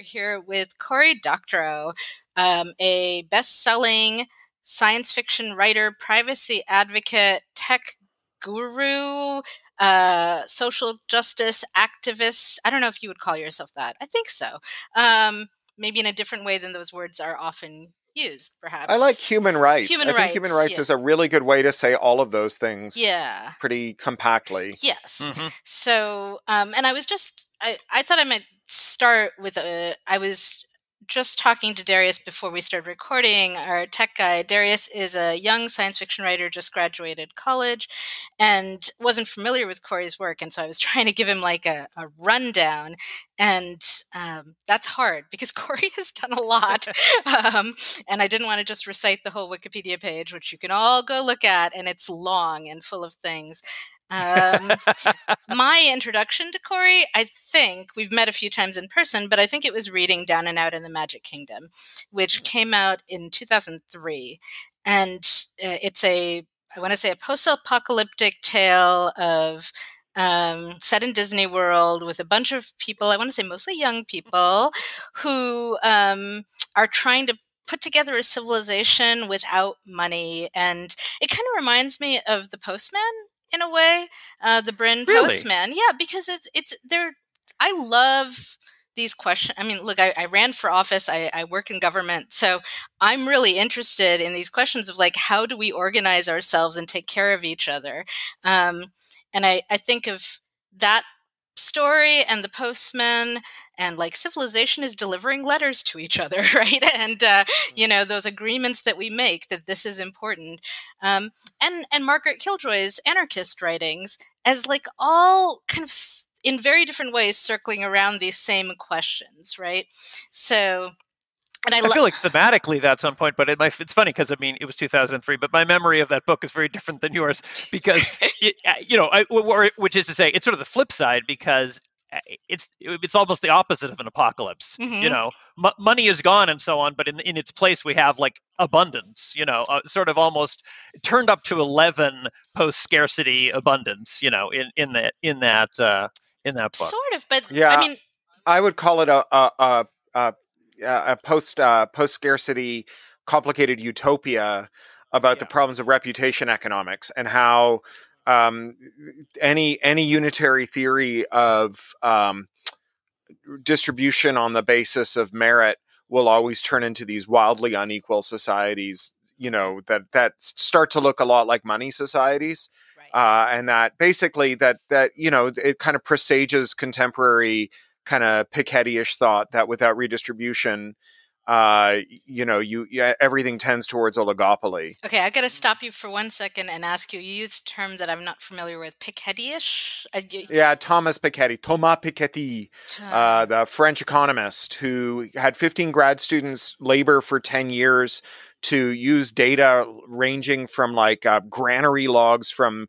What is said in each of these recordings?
here with Cory Doctorow, a best-selling science fiction writer, privacy advocate, tech guru, social justice activist. I don't know if you would call yourself that. I think so. Maybe in a different way than those words are often used, perhaps. I like human rights. Human I think rights, human rights yeah. is a really good way to say all of those things Yeah. pretty compactly. Yes. So, and I was just, I thought I might start with I was just talking to Darius before we started recording, our tech guy. Darius is a young science fiction writer, just graduated college, and wasn't familiar with Cory's work. And so I was trying to give him like a rundown. And that's hard because Cory has done a lot. And I didn't want to just recite the whole Wikipedia page, which you can all go look at, and it's long and full of things. My introduction to Cory, I think we've met a few times in person, but I think it was reading Down and Out in the Magic Kingdom, which came out in 2003. And it's I want to say a post-apocalyptic tale of set in Disney World with a bunch of people, I want to say mostly young people, who are trying to put together a civilization without money. And it kind of reminds me of The Postman in a way, the Bryn Postman. Yeah, because I love these questions. I mean, look, I ran for office. I work in government. So I'm really interested in these questions of like, how do we organize ourselves and take care of each other? And I think of that story and The Postman, and like civilization is delivering letters to each other, right? And those agreements that we make, that this is important, and Margaret Killjoy's anarchist writings as like all kind of in very different ways circling around these same questions, right? So. And I feel like thematically that's on point, but it's funny because I mean it was 2003, but my memory of that book is very different than yours because which is to say, it's sort of the flip side because it's almost the opposite of an apocalypse. Money is gone and so on, but in its place we have like abundance. Sort of almost turned up to 11 post-scarcity abundance. In that book. Sort of, but yeah, I mean, I would call it a post-scarcity complicated utopia about the problems of reputation economics and how any unitary theory of distribution on the basis of merit will always turn into these wildly unequal societies, that start to look a lot like money societies. Right. And that basically that it kind of presages contemporary kind of Piketty-ish thought that without redistribution, everything tends towards oligopoly. Okay, I got to stop you for 1 second and ask you. You used a term that I'm not familiar with, Piketty-ish. Yeah, Thomas Piketty, the French economist who had 15 grad students labor for 10 years to use data ranging from like granary logs from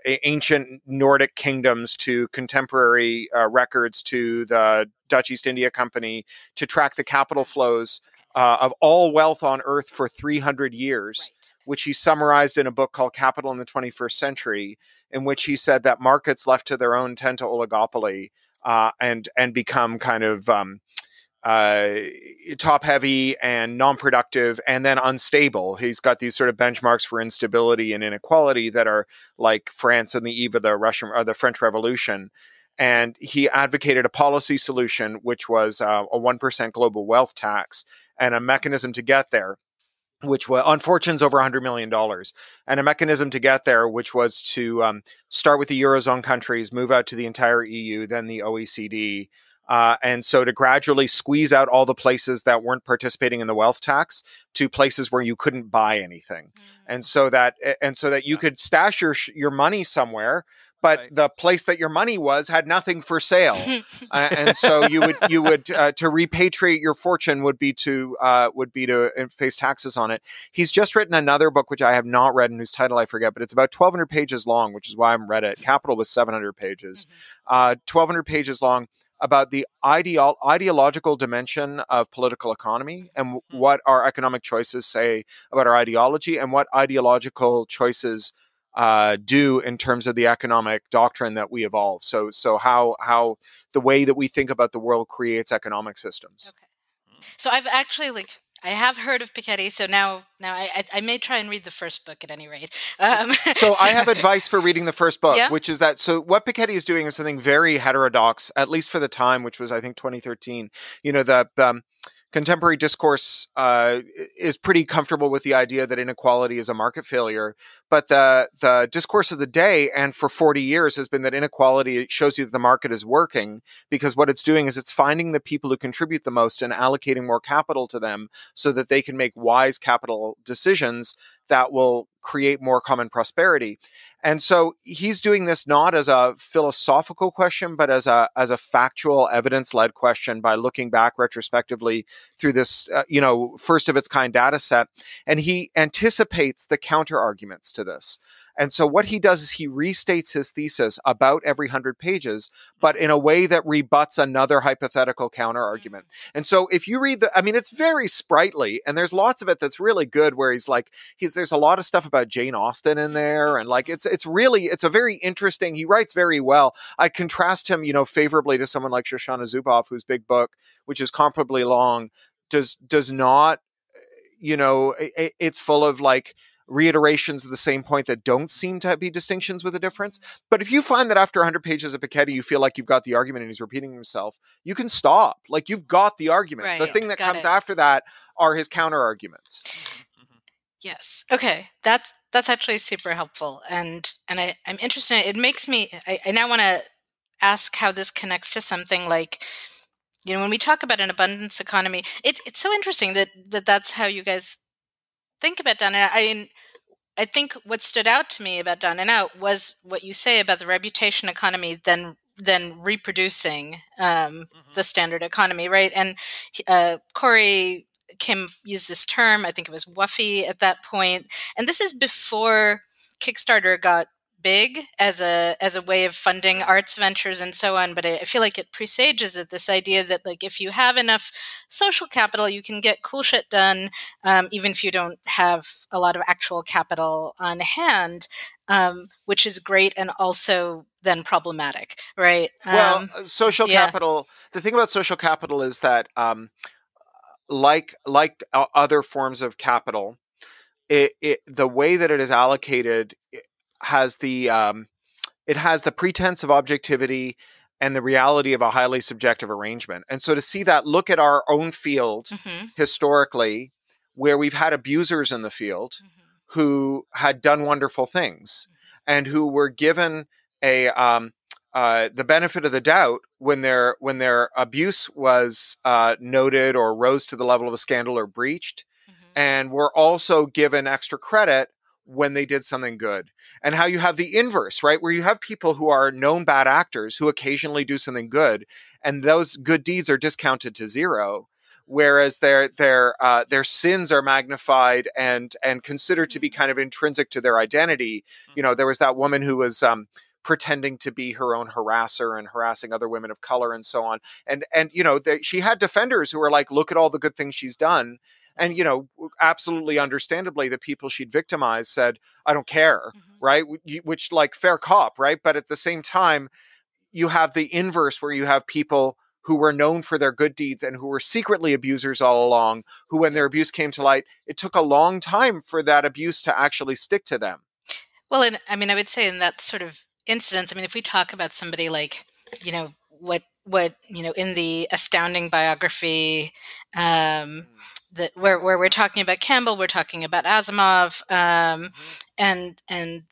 ancient Nordic kingdoms to contemporary records to the Dutch East India Company to track the capital flows of all wealth on Earth for 300 years, right. Which he summarized in a book called Capital in the 21st Century, in which he said that markets left to their own tend to oligopoly and become kind of top heavy and non-productive and then unstable. He's got these sort of benchmarks for instability and inequality that are like France on the eve of the French Revolution. And he advocated a policy solution, which was a 1% global wealth tax and a mechanism to get there, which was on fortunes over $100 million, and a mechanism to get there, which was to start with the Eurozone countries, move out to the entire EU, then the OECD, and so to gradually squeeze out all the places that weren't participating in the wealth tax to places where you couldn't buy anything, and so that you could stash your money somewhere, but right. The place that your money was had nothing for sale, and so you would to repatriate your fortune would be to face taxes on it. He's just written another book which I have not read and whose title I forget, but it's about 1,200 pages long, which is why I haven't read it. Capital was 700 pages, 1,200 pages long, about the ideological dimension of political economy and what our economic choices say about our ideology and what ideological choices do in terms of the economic doctrine that we evolve. So how the way that we think about the world creates economic systems. Okay. So I've actually I have heard of Piketty, so now I may try and read the first book at any rate. So I have advice for reading the first book, Yeah? which is that, so what Piketty is doing is something very heterodox, at least for the time, which was, I think, 2013. The contemporary discourse is pretty comfortable with the idea that inequality is a market failure. But the discourse of the day, and for 40 years, has been that inequality shows you that the market is working, because what it's doing is it's finding the people who contribute the most and allocating more capital to them so that they can make wise capital decisions that will create more common prosperity. And so he's doing this not as a philosophical question, but as a factual, evidence-led question, by looking back retrospectively through this, first of its kind data set. And he anticipates the counter arguments to this. And so what he does is he restates his thesis about every 100 pages, but in a way that rebuts another hypothetical counter argument. And so if you read it's very sprightly, and there's lots of it that's really good, where there's a lot of stuff about Jane Austen in there. And it's a very interesting, he writes very well. I contrast him, favorably to someone like Shoshana Zuboff, whose big book, which is comparably long, does not, it's full of reiterations of the same point that don't seem to be distinctions with a difference. But if you find that after 100 pages of Piketty, you feel like you've got the argument and he's repeating himself, you can stop. You've got the argument. Right. The thing that comes after that are his counter arguments. Yes. Okay. That's actually super helpful. And I'm interested. It makes me, I now want to ask how this connects to something like, when we talk about an abundance economy, it's so interesting that's how you guys think about down and out. I think what stood out to me about Down and Out was what you say about the reputation economy then reproducing the standard economy, right? And Cory used this term, I think it was wuffy at that point, and this is before Kickstarter got big as a way of funding arts ventures and so on. But I feel like it presages it, this idea that if you have enough social capital, you can get cool shit done, even if you don't have a lot of actual capital on hand, which is great and also then problematic, right? Social capital, the thing about social capital is that like other forms of capital, the way that it is allocated has the pretense of objectivity and the reality of a highly subjective arrangement. And so to see that, look at our own field historically, where we've had abusers in the field who had done wonderful things and who were given the benefit of the doubt when their abuse was noted or rose to the level of a scandal or breached, and were also given extra credit when they did something good. And how you have the inverse, right? Where you have people who are known bad actors who occasionally do something good, and those good deeds are discounted to zero, whereas their sins are magnified and considered to be kind of intrinsic to their identity. There was that woman who was pretending to be her own harasser and harassing other women of color and so on. And she had defenders who were like, look at all the good things she's done. And, absolutely understandably, the people she'd victimized said, I don't care, right? Which, fair cop, right? But at the same time, you have the inverse, where you have people who were known for their good deeds and who were secretly abusers all along, who, when their abuse came to light, it took a long time for that abuse to actually stick to them. Well, and I would say in that sort of incidence, if we talk about somebody like, what in the astounding biography, that where we're talking about Campbell, we're talking about Asimov, and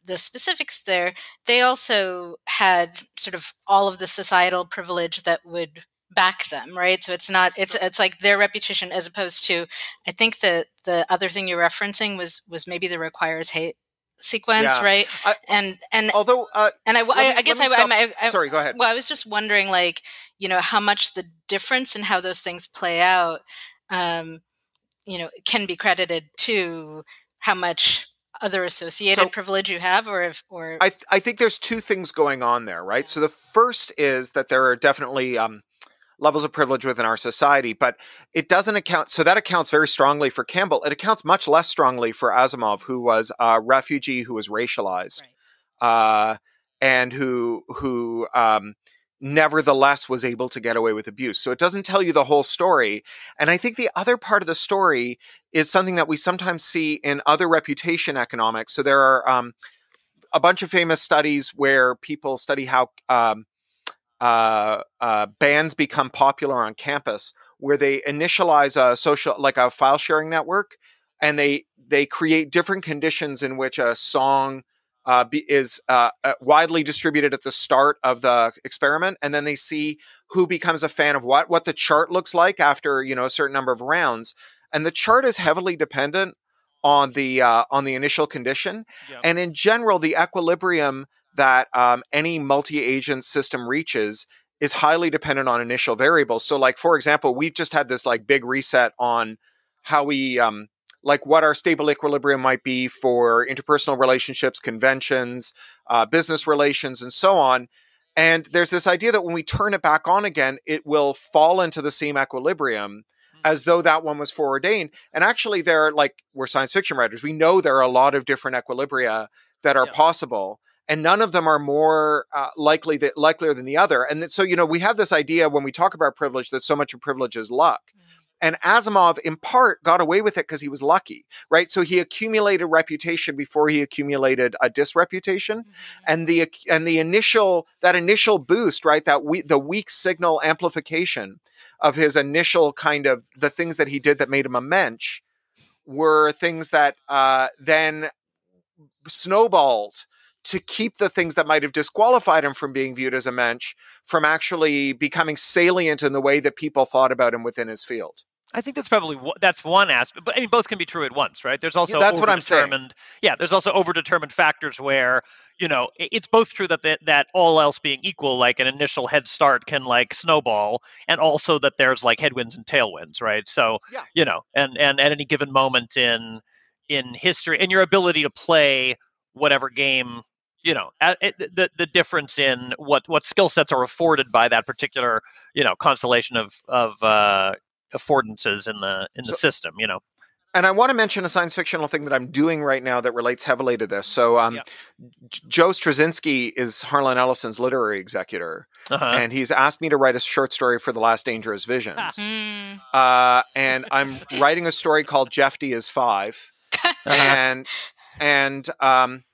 the specifics there, they also had sort of all of the societal privilege that would back them, right? So it's like their reputation, as opposed to, I think that the other thing you're referencing was maybe the requires hate sequence, right? Although, I guess sorry, go ahead. Well, I was just wondering, how much the difference in how those things play out, can be credited to how much other associated privilege you have, I think there's two things going on there, right? So the first is that there are definitely levels of privilege within our society, but it doesn't account. So that accounts very strongly for Campbell. It accounts much less strongly for Asimov, who was a refugee who was racialized, and who nevertheless was able to get away with abuse. So it doesn't tell you the whole story. And I think the other part of the story is something that we sometimes see in other reputation economics. So there are a bunch of famous studies where people study how bands become popular on campus, where they initialize a social, like a file sharing network, and they create different conditions in which a song is widely distributed at the start of the experiment, and then they see who becomes a fan of what the chart looks like after a certain number of rounds, and the chart is heavily dependent on the initial condition, and in general, the equilibrium that any multi-agent system reaches is highly dependent on initial variables. So, like, for example, we've just had this like big reset on how we like what our stable equilibrium might be for interpersonal relationships, conventions, business relations, and so on. And there's this idea that when we turn it back on again, it will fall into the same equilibrium as though that one was foreordained. And actually, we're science fiction writers. We know there are a lot of different equilibria that are possible, and none of them are more likelier than the other. And so, we have this idea when we talk about privilege that so much of privilege is luck. And Asimov, in part, got away with it because he was lucky, right? So he accumulated reputation before he accumulated a disreputation, and the initial boost, right? The weak signal amplification of his initial kind of the things that he did that made him a mensch were things that then snowballed to keep the things that might have disqualified him from being viewed as a mensch from actually becoming salient in the way that people thought about him within his field. I think that's probably that's one aspect, but I mean, both can be true at once, right? There's also that's what I'm saying. Yeah, there's also overdetermined factors where it's both true that all else being equal, like an initial head start can like snowball, and also that there's like headwinds and tailwinds, right? So and at any given moment in history, and your ability to play whatever game. The difference in what skill sets are afforded by that particular constellation of affordances in the system. And I want to mention a science fictional thing that I'm doing right now that relates heavily to this. So Joe Straczynski is Harlan Ellison's literary executor, and he's asked me to write a short story for The Last Dangerous Visions. And I'm writing a story called Jeff D is 5. And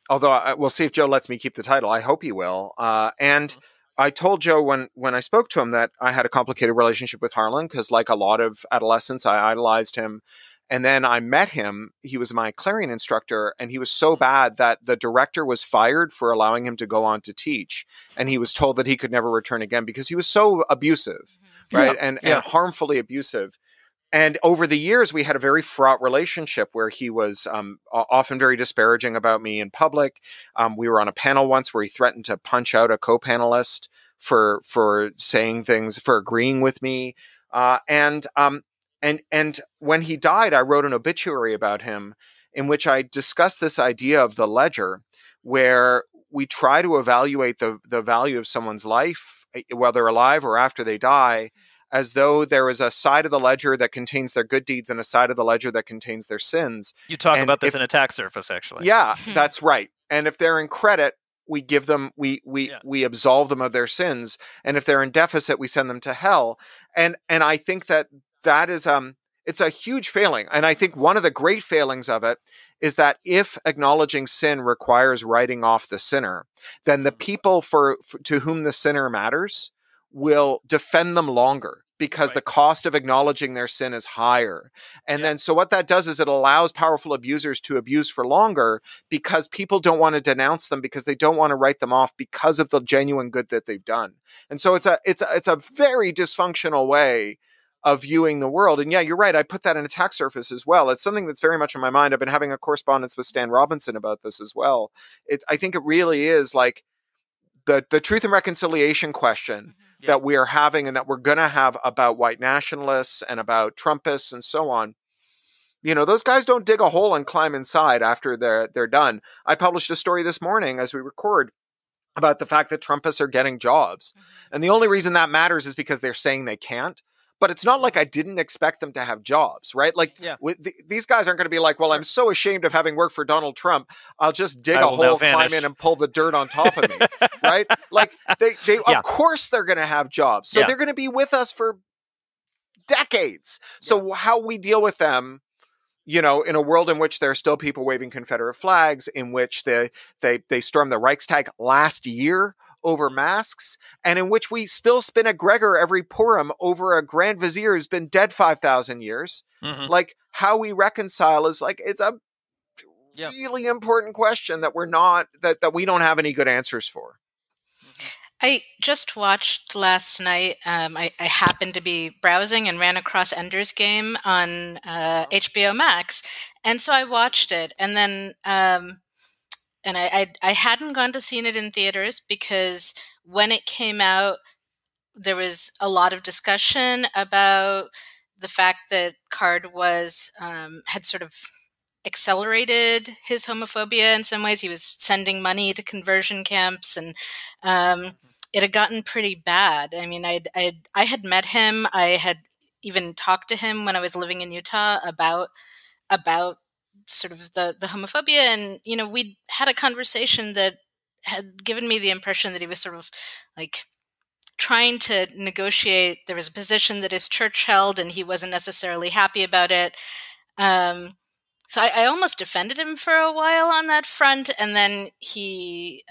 although we'll see if Joe lets me keep the title. I hope he will. And I told Joe when I spoke to him that I had a complicated relationship with Harlan because, like a lot of adolescents, I idolized him. And then I met him. He was my Clarion instructor, and he was so bad that the director was fired for allowing him to go on to teach. And he was told that he could never return again because he was so abusive, right? And harmfully abusive. And over the years, we had a very fraught relationship where he was often very disparaging about me in public. We were on a panel once where he threatened to punch out a co-panelist for saying things, for agreeing with me. And when he died, I wrote an obituary about him in which I discussed this idea of the ledger, where we try to evaluate the value of someone's life, whether they're alive or after they die, as though there is a side of the ledger that contains their good deeds and a side of the ledger that contains their sins. You talk about this in Attack Surface, actually. Yeah, that's right. And if they're in credit, we give them, we absolve them of their sins. And if they're in deficit, we send them to hell. And I think that is, it's a huge failing. And I think one of the great failings of it is that if acknowledging sin requires writing off the sinner, then the people to whom the sinner matters will defend them longer because the cost of acknowledging their sin is higher. And then, so what that does is it allows powerful abusers to abuse for longer because people don't want to denounce them because they don't want to write them off because of the genuine good that they've done. And so it's a very dysfunctional way of viewing the world. And yeah, you're right. I put that in Attack Surface as well. It's something that's very much on my mind. I've been having a correspondence with Stan Robinson about this as well. I think it really is like the truth and reconciliation question that we are having and that we're going to have about white nationalists and about Trumpists and so on. Those guys don't dig a hole and climb inside after they're done. I published a story this morning as we record about the fact that Trumpists are getting jobs. And the only reason that matters is because they're saying they can't. But it's not like I didn't expect them to have jobs, right? Like these guys aren't going to be like, well, I'm so ashamed of having worked for Donald Trump, I'll just dig a hole, climb in, and pull the dirt on top of me, right? Like they of course they're going to have jobs. So they're going to be with us for decades. So how we deal with them, you know, in a world in which there are still people waving Confederate flags, in which they stormed the Reichstag last year over masks, and in which we still spin a Gregor every Purim over a Grand Vizier who's been dead 5,000 years. Like, how we reconcile is like, it's a really important question that we don't have any good answers for. I just watched last night. I happened to be browsing and ran across Ender's Game on HBO Max, and so I watched it. And then, and I hadn't gone to see it in theaters because when it came out, there was a lot of discussion about the fact that Card was had sort of accelerated his homophobia in some ways. He was sending money to conversion camps, and it had gotten pretty bad. I mean, I had met him. I had even talked to him when I was living in Utah about sort of the homophobia, and you know, we'd had a conversation that had given me the impression that he was sort of like trying to negotiate. There was a position that his church held, and he wasn't necessarily happy about it. So I almost defended him for a while on that front, and then he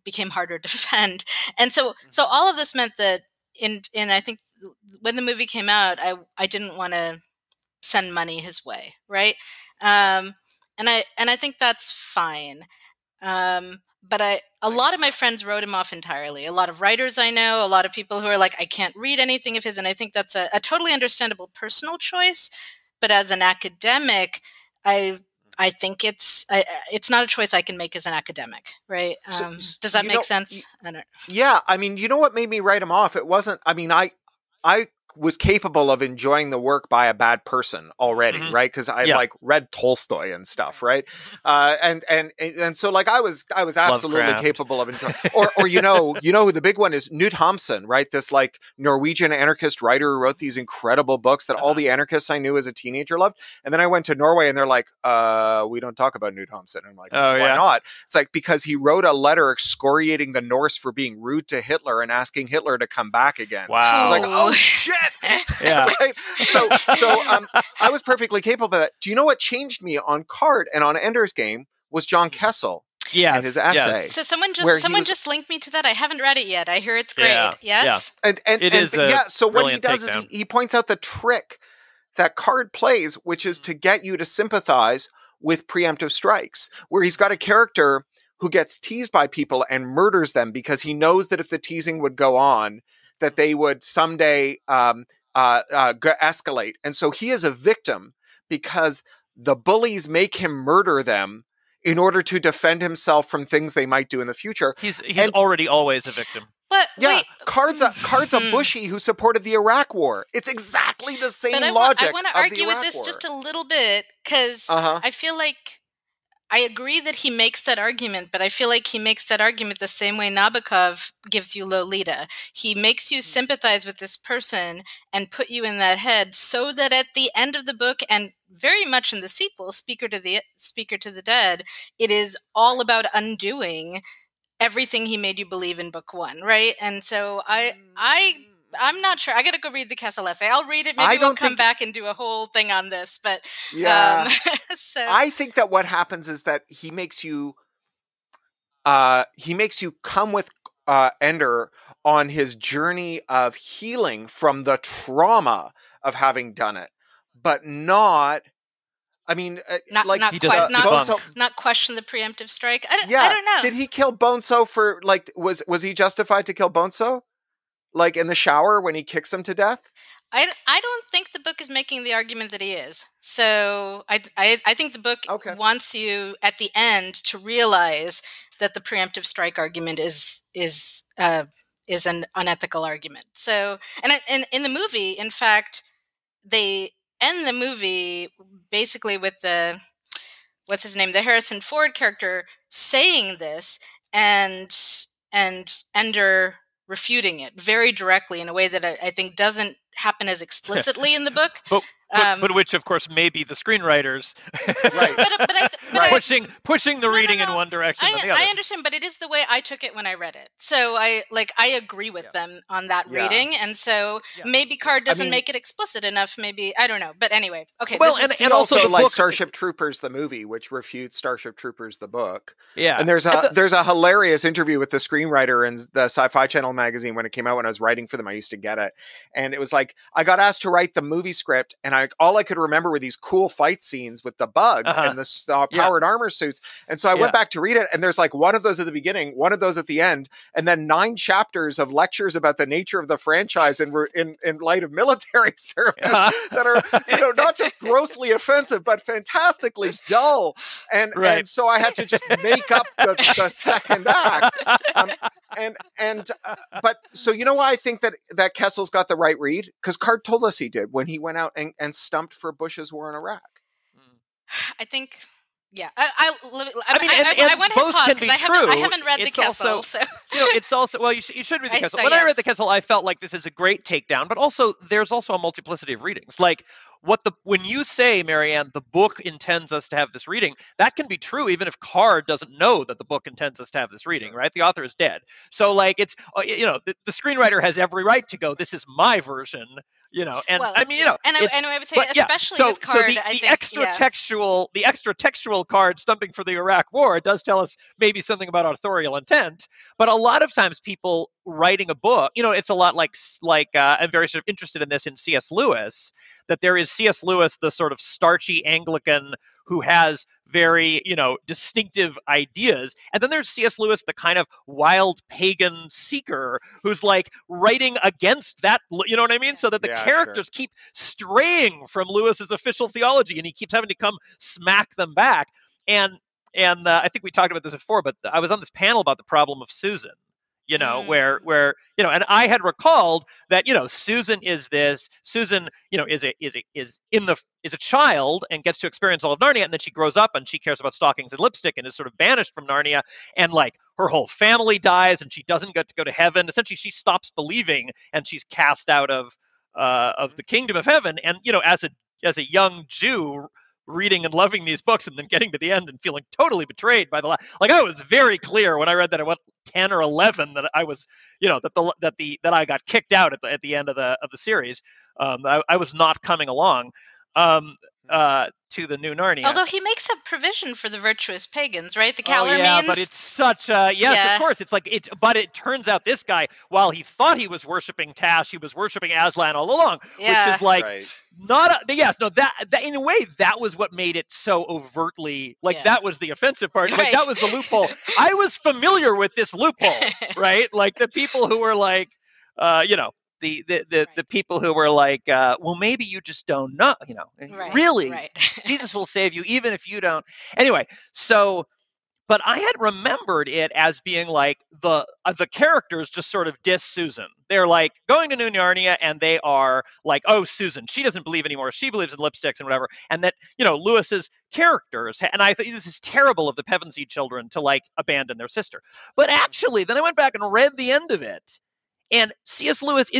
became harder to defend. And so all of this meant that in I think when the movie came out, I didn't want to send money his way, right? And I think that's fine. But a lot of my friends wrote him off entirely. A lot of writers I know, a lot of people who are like, I can't read anything of his, and I think that's a totally understandable personal choice. But as an academic, I think it's not a choice I can make as an academic, right? Does that make sense? Yeah, I mean, you know what made me write him off? It wasn't. I mean, I was capable of enjoying the work by a bad person already, right? Because I like read Tolstoy and stuff, right? And so like I was absolutely Lovecraft. capable of enjoying. Or you know who the big one is? Knut Hamsun, right? This like Norwegian anarchist writer who wrote these incredible books that all the anarchists I knew as a teenager loved. And then I went to Norway and they're like, we don't talk about Knut Hamsun. And I'm like, why not? It's like, because he wrote a letter excoriating the Norse for being rude to Hitler and asking Hitler to come back again. Wow. I was like, oh shit. Yeah. Right? So I was perfectly capable of that. Do you know what changed me on Card and on Ender's Game was John Kessel and his essay. Yes. So someone just linked me to that. I haven't read it yet. I hear it's great. Yes. Yeah. So what he does is he points out the trick that Card plays, which is to get you to sympathize with preemptive strikes, where he's got a character who gets teased by people and murders them because he knows that if the teasing would go on, that they would someday escalate. And so he is a victim because the bullies make him murder them in order to defend himself from things they might do in the future. He's already always a victim. But yeah, wait. Card's a Bushy who supported the Iraq War. It's exactly the same logic. I want to argue with this just a little bit because I feel like I agree that he makes that argument, but I feel like he makes that argument the same way Nabokov gives you Lolita. He makes you sympathize with this person and put you in that head so that at the end of the book, and very much in the sequel, Speaker to the Dead, it is all about undoing everything he made you believe in book one, right? And so I'm not sure. I got to go read the Kessel essay. I'll read it. Maybe we'll come back and do a whole thing on this. But yeah, so I think that what happens is that he makes you come with Ender on his journey of healing from the trauma of having done it, but not. I mean, not question the preemptive strike. I don't know. Did he kill Bonso for like? Was he justified to kill Bonso? Like in the shower when he kicks him to death? I don't think the book is making the argument that he is. So I think the book wants you at the end to realize that the preemptive strike argument is an unethical argument. So and in the movie, in fact, they end the movie basically with the Harrison Ford character saying this, and and Ender refuting it very directly in a way that I think doesn't happen as explicitly in the book. But which, of course, may be the screenwriters Right. pushing the reading in one direction than the other. I understand, but it is the way I took it when I read it. So I agree with them on that reading, and so maybe Card doesn't make it explicit enough. Maybe, I don't know. But anyway, okay. Well, and also the like book, Starship Troopers the movie, which refutes Starship Troopers the book. Yeah, and there's a hilarious interview with the screenwriter in the Sci-Fi Channel magazine when it came out. When I was writing for them, I used to get it, and it was like I got asked to write the movie script, and all I could remember were these cool fight scenes with the bugs and the powered armor suits. And so I went back to read it, and there's like one of those at the beginning, one of those at the end, and then 9 chapters of lectures about the nature of the franchise in light of military service that are not just grossly offensive but fantastically dull. And so I had to just make up the second act. But so why I think that Kessel's got the right read, because Card told us he did when he went out and stumped for Bush's war in Iraq. I think, yeah. I went ahead and paused because I haven't read the Kessel. So it's also, well, you should read the Kessel. When I read the Kessel, I felt like this is a great takedown, but also there's also a multiplicity of readings. Like when you say, Marianne, the book intends us to have this reading, that can be true even if Card doesn't know that the book intends us to have this reading, right? The author is dead. So like it's, the screenwriter has every right to go, this is my version, and well, I mean, and I would say, especially with Card, the extra textual Card stumping for the Iraq War, it does tell us maybe something about authorial intent, but a lot of times people writing a book, it's a lot like I'm very sort of interested in this in C.S. Lewis, that there is C.S. Lewis, the sort of starchy Anglican who has very, distinctive ideas. And then there's C.S. Lewis, the kind of wild pagan seeker who's like writing against that, you know what I mean? So that the characters keep straying from Lewis's official theology and he keeps having to come smack them back. And I think we talked about this before, but I was on this panel about the problem of Susan. Where and I had recalled that Susan is a child and gets to experience all of Narnia, and then she grows up and she cares about stockings and lipstick and is sort of banished from Narnia, and like her whole family dies and she doesn't get to go to heaven. Essentially, she stops believing and she's cast out of the kingdom of heaven. And as a young Jew, reading and loving these books and then getting to the end and feeling totally betrayed by like I was very clear when I read that I went 10 or 11 that I was that I got kicked out at the end of the series. I was not coming along to the new Narnia. Although he makes a provision for the virtuous pagans, right? The Calormenes. But it's such a of course. It's like but it turns out this guy, while he thought he was worshiping Tash, he was worshiping Aslan all along, which is like that in a way that was what made it so overtly that was the offensive part. Like that was the loophole. I was familiar with this loophole, right? Like the people who were like, the people who were like, well, maybe you just don't know, really, Jesus will save you even if you don't. Anyway, but I had remembered it as being like the characters just sort of diss Susan. They're like going to New Narnia and they are like, oh, Susan, she doesn't believe anymore. She believes in lipsticks and whatever. And that, Lewis's characters, and I thought this is terrible of the Pevensey children to like abandon their sister. But actually, then I went back and read the end of it. And C.S. Lewis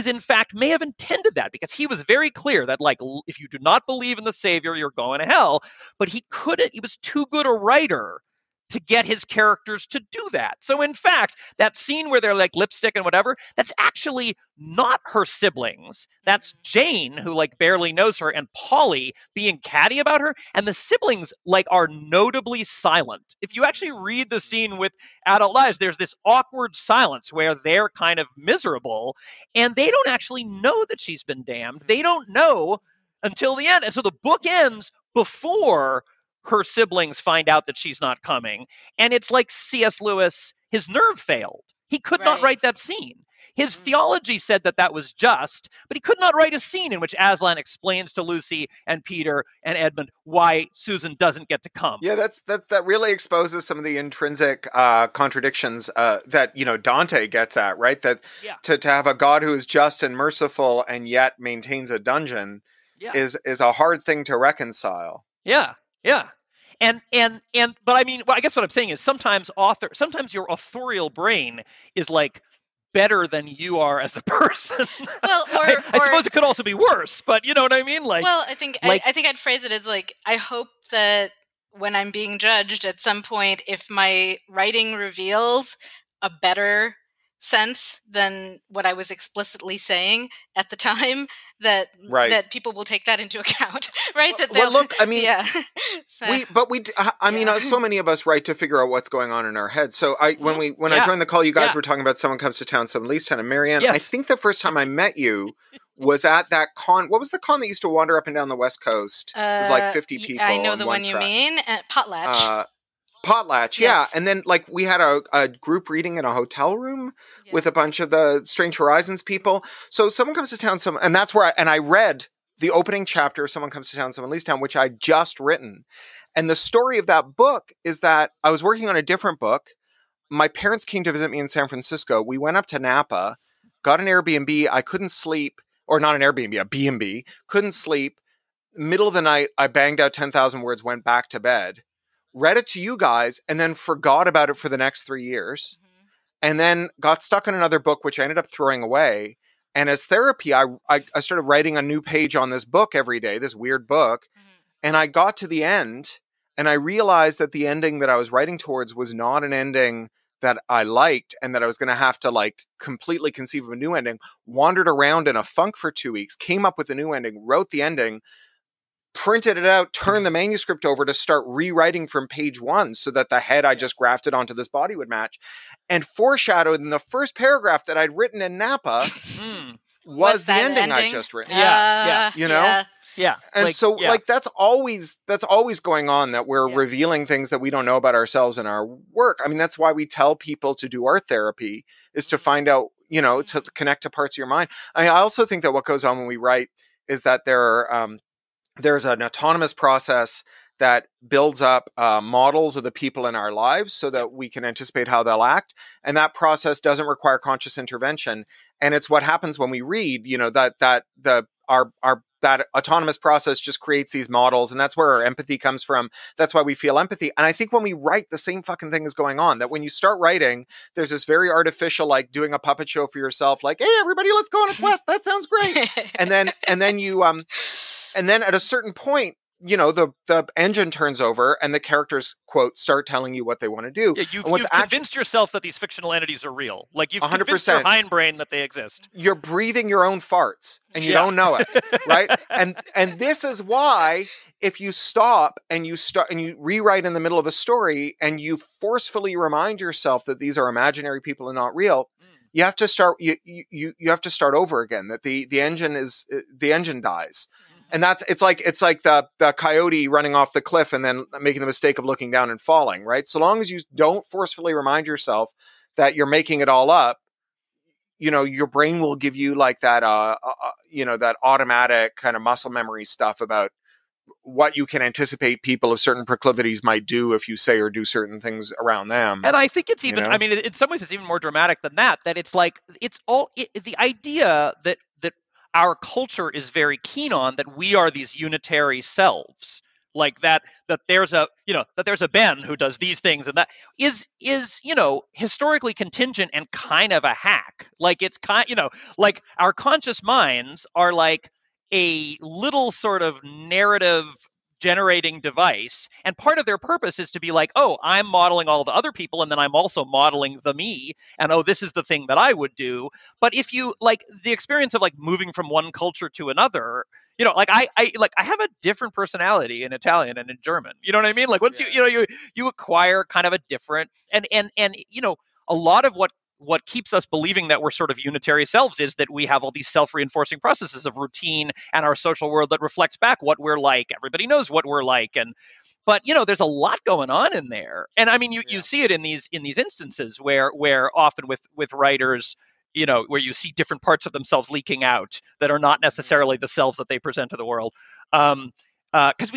may have intended that, because he was very clear that, like, if you do not believe in the Savior, you're going to hell. But he was too good a writer to get his characters to do that. So in fact, that scene where they're like lipstick and whatever, that's actually not her siblings. That's Jane, who like barely knows her, and Polly being catty about her. And the siblings like are notably silent. If you actually read the scene with adult lives, there's this awkward silence where they're kind of miserable and they don't actually know that she's been damned. They don't know until the end. And so the book ends before her siblings find out that she's not coming. And it's like C.S. Lewis, his nerve failed. He could not write that scene. His theology said that was just, but he could not write a scene in which Aslan explains to Lucy and Peter and Edmund why Susan doesn't get to come. Yeah, that really exposes some of the intrinsic contradictions that Dante gets at, right? That to have a God who is just and merciful and yet maintains a dungeon is a hard thing to reconcile. Yeah. but I mean, well, I guess what I'm saying is sometimes your authorial brain is like better than you are as a person. Well, I suppose it could also be worse, but you know what I mean? Like, well, I think I'd phrase it as like, I hope that when I'm being judged at some point, if my writing reveals a better sense than what I was explicitly saying at the time, that people will take that into account, right? That well, look, I mean, yeah. So, I mean, so many of us write to figure out what's going on in our heads. So when I joined the call, you guys were talking about Someone Comes to Town, Someone Leaves Town, and Marianne, Yes. I think the first time I met you was at that con. What was the con that used to wander up and down the West Coast? It was like 50 people. I know the one you mean. Potlatch. Potlatch, Yes. yeah. And then like we had a group reading in a hotel room with a bunch of the Strange Horizons people. So Someone Comes to Town, and that's where I read the opening chapter of Someone Comes to Town, Someone Leaves Town, which I'd just written. And the story of that book is that I was working on a different book. My parents came to visit me in San Francisco. We went up to Napa, got an Airbnb. I couldn't sleep, or not an Airbnb, a B&B. Couldn't sleep. Middle of the night, I banged out 10,000 words, went back to bed. Read it to you guys, and then forgot about it for the next 3 years. Mm-hmm. And then got stuck in another book, which I ended up throwing away. And as therapy, I started writing a new page on this book every day, this weird book. Mm-hmm. And I got to the end, and I realized that the ending that I was writing towards was not an ending that I liked, and that I was going to have to like completely conceive of a new ending. Wandered around in a funk for 2 weeks, came up with a new ending, wrote the ending, printed it out, turned the manuscript over to start rewriting from page 1 so that the head I just grafted onto this body would match, and foreshadowed in the first paragraph that I'd written in Napa was the ending I'd just written. You know? Yeah. And like that's always going on, that we're revealing things that we don't know about ourselves in our work. I mean, that's why we tell people to do art therapy, is to find out, you know, to connect to parts of your mind. I also think that what goes on when we write is that there's an autonomous process that builds up models of the people in our lives so that we can anticipate how they'll act. And that process doesn't require conscious intervention. And it's what happens when we read, you know, that autonomous process just creates these models. And that's where our empathy comes from. That's why we feel empathy. And I think when we write, the same fucking thing is going on, that when you start writing, there's this very artificial, like doing a puppet show for yourself, like, hey, everybody, let's go on a quest. That sounds great. and then at a certain point, you know, the engine turns over and the characters, quote, start telling you what they want to do. Yeah, you've convinced yourself that these fictional entities are real. Like, you've 100%. Convinced your hindbrain that they exist. You're breathing your own farts and you don't know it, right? And this is why, if you stop and you rewrite in the middle of a story and you forcefully remind yourself that these are imaginary people and not real, you have to start. You have to start over again. That the engine dies. And it's like the coyote running off the cliff and then making the mistake of looking down and falling, right? So long as you don't forcefully remind yourself that you're making it all up, you know, your brain will give you like that, that automatic kind of muscle memory stuff about what you can anticipate people of certain proclivities might do if you say or do certain things around them. And I think it's even, I mean, in some ways it's even more dramatic than that, it's like, the idea that our culture is very keen on, that we are these unitary selves, like that there's a Ben who does these things, and that is historically contingent and kind of a hack. Like, it's like our conscious minds are like a little sort of narrative generating device, and part of their purpose is to be like, oh, I'm modeling all the other people, and then I'm also modeling the me, and oh, this is the thing that I would do. But if you like the experience of like moving from one culture to another, you know, like I have a different personality in Italian and in German. You know what I mean? Like, once you acquire kind of a different, and you know, a lot of what keeps us believing that we're sort of unitary selves is that we have all these self-reinforcing processes of routine and our social world that reflects back what we're like. Everybody knows what we're like. But you know, there's a lot going on in there. And I mean, you see it in these instances where often with writers, you know, where you see different parts of themselves leaking out that are not necessarily the selves that they present to the world. Because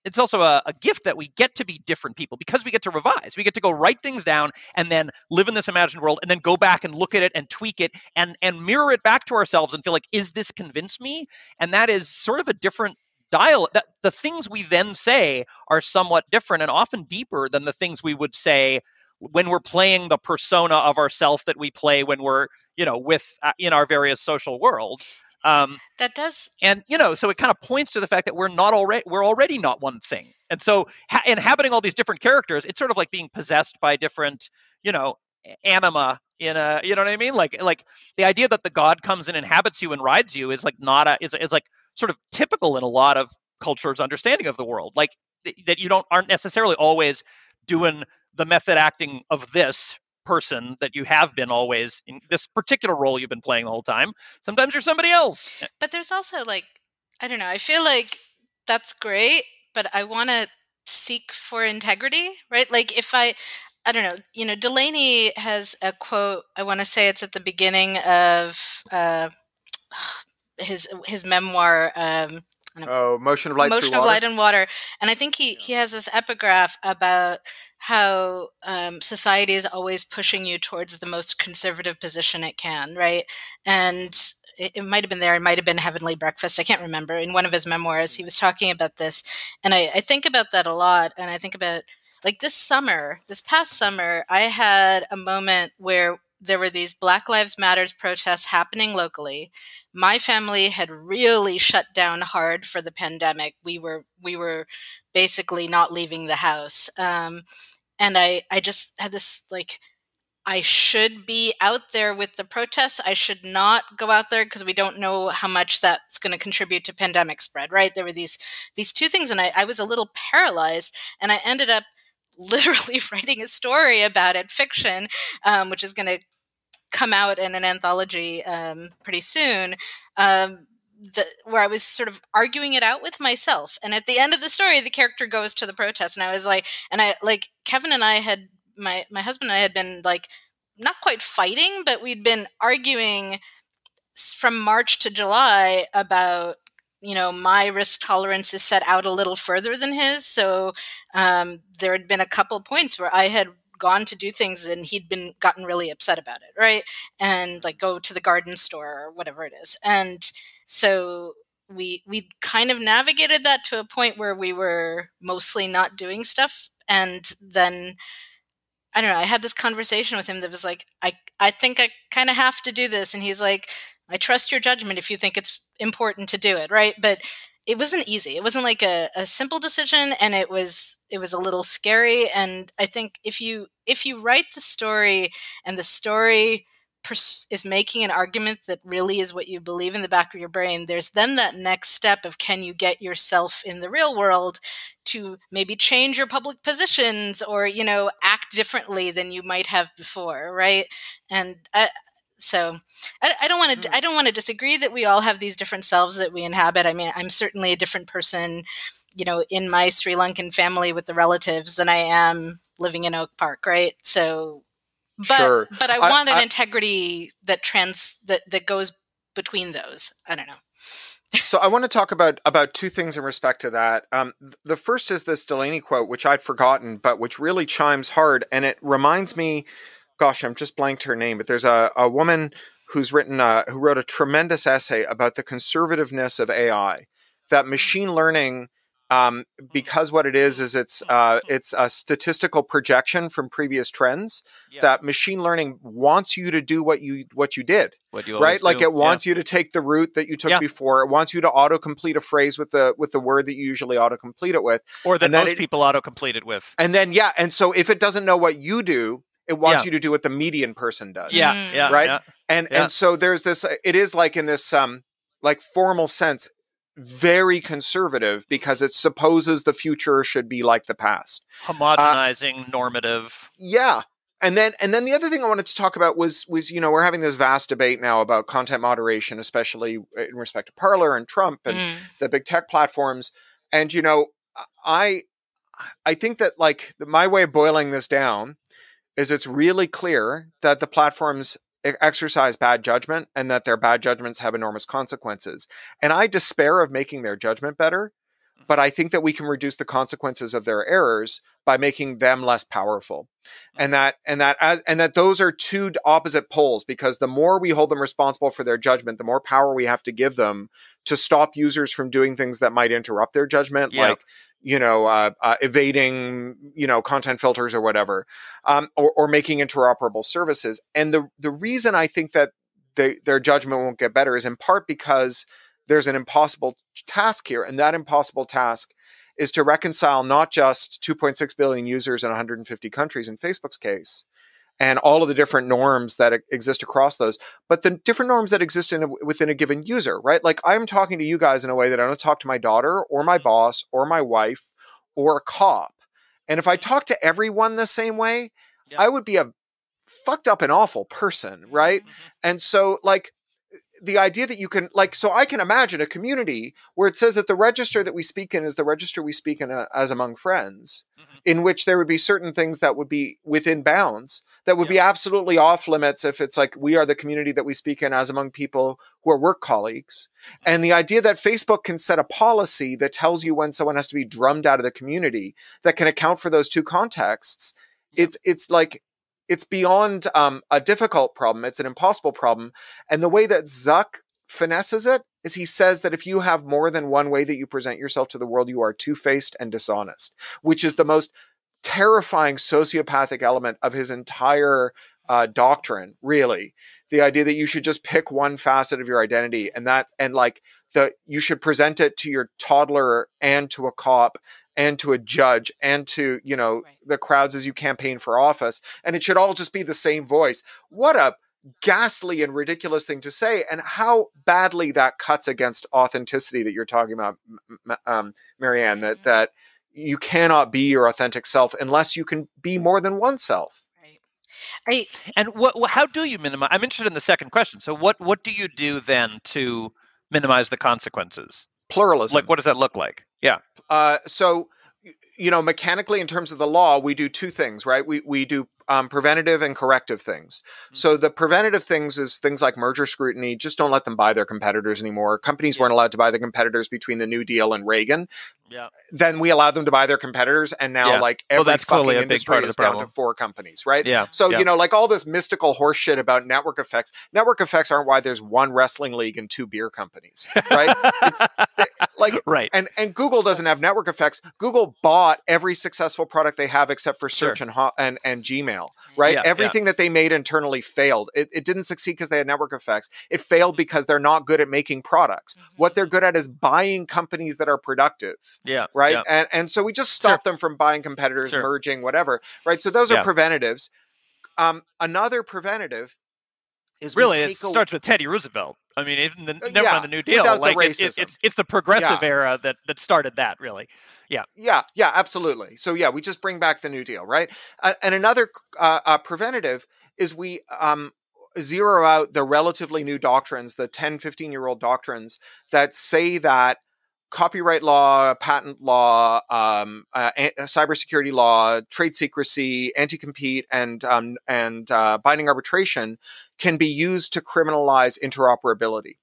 it's also a gift that we get to be different people, because we get to revise. We get to go write things down and then live in this imagined world and then go back and look at it and tweak it and mirror it back to ourselves and feel like, is this convince me? And that is sort of a different the things we then say are somewhat different and often deeper than the things we would say when we're playing the persona of ourself that we play when we're, with in our various social worlds. That does. And, so it kind of points to the fact that we're already not one thing. And so inhabiting all these different characters, it's sort of like being possessed by different, anima in a, you know what I mean? Like the idea that the god comes and inhabits you and rides you is like not is like sort of typical in a lot of cultures' understanding of the world. Like that you aren't necessarily always doing the method acting of this person that you have been always in this particular role you've been playing the whole time. Sometimes you're somebody else. But there's also I don't know, I feel like that's great, but I want to seek for integrity, right? Like if I don't know, Delaney has a quote, I want to say it's at the beginning of his memoir, Motion of Light Motion Through of Water. Light and Water. And I think he has this epigraph about how society is always pushing you towards the most conservative position it can, right? And it might have been there, it might have been Heavenly Breakfast, I can't remember. In one of his memoirs, he was talking about this. And I think about that a lot. And I think about, this past summer, I had a moment where there were these Black Lives Matters protests happening locally. My family had really shut down hard for the pandemic. We were basically not leaving the house. And I just had this I should be out there with the protests. I should not go out there because we don't know how much that's going to contribute to pandemic spread, right? There were these two things, and I was a little paralyzed, and I ended up literally writing a story about it, fiction, which is going to come out in an anthology pretty soon, where I was sort of arguing it out with myself. And at the end of the story, the character goes to the protest, and I was Kevin and I had, my husband and I had been not quite fighting, but we'd been arguing from March to July about, my risk tolerance is set out a little further than his. So there had been a couple points where I had gone to do things and he'd gotten really upset about it, right? And go to the garden store or whatever it is. And so we kind of navigated that to a point where we were mostly not doing stuff. And then I don't know, I had this conversation with him that was I think I kind of have to do this. And he's like, I trust your judgment if you think it's important to do it, right? But it wasn't easy. It wasn't a simple decision, and it was a little scary. And I think if you write the story and the story is making an argument that really is what you believe in the back of your brain, there's then that next step of, can you get yourself in the real world to maybe change your public positions or, act differently than you might have before, right? And so I don't want to I don't want to disagree that we all have these different selves that we inhabit. I mean, I'm certainly a different person, in my Sri Lankan family with the relatives than I am living in Oak Park, right? So, Sure. But I want an integrity that goes between those. I don't know. So I want to talk about two things in respect to that. The first is this Delaney quote, which I'd forgotten, but which really chimes hard. And it reminds me, gosh, I'm just blanked her name, but there's a woman who's wrote a tremendous essay about the conservativeness of AI, that machine learning, because what it is it's a statistical projection from previous trends. Yeah. That machine learning wants you to do what you did, right? Like it wants you to take the route that you took before. It wants you to autocomplete a phrase with the word that you usually autocomplete it with, or that most people autocomplete it with. And then and so if it doesn't know what you do, it wants you to do what the median person does. Right. And so there's this. It is in this formal sense very conservative because it supposes the future should be like the past. Homogenizing, normative. Yeah. And then the other thing I wanted to talk about was we're having this vast debate now about content moderation, especially in respect to Parler and Trump and the big tech platforms. And I think that my way of boiling this down is it's really clear that the platforms exercise bad judgment and that their bad judgments have enormous consequences. And I despair of making their judgment better but I think that we can reduce the consequences of their errors by making them less powerful. And that those are two opposite poles, because the more we hold them responsible for their judgment, the more power we have to give them to stop users from doing things that might interrupt their judgment, like evading content filters or whatever, or making interoperable services. And the reason I think that their judgment won't get better is in part because there's an impossible task here, and that impossible task is to reconcile not just 2.6 billion users in 150 countries in Facebook's case, and all of the different norms that exist across those, but the different norms that exist within a given user, right? Like, I'm talking to you guys in a way that I don't talk to my daughter or my boss or my wife or a cop. And if I talk to everyone the same way, I would be a fucked up and awful person, right? And so, like, the idea that you can, like, so I can imagine a community where it says that the register that we speak in is the register we speak in as among friends, in which there would be certain things that would be within bounds, that would be absolutely off limits if it's like, we are the community that we speak in as among people who are work colleagues. And the idea that Facebook can set a policy that tells you when someone has to be drummed out of the community that can account for those two contexts, it's like, it's beyond a difficult problem. It's an impossible problem. And the way that Zuck finesses it is he says that if you have more than one way that you present yourself to the world, you are two-faced and dishonest, which is the most terrifying sociopathic element of his entire doctrine, really. The idea that you should just pick one facet of your identity, and you should present it to your toddler and to a cop and to a judge and to, the crowds as you campaign for office. And it should all just be the same voice. What a ghastly and ridiculous thing to say, and how badly that cuts against authenticity that you're talking about, Marianne, that you cannot be your authentic self unless you can be more than one self. And how do you minimize? I'm interested in the second question. So what do you do then to minimize the consequences? Pluralism. Like, what does that look like? Yeah. So, mechanically, in terms of the law, we do two things, right? We do preventative and corrective things. So the preventative things is things like merger scrutiny. Just don't let them buy their competitors anymore. Companies weren't allowed to buy the competitors between the New Deal and Reagan. Yeah. Then we allowed them to buy their competitors, and now like every fucking industry is down to 4 companies, right? Yeah. So like all this mystical horse shit about network effects. Network effects aren't why there's 1 wrestling league and 2 beer companies, right? Right. And Google doesn't have network effects. Google bought every successful product they have except for search and Gmail, right? Yeah, everything that they made internally failed. It didn't succeed because they had network effects. It failed because they're not good at making products. What they're good at is buying companies that are productive. Yeah. Right. Yeah. And so we just stop them from buying competitors, merging, whatever. Right. So those are preventatives. Another preventative is really it starts with Teddy Roosevelt. I mean, even never mind the New Deal. Like it's the progressive era that started that, really. Yeah. Yeah. Yeah. Absolutely. So we just bring back the New Deal, right? And another preventative is we zero out the relatively new doctrines, the 10, 15-year-old doctrines that say that copyright law, patent law, cybersecurity law, trade secrecy, anti-compete, and binding arbitration can be used to criminalize interoperability.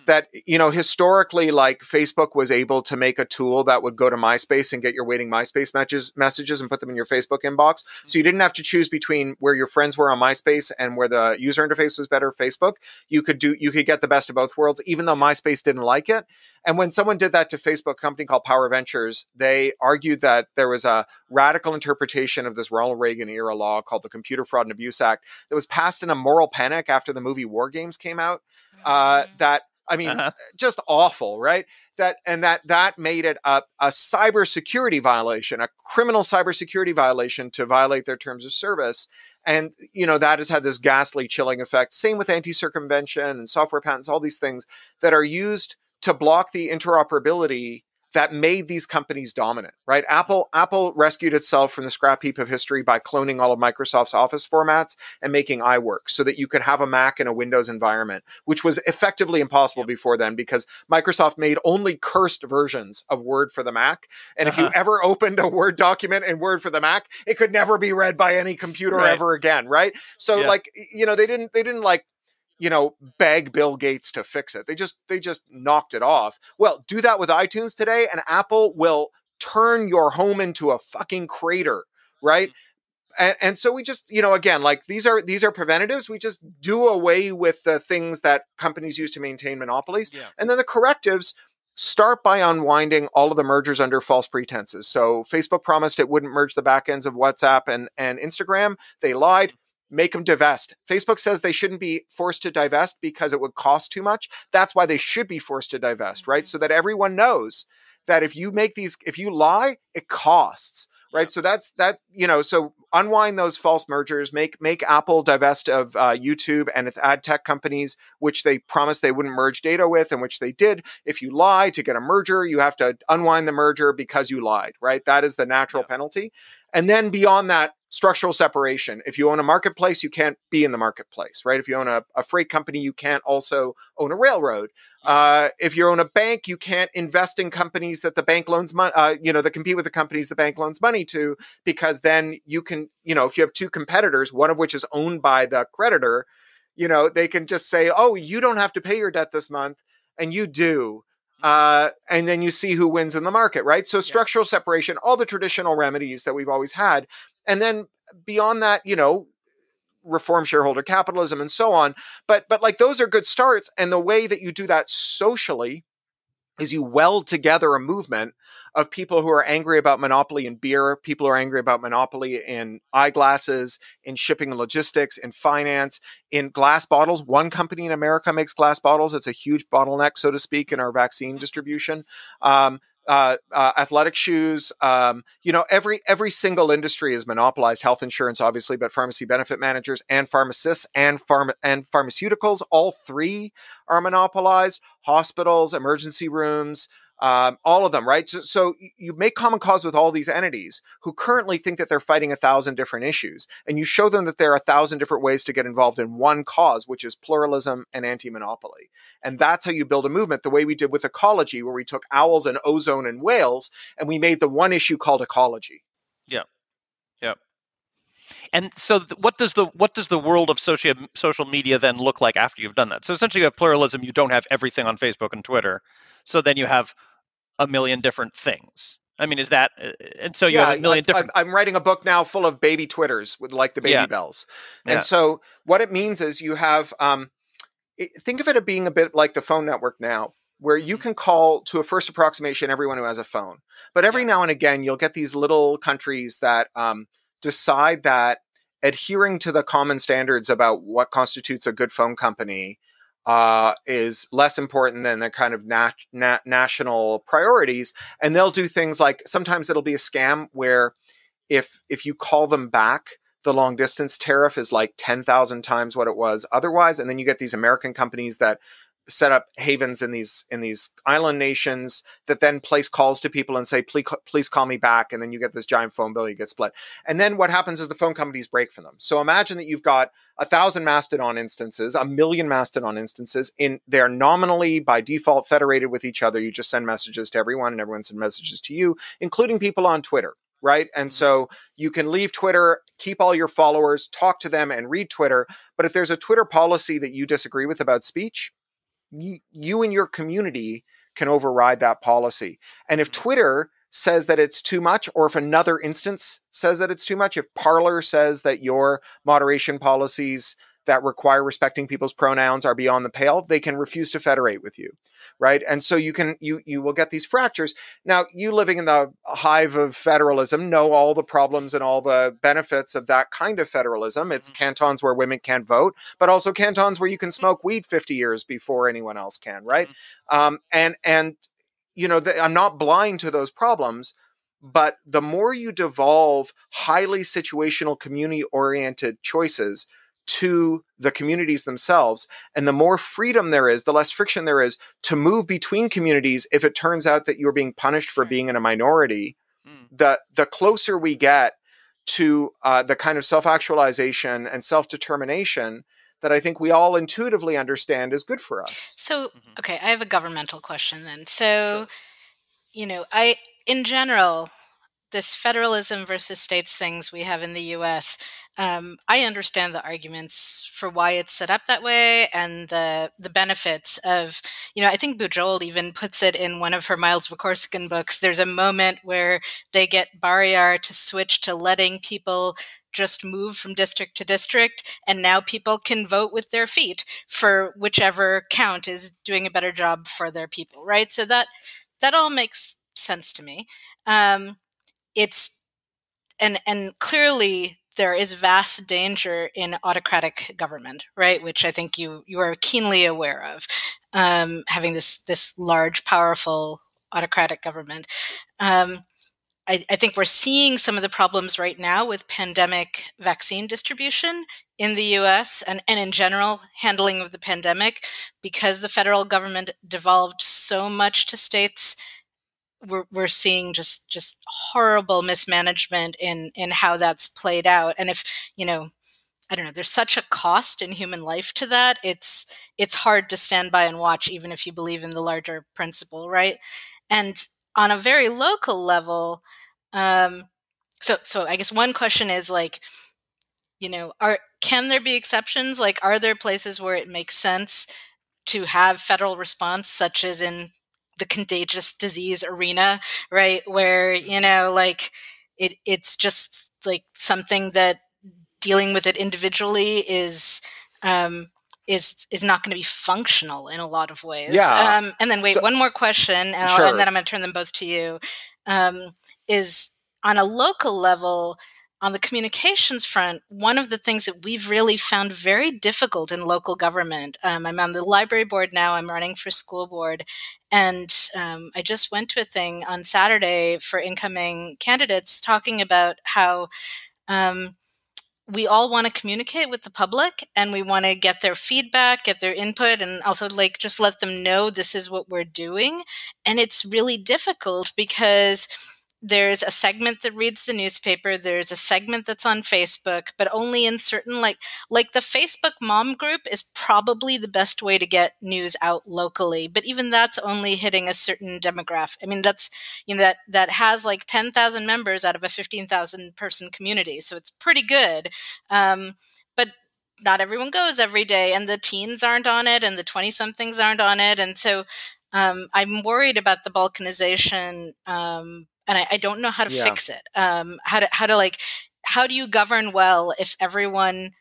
That, historically, like Facebook was able to make a tool that would go to MySpace and get your waiting MySpace messages and put them in your Facebook inbox. So you didn't have to choose between where your friends were on MySpace and where the user interface was better, Facebook. You could get the best of both worlds, even though MySpace didn't like it. And when someone did that to Facebook, a company called Power Ventures, they argued that there was a radical interpretation of this Ronald Reagan era law called the Computer Fraud and Abuse Act that was passed in a moral panic after the movie War Games came out. Just awful, right? That made it a cybersecurity violation, a criminal cybersecurity violation to violate their terms of service. And, that has had this ghastly chilling effect. Same with anti-circumvention and software patents, all these things that are used to block the interoperability that made these companies dominant, right? Apple rescued itself from the scrap heap of history by cloning all of Microsoft's Office formats and making iWork so that you could have a Mac in a Windows environment, which was effectively impossible before then because Microsoft made only cursed versions of Word for the Mac. And if you ever opened a Word document in Word for the Mac, it could never be read by any computer ever again, right? So they didn't beg Bill Gates to fix it. They just knocked it off. Well, do that with iTunes today, and Apple will turn your home into a fucking crater, right? And so we just, again, like these are preventatives. We just do away with the things that companies use to maintain monopolies. Yeah. And then the correctives start by unwinding all of the mergers under false pretenses. So Facebook promised it wouldn't merge the back ends of WhatsApp and Instagram. They lied. Make them divest. Facebook says they shouldn't be forced to divest because it would cost too much. That's why they should be forced to divest, right? So that everyone knows that if you lie, it costs. Right. So that's that, so unwind those false mergers, make Apple divest of YouTube and its ad tech companies, which they promised they wouldn't merge data with, and which they did. If you lie to get a merger, you have to unwind the merger because you lied. Right. That is the natural penalty. And then beyond that, structural separation. If you own a marketplace, you can't be in the marketplace, right? If you own a freight company, you can't also own a railroad. If you own a bank, you can't invest in companies that the bank loans money, that compete with the companies the bank loans money to, because then you can, if you have two competitors, one of which is owned by the creditor, they can just say, oh, you don't have to pay your debt this month, and you do. And then you see who wins in the market, right? So structural separation, all the traditional remedies that we've always had. And then beyond that, reform shareholder capitalism and so on. But like those are good starts. And the way that you do that socially is you weld together a movement of people who are angry about monopoly in beer, people who are angry about monopoly in eyeglasses, in shipping and logistics, in finance, in glass bottles. One company in America makes glass bottles. It's a huge bottleneck, so to speak, in our vaccine distribution. Athletic shoes, every single industry is monopolized. Health insurance, obviously, but pharmacy benefit managers and pharmacists and pharmaceuticals, all three are monopolized. Hospitals, emergency rooms, all of them, right? So you make common cause with all these entities who currently think that they're fighting 1,000 different issues, and you show them that there are 1,000 different ways to get involved in one cause, which is pluralism and anti-monopoly. And that's how you build a movement, the way we did with ecology, where we took owls and ozone and whales, and we made the one issue called ecology. Yeah. Yeah. And so what does the world of social media then look like after you've done that? So essentially you have pluralism, you don't have everything on Facebook and Twitter. So then you have a million different things. I mean, is that, and so you have a million different. I'm writing a book now full of baby Twitters with like the baby bells. And so what it means is you have, think of it as being a bit like the phone network now, where you can call to a first approximation everyone who has a phone. But every now and again, you'll get these little countries that decide that adhering to the common standards about what constitutes a good phone company is less important than the kind of national priorities. And they'll do things like, sometimes it'll be a scam where if you call them back, the long distance tariff is like 10,000 times what it was otherwise. And then you get these American companies that set up havens in these island nations that then place calls to people and say, please call me back. And then you get this giant phone bill, you get split. And then what happens is the phone companies break from them. So imagine that you've got 1,000 Mastodon instances, 1 million Mastodon instances. They're nominally by default federated with each other. You just send messages to everyone and everyone sends messages to you, including people on Twitter. Right. And so you can leave Twitter, keep all your followers, talk to them and read Twitter. But if there's a Twitter policy that you disagree with about speech, you and your community can override that policy. And if Twitter says that it's too much, or if another instance says that it's too much, if Parler says that your moderation policies that require respecting people's pronouns are beyond the pale, they can refuse to federate with you, right? And so you will get these fractures. Now, you living in the hive of federalism know all the problems and all the benefits of that kind of federalism. It's cantons where women can't vote, but also cantons where you can smoke weed 50 years before anyone else can, right? And I'm not blind to those problems, but the more you devolve highly situational, community-oriented choices to the communities themselves, and the more freedom there is, the less friction there is to move between communities if it turns out that you're being punished for being in a minority, the closer we get to the kind of self-actualization and self-determination that I think we all intuitively understand is good for us. So, okay, I have a governmental question then. So, in general, this federalism versus states things we have in the US, I understand the arguments for why it's set up that way and the benefits of, I think Bujold even puts it in one of her Miles Vokorskin books. There's a moment where they get Barriar to switch to letting people just move from district to district, and now people can vote with their feet for whichever count is doing a better job for their people, right? So that all makes sense to me. It's and clearly there is vast danger in autocratic government, right? Which I think you are keenly aware of, having this large, powerful autocratic government. I think we're seeing some of the problems right now with pandemic vaccine distribution in the US and in general handling of the pandemic, because the federal government devolved so much to states. We're seeing just horrible mismanagement in how that's played out. And if, I don't know, there's such a cost in human life to that. It's hard to stand by and watch, even if you believe in the larger principle, right? And on a very local level, so I guess one question is like, can there be exceptions? Like, are there places where it makes sense to have federal response, such as in the contagious disease arena, right? Where, like it's just like something that dealing with it individually is not going to be functional in a lot of ways. Yeah. And then wait, one more question, and, Sure. and then I'm going to turn them both to you. Is on a local level, on the communications front, one of the things that we've really found very difficult in local government, I'm on the library board now, I'm running for school board, and I just went to a thing on Saturday for incoming candidates talking about how we all want to communicate with the public and we want to get their feedback, get their input, and also like just let them know this is what we're doing. And it's really difficult because there's a segment that reads the newspaper, there's a segment that's on Facebook, but only in certain like the Facebook mom group is probably the best way to get news out locally, but even that's only hitting a certain demographic. I mean, that's that has like 10,000 members out of a 15,000 person community, so it's pretty good. But not everyone goes every day, and the teens aren't on it, and the 20-somethings aren't on it, and so I'm worried about the balkanization. And I don't know how to fix it. How do you govern well if everyone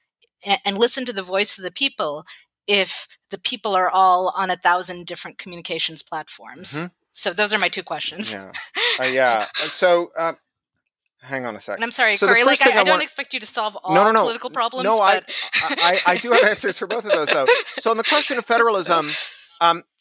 and listen to the voice of the people if the people are all on 1,000 different communications platforms? Mm-hmm. So those are my two questions. Yeah. So hang on a second. And I'm sorry, Cory. Like I don't expect you to solve all political problems. No, but I do have answers for both of those, though. So on the question of federalism,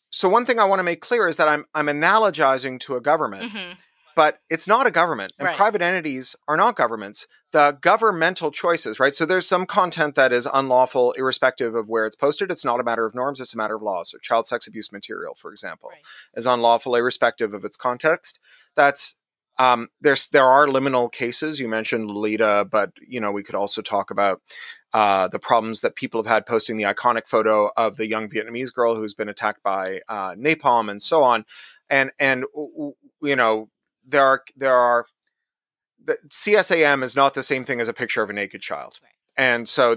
so one thing I want to make clear is that I'm analogizing to a government. Mm-hmm. But it's not a government, and private entities are not governments. The governmental choices, right? So there's some content that is unlawful irrespective of where it's posted. It's not a matter of norms, it's a matter of laws. So child sex abuse material, for example, is unlawful irrespective of its context. That's there are liminal cases. You mentioned Lolita, but we could also talk about the problems that people have had posting the iconic photo of the young Vietnamese girl who's been attacked by napalm and so on. And there are the CSAM is not the same thing as a picture of a naked child. Right. And so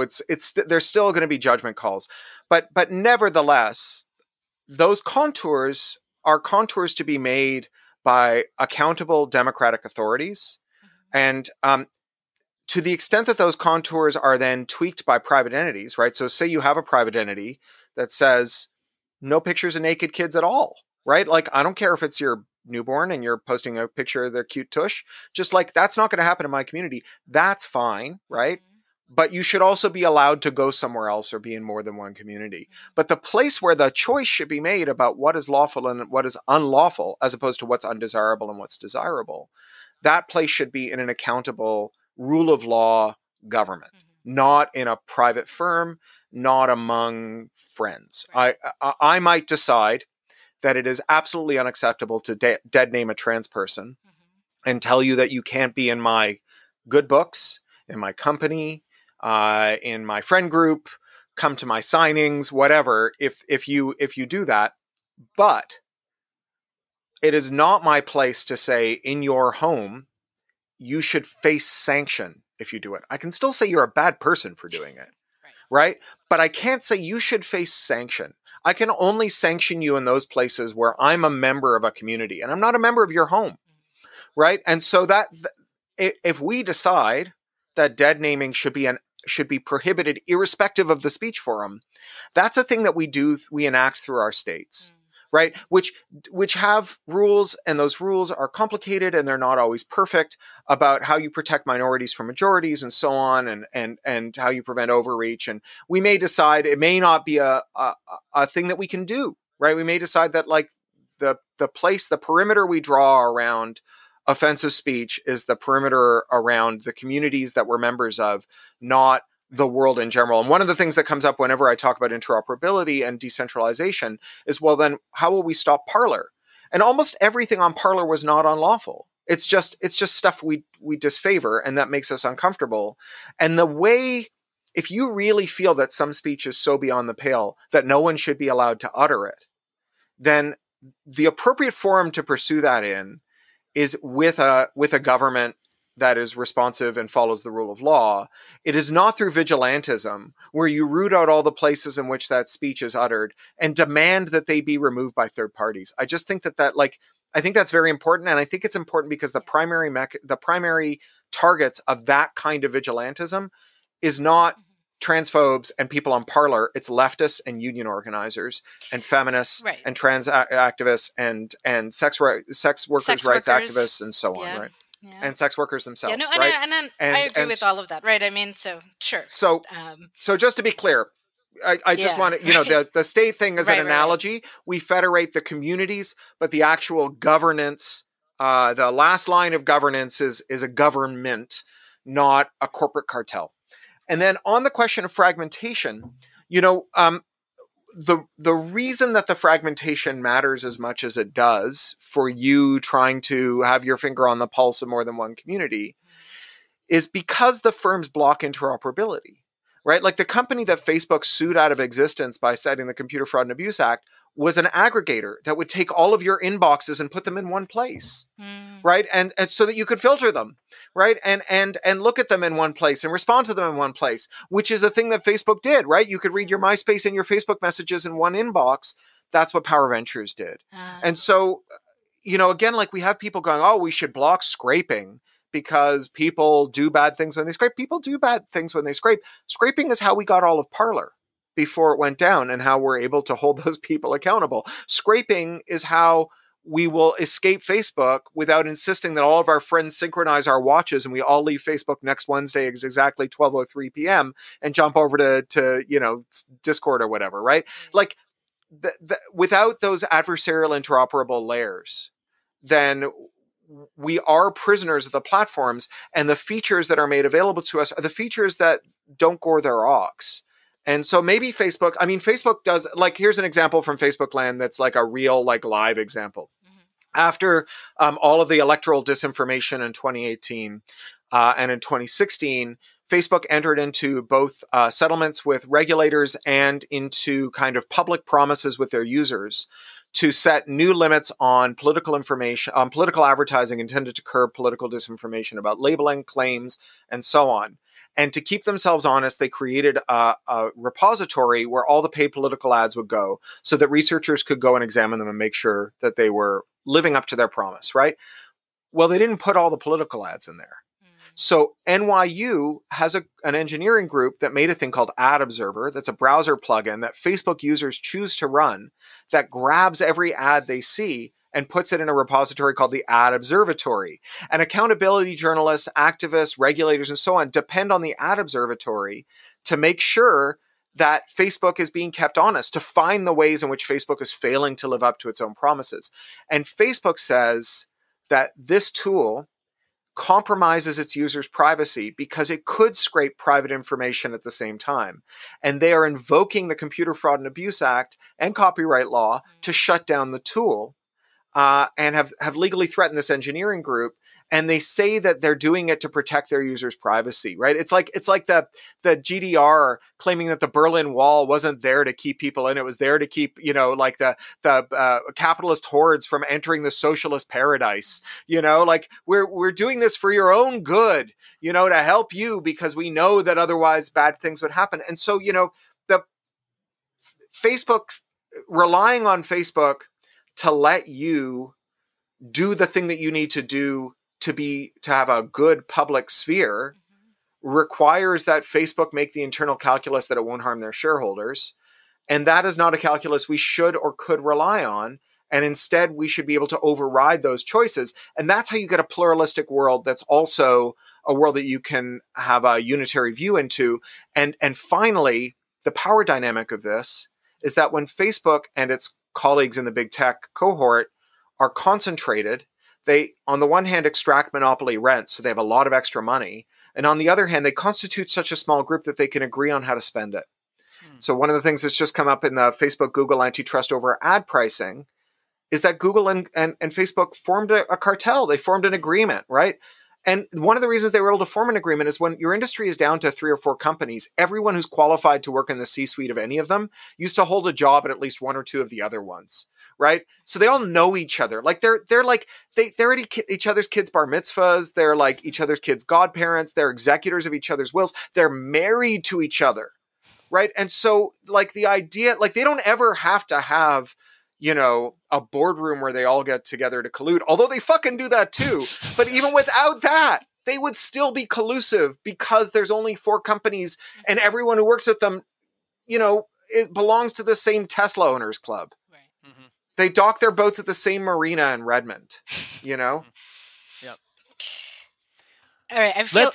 it's there's still going to be judgment calls, but nevertheless, those contours are contours to be made by accountable democratic authorities. Mm-hmm. And to the extent that those contours are then tweaked by private entities, right? So say you have a private entity that says no pictures of naked kids at all, right? Like, I don't care if it's your newborn and you're posting a picture of their cute tush, just like that's not going to happen in my community. That's fine, right? Mm-hmm. But you should also be allowed to go somewhere else or be in more than one community. Mm-hmm. But the place where the choice should be made about what is lawful and what is unlawful, as opposed to what's undesirable and what's desirable, that place should be in an accountable rule of law government, mm-hmm. not in a private firm, not among friends. Right. I might decide that it is absolutely unacceptable to dead name a trans person, mm-hmm. and tell you that you can't be in my good books, in my company, in my friend group, come to my signings, whatever, if you do that. But it is not my place to say in your home, you should face sanction if you do it. I can still say you're a bad person for doing it, right? But I can't say you should face sanction. I can only sanction you in those places where I'm a member of a community and I'm not a member of your home, right? And so that if we decide that dead naming should be prohibited irrespective of the speech forum, that's a thing that we enact through our states, right? Which have rules, and those rules are complicated and they're not always perfect about how you protect minorities from majorities and so on, and how you prevent overreach. And we may decide it may not be a thing that we can do, right? We may decide that like the perimeter we draw around offensive speech is the perimeter around the communities that we're members of, not the world in general. And one of the things that comes up whenever I talk about interoperability and decentralization is, well, then how will we stop Parler? And almost everything on Parler was not unlawful. It's just stuff we disfavor, and that makes us uncomfortable. And the way, if you really feel that some speech is so beyond the pale that no one should be allowed to utter it, then the appropriate forum to pursue that in is with a government that is responsive and follows the rule of law. It is not through vigilantism, where you root out all the places in which that speech is uttered and demand that they be removed by third parties. I just think I think that's very important. And I think it's important because the primary targets of that kind of vigilantism is not transphobes and people on Parler. It's leftists and union organizers and feminists and trans activists and sex workers' rights activists and so on, right? Yeah. And sex workers themselves, right? And I agree with all of that, right? I mean, so sure. So just to be clear, I just want to, the state thing is an analogy. Right. We federate the communities, but the actual governance, the last line of governance is a government, not a corporate cartel. And then on the question of fragmentation, the reason that the fragmentation matters as much as it does for you trying to have your finger on the pulse of more than one community is because the firms block interoperability, right? Like the company that Facebook sued out of existence by citing the Computer Fraud and Abuse Act was an aggregator that would take all of your inboxes and put them in one place, right? And so that you could filter them, right? And look at them in one place and respond to them in one place, which is a thing that Facebook did, right? You could read your MySpace and your Facebook messages in one inbox. That's what Power Ventures did. And so, again, like we have people going, oh, we should block scraping because people do bad things when they scrape. People do bad things when they scrape. Scraping is how we got all of Parler before it went down and how we're able to hold those people accountable. Scraping is how we will escape Facebook without insisting that all of our friends synchronize our watches and we all leave Facebook next Wednesday at exactly 12:03 p.m. and jump over to Discord or whatever, right? Like without those adversarial interoperable layers, then we are prisoners of the platforms, and the features that are made available to us are the features that don't gore their ox. And so maybe Facebook does, like, here's an example from Facebook land that's like a real, like, live example. After all of the electoral disinformation in 2018 and in 2016, Facebook entered into both settlements with regulators and into kind of public promises with their users to set new limits on political information, on political advertising intended to curb political disinformation about labeling, claims, and so on. And to keep themselves honest, they created a repository where all the paid political ads would go so that researchers could go and examine them and make sure that they were living up to their promise, right? Well, they didn't put all the political ads in there. So NYU has an engineering group that made a thing called Ad Observer. That's a browser plugin that Facebook users choose to run that grabs every ad they see and puts it in a repository called the Ad Observatory. And accountability journalists, activists, regulators, and so on depend on the Ad Observatory to make sure that Facebook is being kept honest, to find the ways in which Facebook is failing to live up to its own promises. And Facebook says that this tool compromises its users' privacy because it could scrape private information at the same time. And they are invoking the Computer Fraud and Abuse Act and copyright law to shut down the tool, and have legally threatened this engineering group. and they say that they're doing it to protect their users' privacy, right? It's like the GDR claiming that the Berlin Wall wasn't there to keep people in; it was there to keep, like the capitalist hordes from entering the socialist paradise. Like we're doing this for your own good, to help you, because we know that otherwise bad things would happen. And so, the Facebook, relying on Facebook to let you do the thing that you need to do to have a good public sphere, requires that Facebook make the internal calculus that it won't harm their shareholders. And that is not a calculus we should or could rely on. And instead, we should be able to override those choices. And that's how you get a pluralistic world that's also a world that you can have a unitary view into. And finally, the power dynamic of this is that when Facebook and its colleagues in the big tech cohort are concentrated, they, on the one hand, extract monopoly rent, so they have a lot of extra money. And on the other hand, they constitute such a small group that they can agree on how to spend it. So one of the things that's just come up in the Facebook-Google antitrust over ad pricing is that Google and Facebook formed a cartel. They formed an agreement, right? And one of the reasons they were able to form an agreement is when your industry is down to 3 or 4 companies, everyone who's qualified to work in the C-suite of any of them used to hold a job at least 1 or 2 of the other ones, right? So they all know each other. Like they're at each other's kids' bar mitzvahs. They're like each other's kids' godparents. They're executors of each other's wills. They're married to each other, right? And so like the idea, like they don't ever have to have, a boardroom where they all get together to collude, although they fucking do that too. But even without that, they would still be collusive because there's only 4 companies and everyone who works at them, it belongs to the same Tesla owners club. Right. Mm-hmm. They dock their boats at the same marina in Redmond, Yep. All right, I feel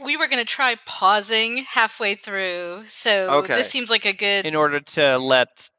we were going to try pausing halfway through, so this seems like a good... In order to let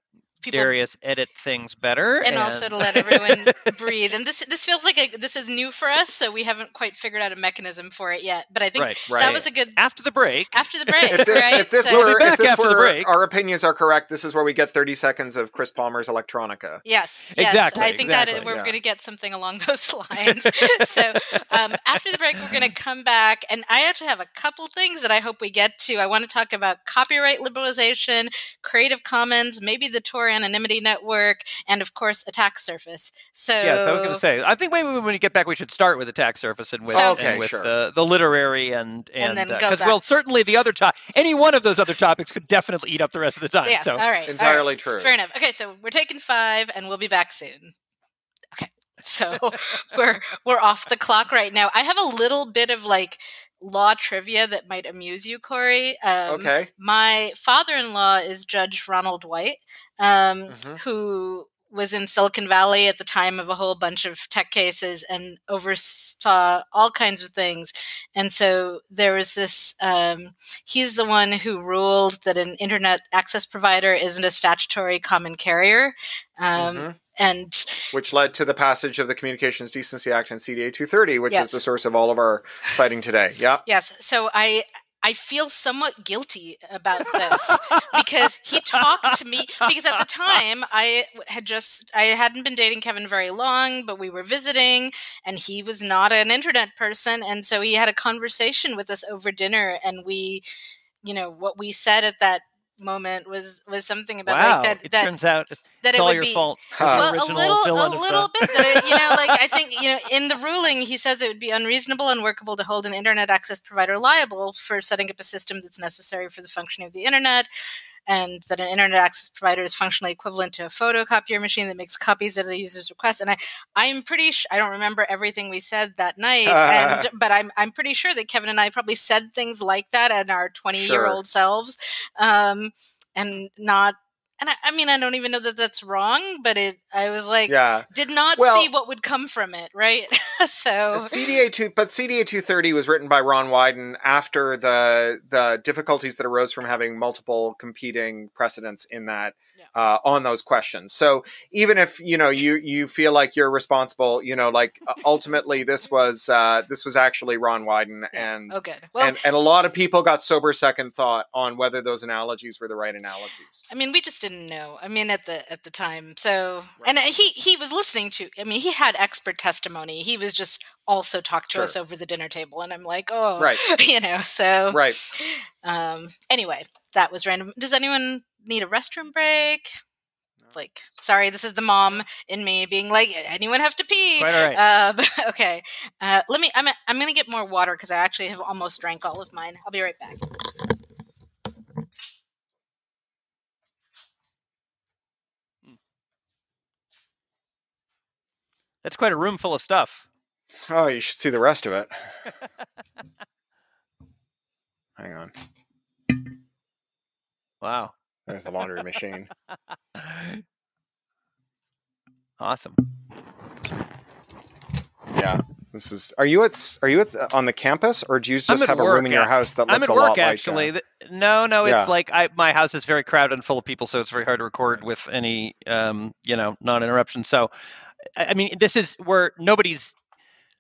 Darius edit things better. And also to let everyone breathe. And this feels like this is new for us, so we haven't quite figured out a mechanism for it yet. But I think that was a good... After the break, if this were our opinions are correct, this is where we get 30 seconds of Chris Palmer's electronica. Yes. Exactly. I think that we're going to get something along those lines. So after the break, we're going to come back. And I actually have a couple things that I hope we get to. I want to talk about copyright liberalization, Creative Commons, maybe the Tor anonymity network, and of course attack surface. So yes, I was going to say, I think maybe when we get back we should start with attack surface and with, the literary and then because certainly the other any one of those other topics could definitely eat up the rest of the time. Yes, so. all right, entirely true. Fair enough. Okay, so we're taking 5 and we'll be back soon. Okay, so we're off the clock right now. I have a little bit of like law trivia that might amuse you, Cory. My father-in-law is Judge Ronald White, who was in Silicon Valley at the time of a whole bunch of tech cases and oversaw all kinds of things. And so there was this, he's the one who ruled that an internet access provider isn't a statutory common carrier. And which led to the passage of the Communications Decency Act and CDA 230, which is the source of all of our fighting today. Yeah. Yes. So I feel somewhat guilty about this because he talked to me, because at the time I hadn't been dating Kevin very long, but we were visiting and he was not an internet person. And so he had a conversation with us over dinner, and we, what we said at that moment was something about like that. It turns out that it's it all would your be fault. Well, a little bit. That like I think in the ruling he says it would be unreasonable and unworkable to hold an internet access provider liable for setting up a system that's necessary for the functioning of the internet, and that an internet access provider is functionally equivalent to a photocopier machine that makes copies at a user's request. And I'm pretty I don't remember everything we said that night, but I'm pretty sure that Kevin and I probably said things like that in our 20-year-old selves, and not. And I don't even know that that's wrong, but I was like, did not see what would come from it, right? So CDA 230 was written by Ron Wyden after the difficulties that arose from having multiple competing precedents in that on those questions. So even if you feel like you're responsible, like ultimately this was actually Ron Wyden, and oh good. Well, and a lot of people got sober second thought on whether those analogies were the right analogies. I mean, we just didn't know. I mean, at the time. So, and he was listening to. I mean, he had expert testimony. He was just also talked to us over the dinner table, and I'm like, oh, right. So right. Anyway, that was random. Does anyone need a restroom break? Like, sorry, this is the mom in me being like, anyone have to pee? Quite all right. Okay. I'm gonna get more water because I actually have almost drank all of mine. I'll be right back. That's quite a room full of stuff. Oh, you should see the rest of it. Hang on. Wow. There's the laundry machine. Awesome. Yeah. This is. Are you on the campus, or do you just have a room in your house that looks a lot like? I'm at work, actually. No. It's like my house is very crowded and full of people, so it's very hard to record with any non-interruption. So, I mean, this is where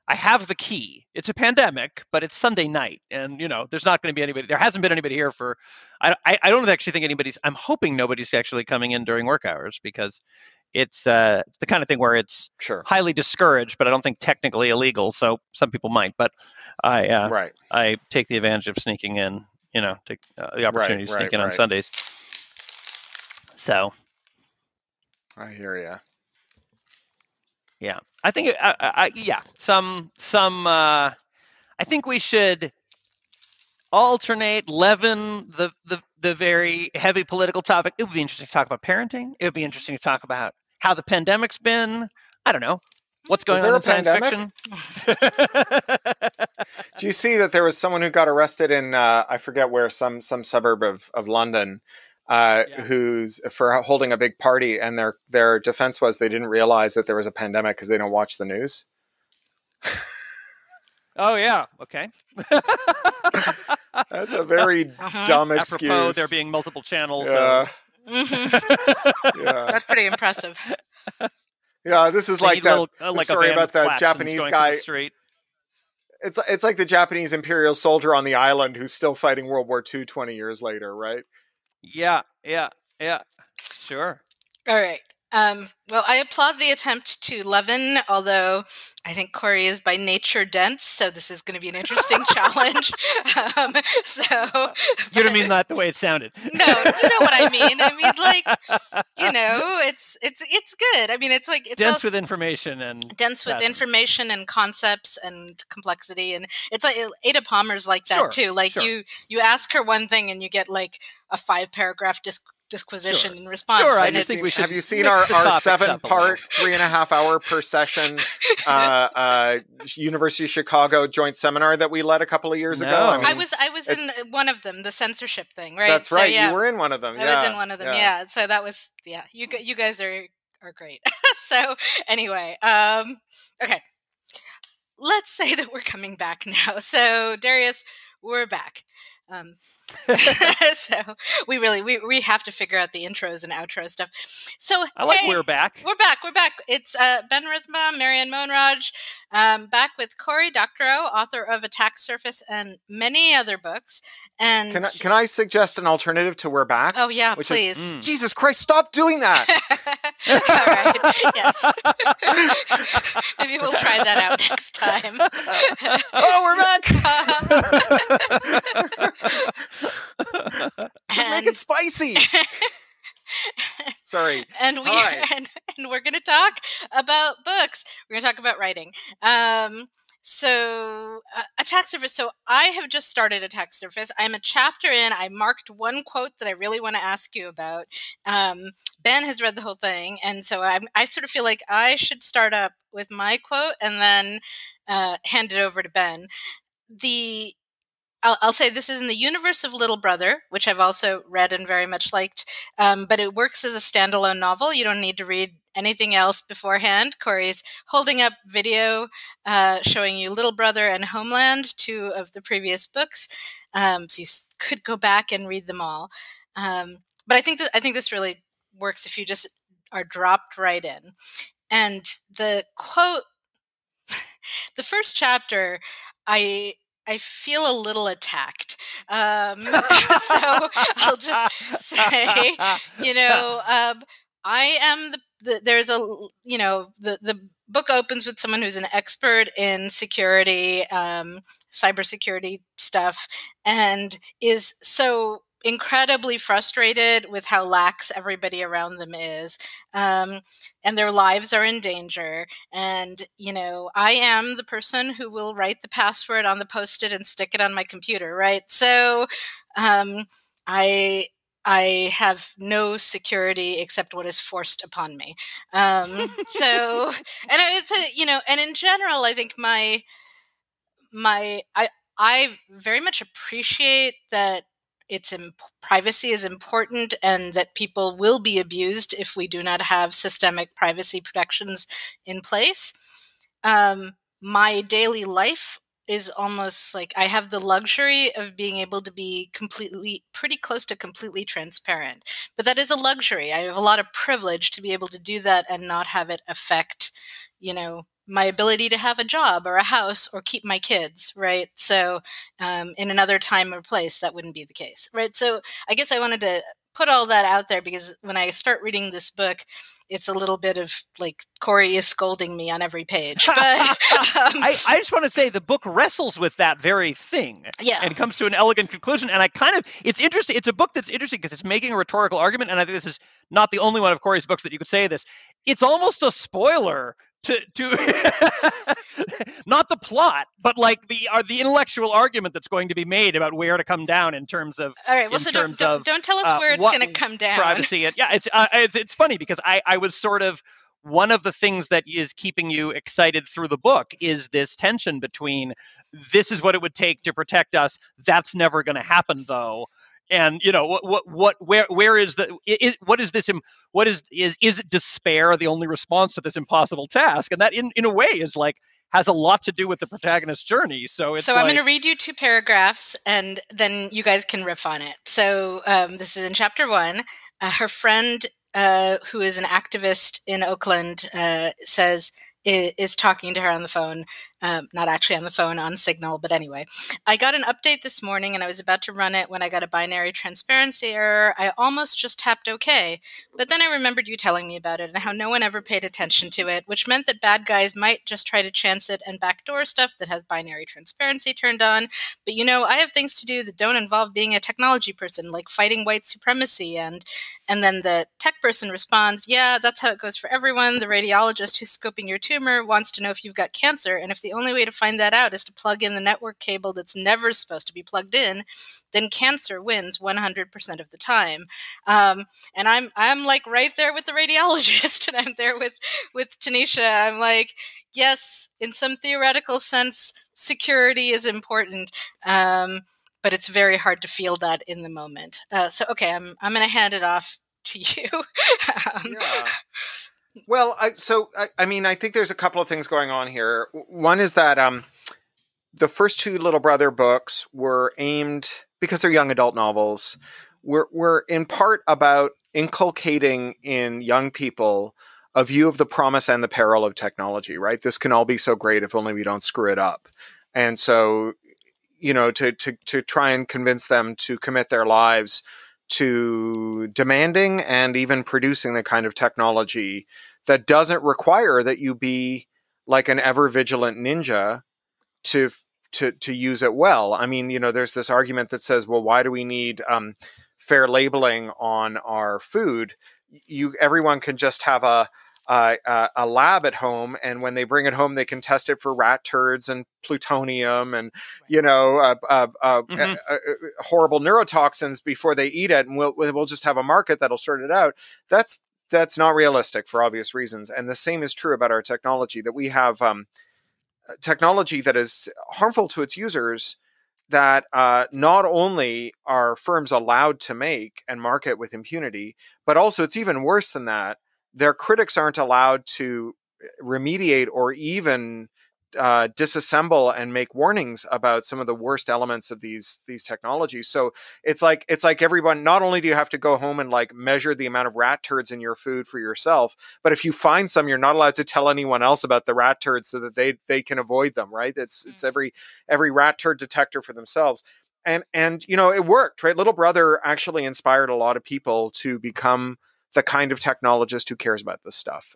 I have the key. It's a pandemic, but it's Sunday night, and there's not going to be anybody. There hasn't been anybody here for. I don't actually think anybody's. I'm hoping nobody's actually coming in during work hours, because it's the kind of thing where it's highly discouraged, but I don't think technically illegal. So some people might, but I take the advantage of sneaking in. Take the opportunity to sneak in on Sundays. So I hear you. Yeah, I think I think we should alternate, leaven the very heavy political topic. It would be interesting to talk about parenting. It would be interesting to talk about how the pandemic's been. I don't know what's going on in science fiction. Do you see that there was someone who got arrested in I forget where, some suburb of London, who's for holding a big party, and their defense was they didn't realize that there was a pandemic because they don't watch the news. Oh yeah, okay. That's a very dumb excuse. Apropos there being multiple channels. Yeah. Yeah. That's pretty impressive. Yeah, this is like the story about the Japanese guy. It's like the Japanese imperial soldier on the island who's still fighting World War II 20 years later, right? Yeah. Sure. All right. Well, I applaud the attempt to leaven, although I think Cory is by nature dense, so this is going to be an interesting challenge. You don't mean that the way it sounded. No, you know what I mean. I mean, like, it's good. I mean, it's like it's dense with information and concepts and complexity, and it's like Ada Palmer's like that too. Like you ask her one thing and you get like a 5-paragraph disquisition in response. Sure, I just think we should. Have you seen our 7-part, 3.5-hour per session University of Chicago joint seminar that we led a couple of years ago? I was in one of them, the censorship thing, right? That's right. You were in one of them. I was in one of them. Yeah. So that was You guys are great. So anyway, okay. Let's say that we're coming back now. So Darius, we're back. So we have to figure out the intros and outro stuff. So we're back. We're back. It's Ben Rithma, Marianne Moenraj, back with Cory Doctorow, author of Attack Surface and many other books. And can I suggest an alternative to "We're Back"? Oh yeah, please. Jesus Christ, stop doing that! All right. Yes. Maybe we'll try that out next time. Oh, we're back! Just make it spicy. Sorry. And we're going to talk about books. We're going to talk about writing. So Attack Surface. So I have just started Attack Surface. I'm a chapter in. I marked one quote that I really want to ask you about. Ben has read the whole thing, and so I sort of feel like I should start up with my quote and then hand it over to Ben. I'll say this is in the universe of Little Brother, which I've also read and very much liked, but it works as a standalone novel. You don't need to read anything else beforehand. Cory's holding up video showing you Little Brother and Homeland, 2 of the previous books, so you could go back and read them all. But I think this really works if you just are dropped right in. And the quote, the first chapter, I feel a little attacked. So I'll just say, I am there's a, the book opens with someone who's an expert in security, cybersecurity stuff, and is so incredibly frustrated with how lax everybody around them is, and their lives are in danger. And, I am the person who will write the password on the Post-it and stick it on my computer, right? So I have no security except what is forced upon me. And it's and in general, I think I very much appreciate that privacy is important, and that people will be abused if we do not have systemic privacy protections in place. My daily life is almost like I have the luxury of being able to be pretty close to completely transparent. But that is a luxury. I have a lot of privilege to be able to do that and not have it affect, my ability to have a job or a house or keep my kids, right? So in another time or place, that wouldn't be the case, right? So I guess I wanted to put all that out there, because when I start reading this book, it's a little bit of like Cory is scolding me on every page. But I just want to say the book wrestles with that very thing, and comes to an elegant conclusion. And it's interesting. It's a book that's interesting because it's making a rhetorical argument, and I think this is not the only one of Cory's books that you could say this. It's almost a spoiler to not the plot, but like the intellectual argument that's going to be made about where to come down in terms of. All right. Well, so don't tell us where it's going to come down. Privacy. It's funny because I was sort of, one of the things that is keeping you excited through the book is this tension between, this is what it would take to protect us. That's never going to happen, though. And where is it despair the only response to this impossible task? And that in a way is like, has a lot to do with the protagonist's journey. So I'm going to read you 2 paragraphs, and then you guys can riff on it. So this is in chapter 1. Her friend, who is an activist in Oakland, is talking to her on the phone, not actually on the phone, on Signal, but anyway. I got an update this morning and I was about to run it when I got a binary transparency error. I almost just tapped OK, but then I remembered you telling me about it and how no one ever paid attention to it, which meant that bad guys might just try to chance it and backdoor stuff that has binary transparency turned on. But I have things to do that don't involve being a technology person, like fighting white supremacy. And then the tech person responds, yeah, that's how it goes for everyone. The radiologist who's scoping your tumor wants to know if you've got cancer, and if the only way to find that out is to plug in the network cable that's never supposed to be plugged in, then cancer wins 100% of the time. And I'm like right there with the radiologist, and I'm there with Tanisha. I'm like, yes, in some theoretical sense, security is important, but it's very hard to feel that in the moment. So okay, I'm going to hand it off to you. Yeah. Well, I think there's a couple of things going on here. One is that the first 2 Little Brother books were aimed, because they're young adult novels, were in part about inculcating in young people a view of the promise and the peril of technology, right? This can all be so great if only we don't screw it up. And so, to try and convince them to commit their lives to demanding and even producing the kind of technology that doesn't require that you be like an ever vigilant ninja to use it well. I mean, there's this argument that says, well, why do we need fair labeling on our food? Everyone can just have a lab at home, and when they bring it home, they can test it for rat turds and plutonium and horrible neurotoxins before they eat it, and we'll just have a market that'll sort it out. That's not realistic for obvious reasons, and the same is true about our technology. That we have technology that is harmful to its users, that not only are firms allowed to make and market with impunity, but also it's even worse than that. Their critics aren't allowed to remediate or even disassemble and make warnings about some of the worst elements of these technologies. So it's like everyone, not only do you have to go home and like measure the amount of rat turds in your food for yourself, but if you find some, you're not allowed to tell anyone else about the rat turds so that they can avoid them, right? It's every rat turd detector for themselves. And you know, it worked, right? Little Brother actually inspired a lot of people to become the kind of technologist who cares about this stuff.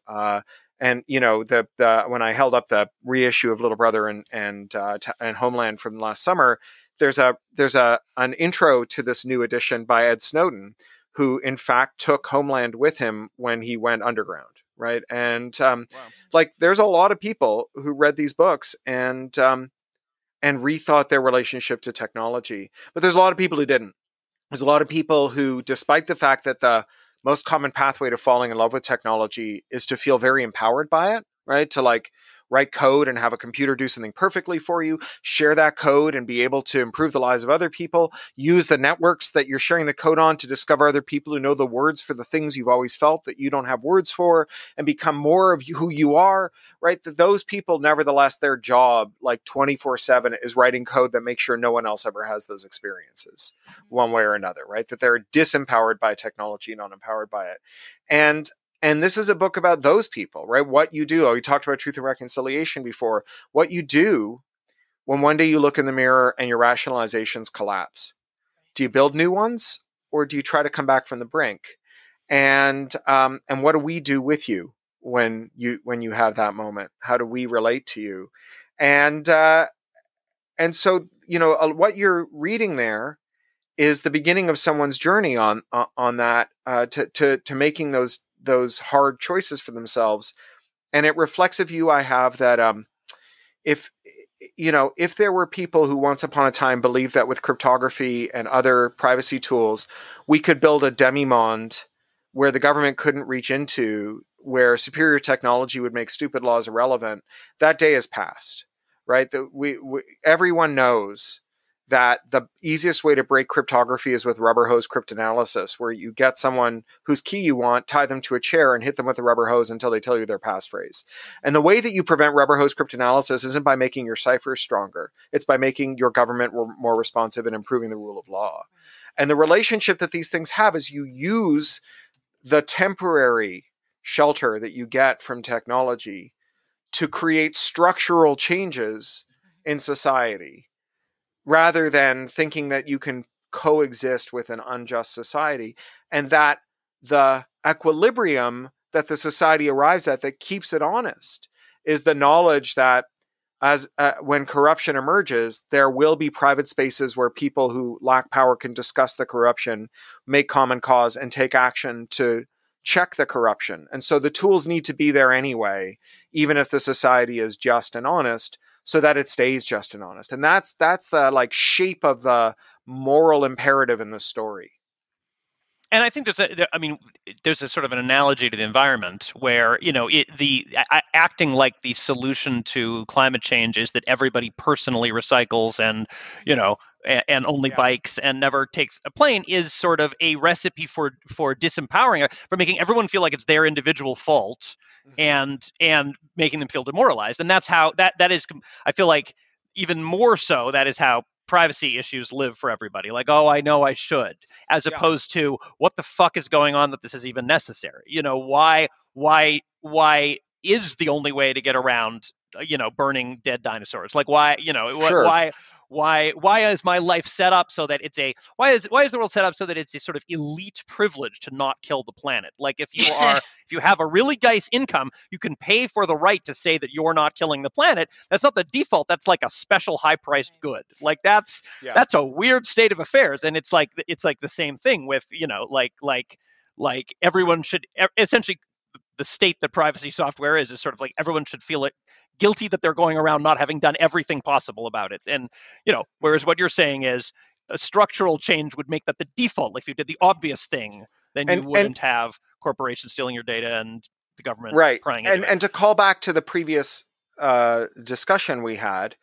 And you know, the when I held up the reissue of Little Brother and Homeland from last summer, there's an intro to this new edition by Ed Snowden, who in fact took Homeland with him when he went underground, right? And wow. Like there's a lot of people who read these books and rethought their relationship to technology, but there's a lot of people who didn't. There's a lot of people who, despite the fact that the most common pathway to falling in love with technology is to feel very empowered by it, right? To like write code and have a computer do something perfectly for you, share that code and be able to improve the lives of other people, use the networks that you're sharing the code on to discover other people who know the words for the things you've always felt that you don't have words for, and become more of who you are, right? That those people, nevertheless, their job like 24/7 is writing code that makes sure no one else ever has those experiences one way or another, right? That they're disempowered by technology, not empowered by it. And this is a book about those people, right? What you do. We talked about Truth and Reconciliation before. What you do when one day you look in the mirror and your rationalizations collapse. Do you build new ones, or do you try to come back from the brink? And what do we do with you when you have that moment? How do we relate to you? And so, you know, what you're reading there is the beginning of someone's journey on that to making those hard choices for themselves. And it reflects a view I have that if there were people who once upon a time believed that with cryptography and other privacy tools, we could build a demimonde where the government couldn't reach into, where superior technology would make stupid laws irrelevant, that day has passed, right? That everyone knows that the easiest way to break cryptography is with rubber hose cryptanalysis, where you get someone whose key you want, tie them to a chair, and hit them with a rubber hose until they tell you their passphrase. And the way that you prevent rubber hose cryptanalysis isn't by making your ciphers stronger. It's by making your government more responsive and improving the rule of law. And the relationship that these things have is you use the temporary shelter that you get from technology to create structural changes in society, rather than thinking that you can coexist with an unjust society, and that the equilibrium that the society arrives at that keeps it honest is the knowledge that when corruption emerges, there will be private spaces where people who lack power can discuss the corruption, make common cause, and take action to check the corruption. And so the tools need to be there anyway, even if the society is just and honest, so that it stays just and honest. And that's the like shape of the moral imperative in the story. And I think there's a sort of an analogy to the environment where, you know, acting like the solution to climate change is that everybody personally recycles and, you know, and only bikes and never takes a plane is sort of a recipe for disempowering, for making everyone feel like it's their individual fault, and making them feel demoralized. And that's how that is, I feel like even more so, that is how privacy issues live for everybody. Like, oh, I know I should, as opposed to what the fuck is going on that this is even necessary? You know, why is the only way to get around, you know, burning dead dinosaurs? Like, why, you know, Sure. why is my life set up so that it's why is the world set up so that it's a sort of elite privilege to not kill the planet? Like, if you have a really nice income, you can pay for the right to say that you're not killing the planet. That's not the default. That's like a special high-priced good. Like, that's a weird state of affairs. And it's like the same thing with, you know, like everyone should essentially, the state that privacy software is sort of like everyone should feel it guilty that they're going around not having done everything possible about it. And, you know, whereas what you're saying is a structural change would make that the default. Like, if you did the obvious thing, then you wouldn't have corporations stealing your data and the government prying into it. And to call back to the previous discussion we had,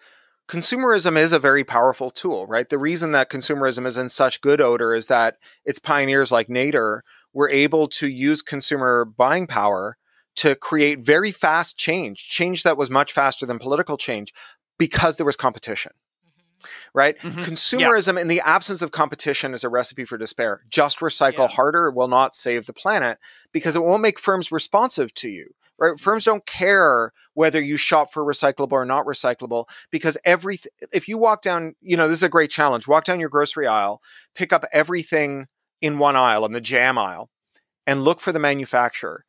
consumerism is a very powerful tool, right? The reason that consumerism is in such good odor is that its pioneers like Nader were able to use consumer buying power to create very fast change that was much faster than political change, because there was competition. Right? Consumerism in the absence of competition is a recipe for despair. Just recycle harder will not save the planet, because it won't make firms responsive to you. Right? Firms don't care whether you shop for recyclable or not recyclable, because if you walk down, this is a great challenge. Walk down your grocery aisle, pick up everything in one aisle, in the jam aisle, and look for the manufacturer.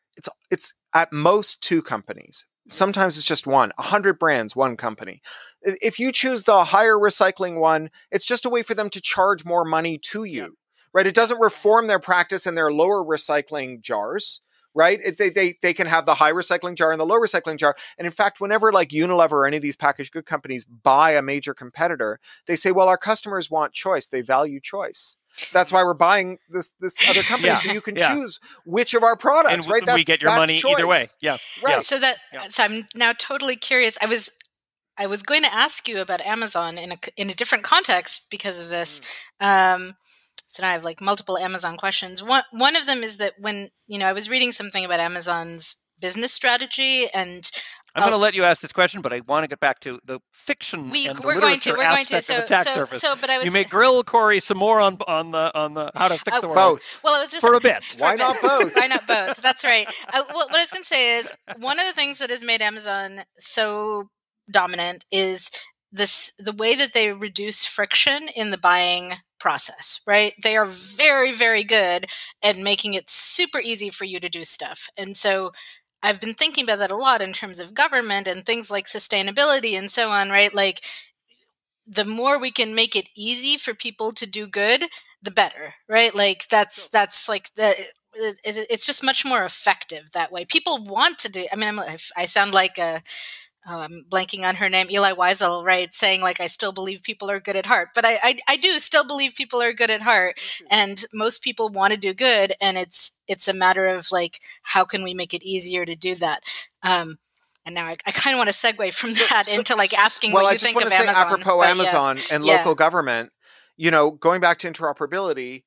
It's at most 2 companies. Sometimes it's just 1. 100 brands, 1 company. If you choose the higher recycling one, it's just a way for them to charge more money to you, right? It doesn't reform their practice in their lower recycling jars, right? They can have the high recycling jar and the low recycling jar. And in fact, whenever like Unilever or any of these packaged good companies buy a major competitor, they say, well, our customers want choice. They value choice. That's why we're buying this other company, so you can choose which of our products, and right? We get your money choice. either way. Yeah, right. So I'm now totally curious. I was going to ask you about Amazon in a different context because of this. So now I have like multiple Amazon questions. One of them is that when I was reading something about Amazon's business strategy, and I'm going to let you ask this question, but I want to get back to the fiction and the literature aspect of Attack Surface. You may grill Cory some more on the how to fix the world. Both. Well, it was just for a bit. Why not both? Why not both? That's right. What I was going to say is one of the things that has made Amazon so dominant is the way that they reduce friction in the buying process, right? They are very, very good at making it super easy for you to do stuff. And so I've been thinking about that a lot in terms of government and things like sustainability and so on, right? Like the more we can make it easy for people to do good, the better, right? Like that's like it's just much more effective that way. People want to do, I sound like I'm blanking on her name, Eli Wiesel, right? Saying like, I still believe people are good at heart, but I do still believe people are good at heart, and most people want to do good. And it's a matter of like, how can we make it easier to do that? And now I kind of want to segue from that into like asking what you think of Amazon. Apropos Amazon and local government, going back to interoperability,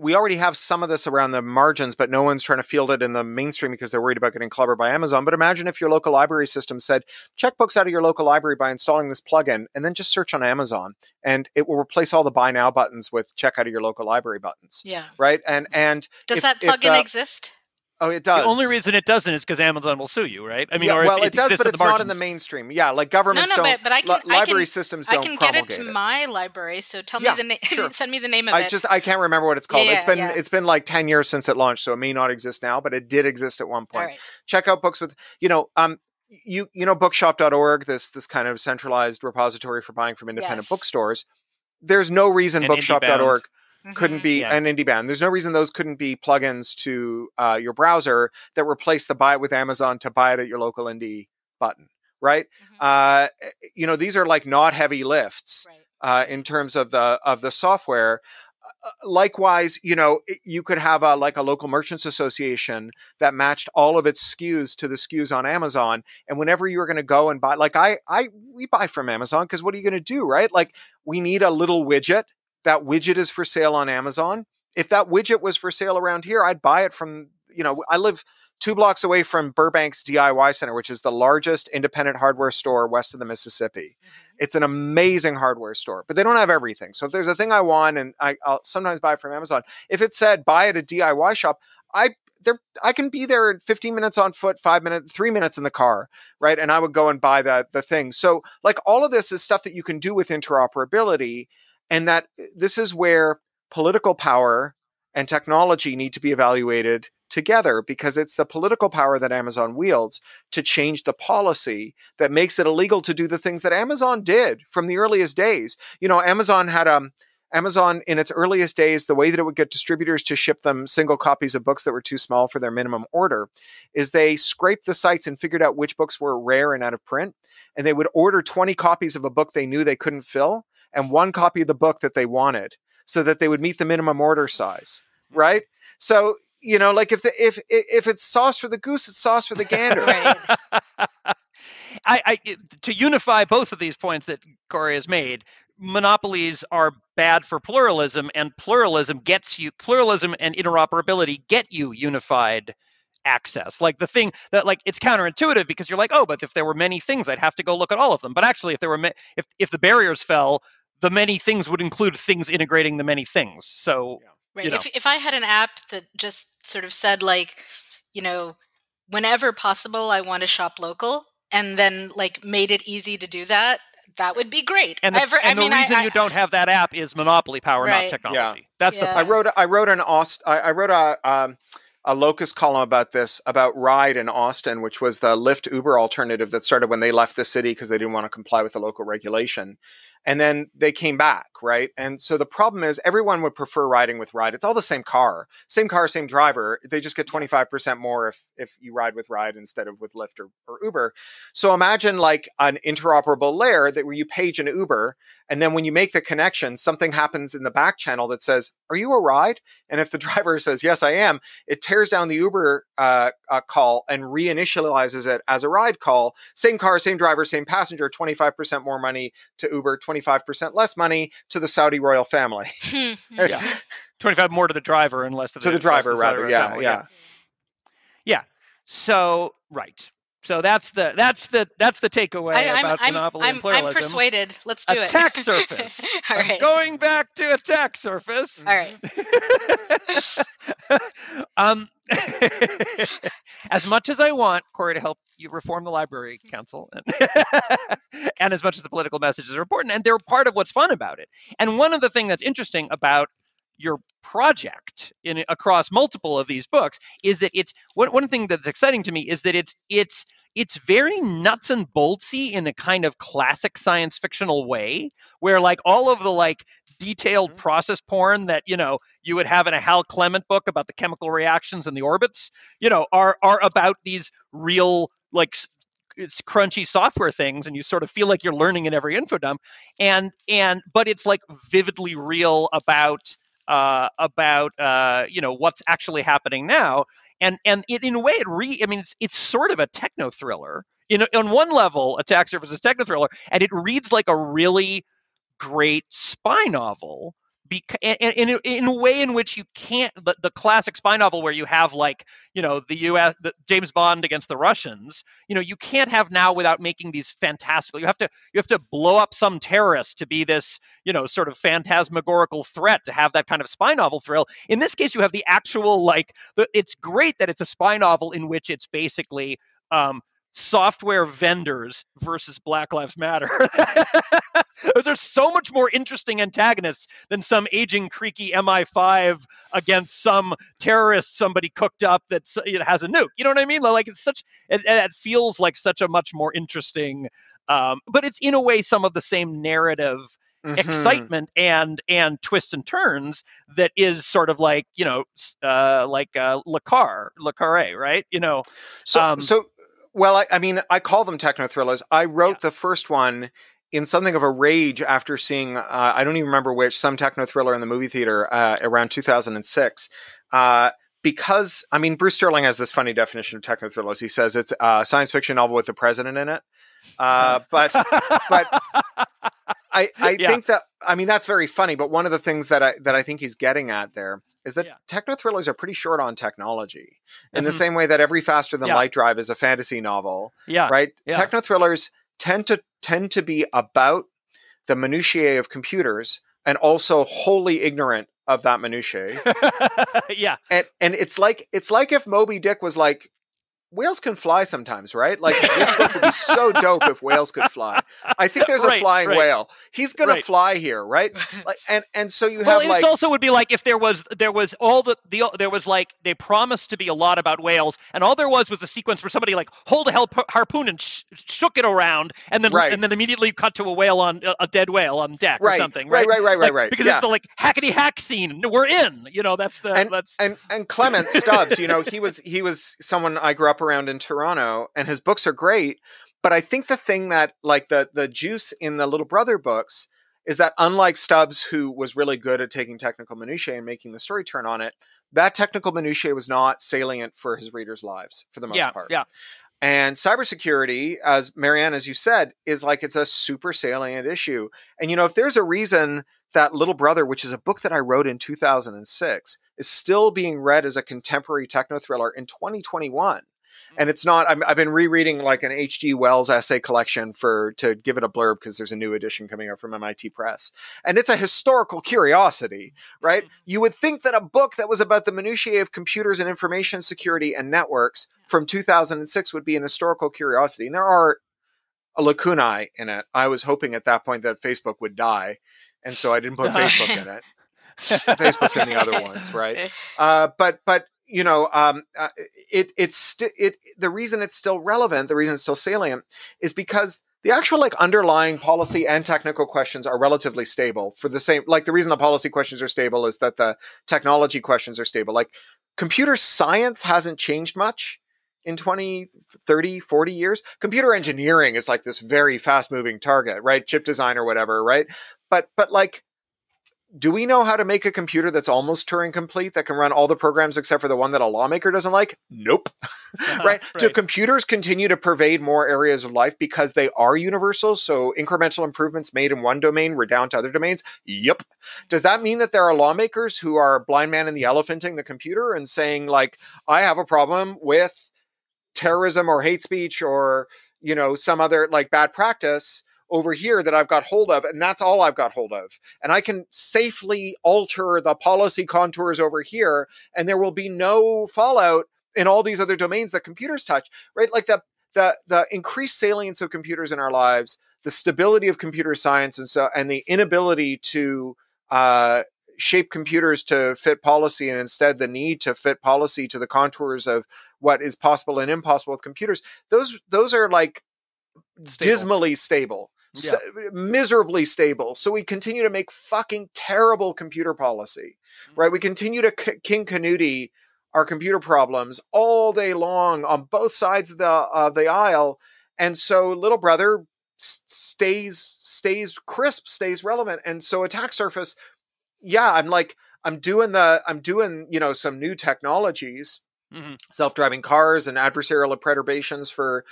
we already have some of this around the margins, but no one's trying to field it in the mainstream because they're worried about getting clobbered by Amazon. But imagine if your local library system said, check books out of your local library by installing this plugin, and then just search on Amazon, and it will replace all the buy now buttons with check out of your local library buttons. Yeah. Right. And does that plugin exist? Oh, it does. The only reason it doesn't is because Amazon will sue you, right? I mean, it does, but it's not in the mainstream. Yeah, like governments don't. But library systems don't promulgate it. I can get it to my library. So tell me the name. Sure. Send me the name of it. I can't remember what it's called. It's been like 10 years since it launched, so it may not exist now, but it did exist at one point. Right. Check out books with bookshop.org, this kind of centralized repository for buying from independent bookstores. There's no reason bookshop.org couldn't be an IndieBound. There's no reason those couldn't be plugins to your browser that replace the buy it with Amazon to buy it at your local indie button, right? These are like not heavy lifts in terms of the software. Likewise, you could have a local merchants association that matched all of its SKUs to the SKUs on Amazon. And whenever you were going to go and buy, we buy from Amazon because what are you going to do, right? Like we need a little widget. That widget is for sale on Amazon. If that widget was for sale around here, I'd buy it from, I live 2 blocks away from Burbank's DIY Center, which is the largest independent hardware store west of the Mississippi. It's an amazing hardware store, but they don't have everything. So if there's a thing I want, and I'll sometimes buy it from Amazon, if it said buy at a DIY shop, I can be there in 15 minutes on foot, 3 minutes in the car, right? And I would go and buy the thing. So like all of this is stuff that you can do with interoperability. And that this is where political power and technology need to be evaluated together, because it's the political power that Amazon wields to change the policy that makes it illegal to do the things that Amazon did from the earliest days. Amazon had Amazon in its earliest days, the way that it would get distributors to ship them single copies of books that were too small for their minimum order is they scraped the sites and figured out which books were rare and out of print. And they would order 20 copies of a book they knew they couldn't fill, and 1 copy of the book that they wanted, so that they would meet the minimum order size, right? So, like if it's sauce for the goose, it's sauce for the gander. Right. To unify both of these points that Cory has made, monopolies are bad for pluralism, and pluralism and interoperability get you unified access. Like the thing that like it's counterintuitive because you're like, oh, but if there were many things, I'd have to go look at all of them. But actually, if there were if the barriers fell, the many things would include things integrating the many things. So, right. You know. If I had an app that just sort of said like, whenever possible, I want to shop local, and then like made it easy to do that, that would be great. And the reason you don't have that app is monopoly power, right. not technology. Yeah. That's the point. I wrote a Locus column about this, about Ride in Austin, which was the Lyft Uber alternative that started when they left the city because they didn't want to comply with the local regulation. And then they came back, right? And so the problem is everyone would prefer riding with Ride. It's all the same car, same driver. They just get 25% more if you ride with Ride instead of with Lyft or Uber. So imagine like an interoperable layer that where you page an Uber, and then when you make the connection, something happens in the back channel that says, "Are you a Ride?" And if the driver says, "Yes, I am," it tears down the Uber call and reinitializes it as a Ride call. Same car, same driver, same passenger, 25% more money to Uber, 25% less money to the Saudi royal family. 25 more to the driver and less to the driver, rather. Yeah. So right. So that's the takeaway about monopoly and pluralism. I'm persuaded. Let's do it. Attack surface. All right. Going back to attack surface. All right. As much as I want Cory to help you reform the Library Council, and as much as the political messages are important, and they're part of what's fun about it. And one of the things that's interesting about your project across multiple of these books is that it's one thing that's exciting to me is that it's very nuts and boltsy in a kind of classic science fictional way, where like all of the like detailed process porn that you would have in a Hal Clement book about the chemical reactions in the orbits, are about these real like it's crunchy software things, and you sort of feel like you're learning in every info dump, but it's like vividly real about what's actually happening now, and in a way it's sort of a techno thriller. On one level, Attack Surface is techno thriller, and it reads like a really great spy novel. In a way in which you can't, the classic spy novel where you have like, the U.S., the James Bond against the Russians, you can't have now without making these fantastical. You have to blow up some terrorist to be this, sort of phantasmagorical threat to have that kind of spy novel thrill. In this case, you have the actual it's great that it's a spy novel in which it's basically software vendors versus Black Lives Matter. Those are so much more interesting antagonists than some aging creaky MI5 against some terrorist somebody cooked up that has a nuke. You know what I mean? Like it feels like such a much more interesting, but it's in a way some of the same narrative excitement and twists and turns that is sort of like Le Carré, right? Well, I call them techno thrillers. I wrote the first one in something of a rage after seeing, I don't even remember which, some techno thriller in the movie theater around 2006. Because, Bruce Sterling has this funny definition of techno thrillers. He says it's a science fiction novel with the president in it. But I think that, that's very funny. But one of the things that I think he's getting at there is that techno thrillers are pretty short on technology, in the same way that every Faster Than Light Drive is a fantasy novel. Right? Yeah. Techno thrillers tend to be about the minutiae of computers and also wholly ignorant of that minutiae. And it's like if Moby Dick was like, whales can fly sometimes, right? Like this book would be so dope if whales could fly. I think there's a flying whale. He's gonna fly here, right? Like, and so you have it also would be like if there was like they promised to be a lot about whales, and all there was a sequence where somebody like hold a harpoon and shook it around, and then immediately cut to a whale on a dead whale on deck or something, right? Right. Because it's the like hackety hack scene. We're in. That's and Clement Stubbs. He was someone I grew up around in Toronto, and his books are great, but I think the thing that like the juice in the Little Brother books is that unlike Stubbs, who was really good at taking technical minutiae and making the story turn on it, that technical minutiae was not salient for his readers' lives for the most part. And cybersecurity, as Marianne, as you said, is like it's a super salient issue. And if there's a reason that Little Brother, which is a book that I wrote in 2006, is still being read as a contemporary technothriller in 2021. And it's not, I've been rereading like an H.G. Wells essay collection to give it a blurb because there's a new edition coming out from MIT Press. And it's a historical curiosity, right? You would think that a book that was about the minutiae of computers and information security and networks from 2006 would be an historical curiosity. And there are lacunae in it. I was hoping at that point that Facebook would die. And so I didn't put Facebook in it. Facebook's in the other ones, right? But you know, the reason it's still relevant, the reason it's still salient, is because the actual like underlying policy and technical questions are relatively stable for the same. Like the reason the policy questions are stable is that the technology questions are stable. Like computer science hasn't changed much in 20, 30, 40 years. Computer engineering is like this very fast moving target, right? Chip design or whatever, right? But like, do we know how to make a computer that's almost Turing complete that can run all the programs except for the one that a lawmaker doesn't like? Nope. Right? Do computers continue to pervade more areas of life because they are universal? So incremental improvements made in one domain redound to other domains? Yep. Does that mean that there are lawmakers who are blind man and the elephanting the computer and saying like, I have a problem with terrorism or hate speech or, you know, some other like bad practice over here that I've got hold of, and that's all I've got hold of. And I can safely alter the policy contours over here, and there will be no fallout in all these other domains that computers touch, right? Like the increased salience of computers in our lives, the stability of computer science, and the inability to shape computers to fit policy, and instead the need to fit policy to the contours of what is possible and impossible with computers. Those are like dismally stable. Miserably stable. So we continue to make fucking terrible computer policy, right? We continue to King Canute our computer problems all day long on both sides of the aisle. And so little brother stays crisp, stays relevant. And so attack surface, I'm doing, you know, some new technologies, self-driving cars and adversarial perturbations for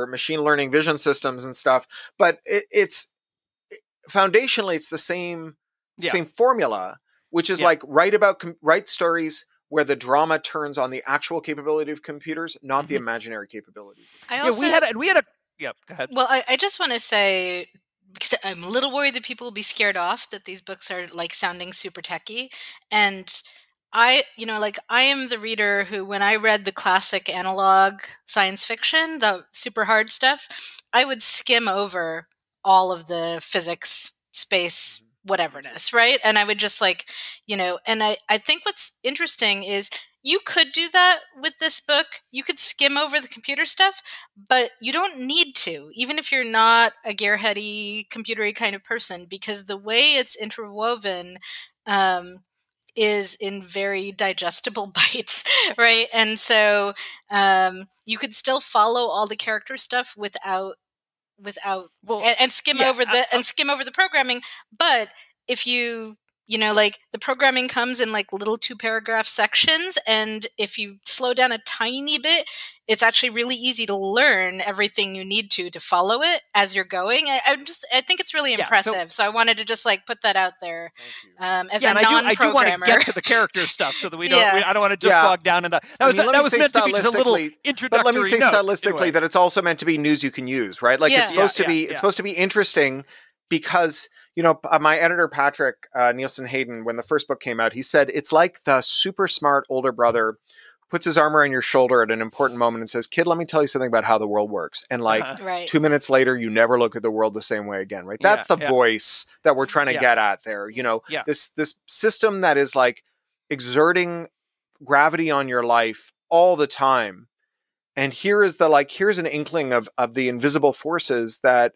machine learning vision systems and stuff. But it's foundationally, it's the same formula, which is like write stories where the drama turns on the actual capability of computers, not the imaginary capabilities. We had a go ahead. Well, I just want to say, because I'm a little worried that people will be scared off that these books are like sounding super techy. And I am the reader who, when I read the classic analog science fiction, the super hard stuff, I would skim over all of the physics, space, whateverness, right? And I would just like, you know, and I think what's interesting is you could do that with this book. You could skim over the computer stuff, but you don't need to, even if you're not a gearheady, computery kind of person, because the way it's interwoven is in very digestible bites, right? And so you could still follow all the character stuff without and skim over the programming. But if you know, like the programming comes in like little 2-paragraph sections, and if you slow down a tiny bit, it's actually really easy to learn everything you need to follow it as you're going. I think it's really impressive. So I wanted to just like put that out there as a non-programmer. I do want to get to the character stuff so that we don't. I don't want to just bog down in that. That was meant to be just a little introductory. But let me say stylistically that it's also meant to be news you can use, right? Like it's supposed to be. It's supposed to be interesting because, you know, my editor, Patrick Nielsen Hayden, when the first book came out, he said, it's like the super smart older brother puts his arm around your shoulder at an important moment and says, kid, let me tell you something about how the world works. And like 2 minutes later, you never look at the world the same way again, right? That's the voice that we're trying to get at there. You know, this system that is like exerting gravity on your life all the time. And here's an inkling of the invisible forces that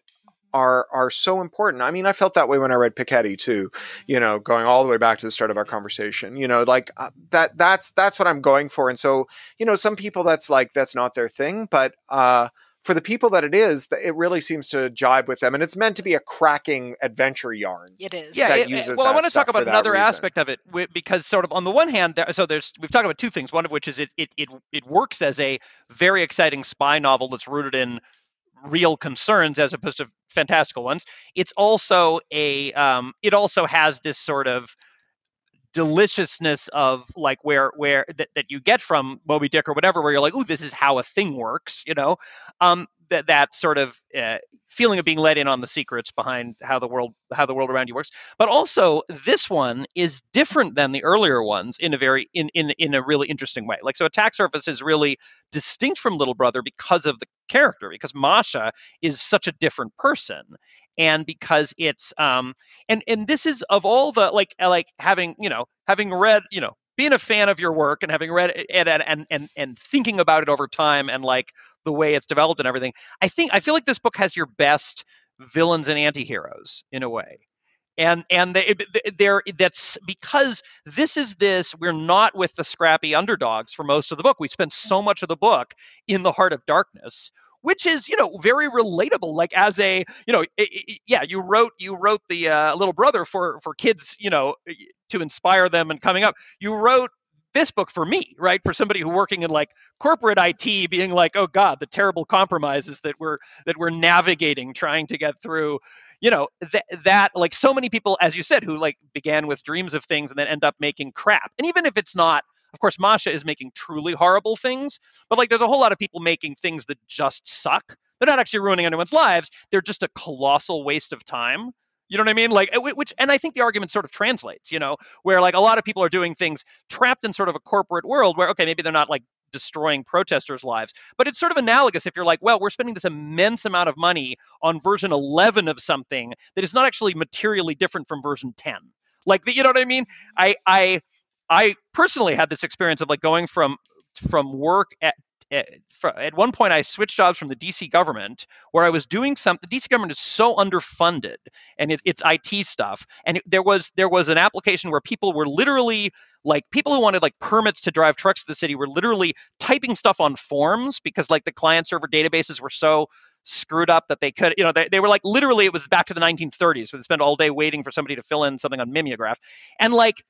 are so important. I mean, I felt that way when I read Piketty too, you know, going all the way back to the start of our conversation, you know, like that's what I'm going for. And so, you know, some people that's not their thing, but for the people that it is, it really seems to jibe with them. And it's meant to be a cracking adventure yarn. It is. Yeah. I want to talk about another aspect of it, because sort of on the one hand, we've talked about two things, one of which is it works as a very exciting spy novel that's rooted in real concerns as opposed to fantastical ones. It's also it also has this sort of deliciousness of like where that you get from Moby Dick or whatever, where you're like, oh, this is how a thing works, that sort of feeling of being let in on the secrets behind how the world around you works. But also, this one is different than the earlier ones in a very in a really interesting way. Like, so Attack Surface is really distinct from Little Brother because of the character, because Masha is such a different person, and because it's and this is of all the like having read, being a fan of your work and having read it and thinking about it over time and like the way it's developed and everything, I feel like this book has your best villains and anti-heroes in a way. And that's because we're not with the scrappy underdogs for most of the book. We spend so much of the book in the heart of darkness, which is, very relatable. Like, as a, you wrote the Little Brother for kids, to inspire them and coming up. You wrote this book for me, right? For somebody who working in like corporate IT, being like, oh God, the terrible compromises that we're navigating, trying to get through, that like so many people, as you said, who like began with dreams of things and then end up making crap. And even if it's not, of course, Masha is making truly horrible things, but like there's a whole lot of people making things that just suck. They're not actually ruining anyone's lives. They're just a colossal waste of time. You know what I mean? Like, and I think the argument sort of translates, where like a lot of people are doing things trapped in sort of a corporate world where, okay, maybe they're not like destroying protesters' lives, but it's sort of analogous if you're like, well, we're spending this immense amount of money on version 11 of something that is not actually materially different from version 10. Like, you know what I mean? I personally had this experience of like going from work at one point. I switched jobs from the DC government, where I was doing something. The DC government is so underfunded, and it's IT stuff. And there was an application where people were literally like, people who wanted like permits to drive trucks to the city were literally typing stuff on forms, because like the client server databases were so screwed up that they could, they were like, literally, it was back to the 1930s, where they spent all day waiting for somebody to fill in something on mimeograph. And like,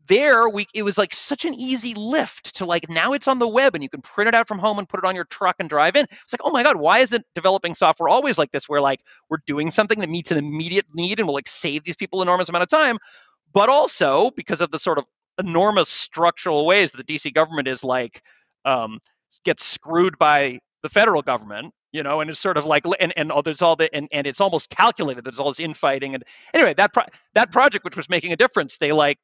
it was like such an easy lift to like, now it's on the web and you can print it out from home and put it on your truck and drive in. It's like, oh my God, why isn't developing software always like this, where like we're doing something that meets an immediate need and will like save these people enormous amount of time, but also because of the sort of enormous structural ways that the DC government is like gets screwed by the federal government, and it's sort of like, and there's all the, and it's almost calculated. There's all this infighting. And anyway, that project, which was making a difference, they like,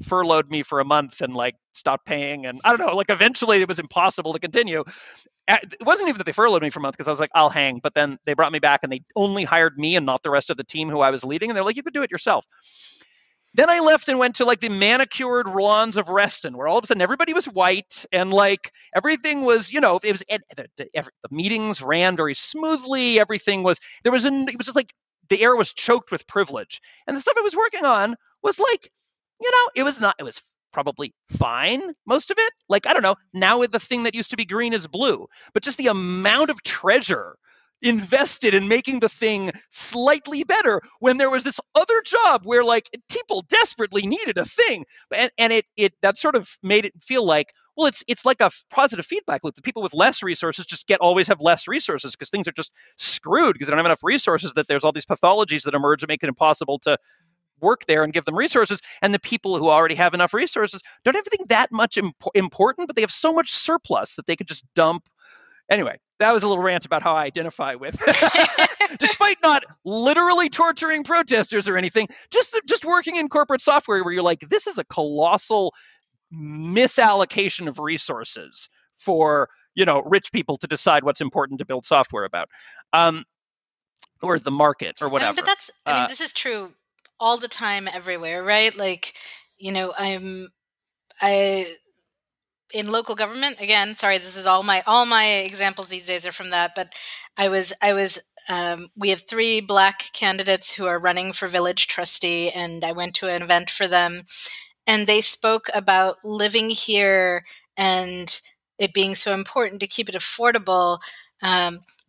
furloughed me for a month and like stopped paying. And I don't know, like eventually it was impossible to continue. It wasn't even that they furloughed me for a month, because I was like, I'll hang. But then they brought me back and they only hired me and not the rest of the team who I was leading. And they're like, you could do it yourself. Then I left and went to like the manicured lawns of Reston, where all of a sudden everybody was white and like everything was, it was, the meetings ran very smoothly. Everything was, it was just like the air was choked with privilege. And the stuff I was working on was like, it was probably fine, most of it. Like, I don't know, now the thing that used to be green is blue, but just the amount of treasure invested in making the thing slightly better, when there was this other job where like people desperately needed a thing. And it that sort of made it feel like, well, it's like a positive feedback loop. The people with less resources just always have less resources, because things are just screwed because they don't have enough resources, that there's all these pathologies that emerge that make it impossible to work there and give them resources. And the people who already have enough resources don't have anything that much important, but they have so much surplus that they could just dump. Anyway, that was a little rant about how I identify with, despite not literally torturing protesters or anything, just working in corporate software, where you're like, this is a colossal misallocation of resources for, rich people to decide what's important to build software about, or the market or whatever. But this is true all the time, everywhere, right? Like, in local government, again, sorry, this is all my examples these days are from that, but we have 3 Black candidates who are running for village trustee, and I went to an event for them, and they spoke about living here and it being so important to keep it affordable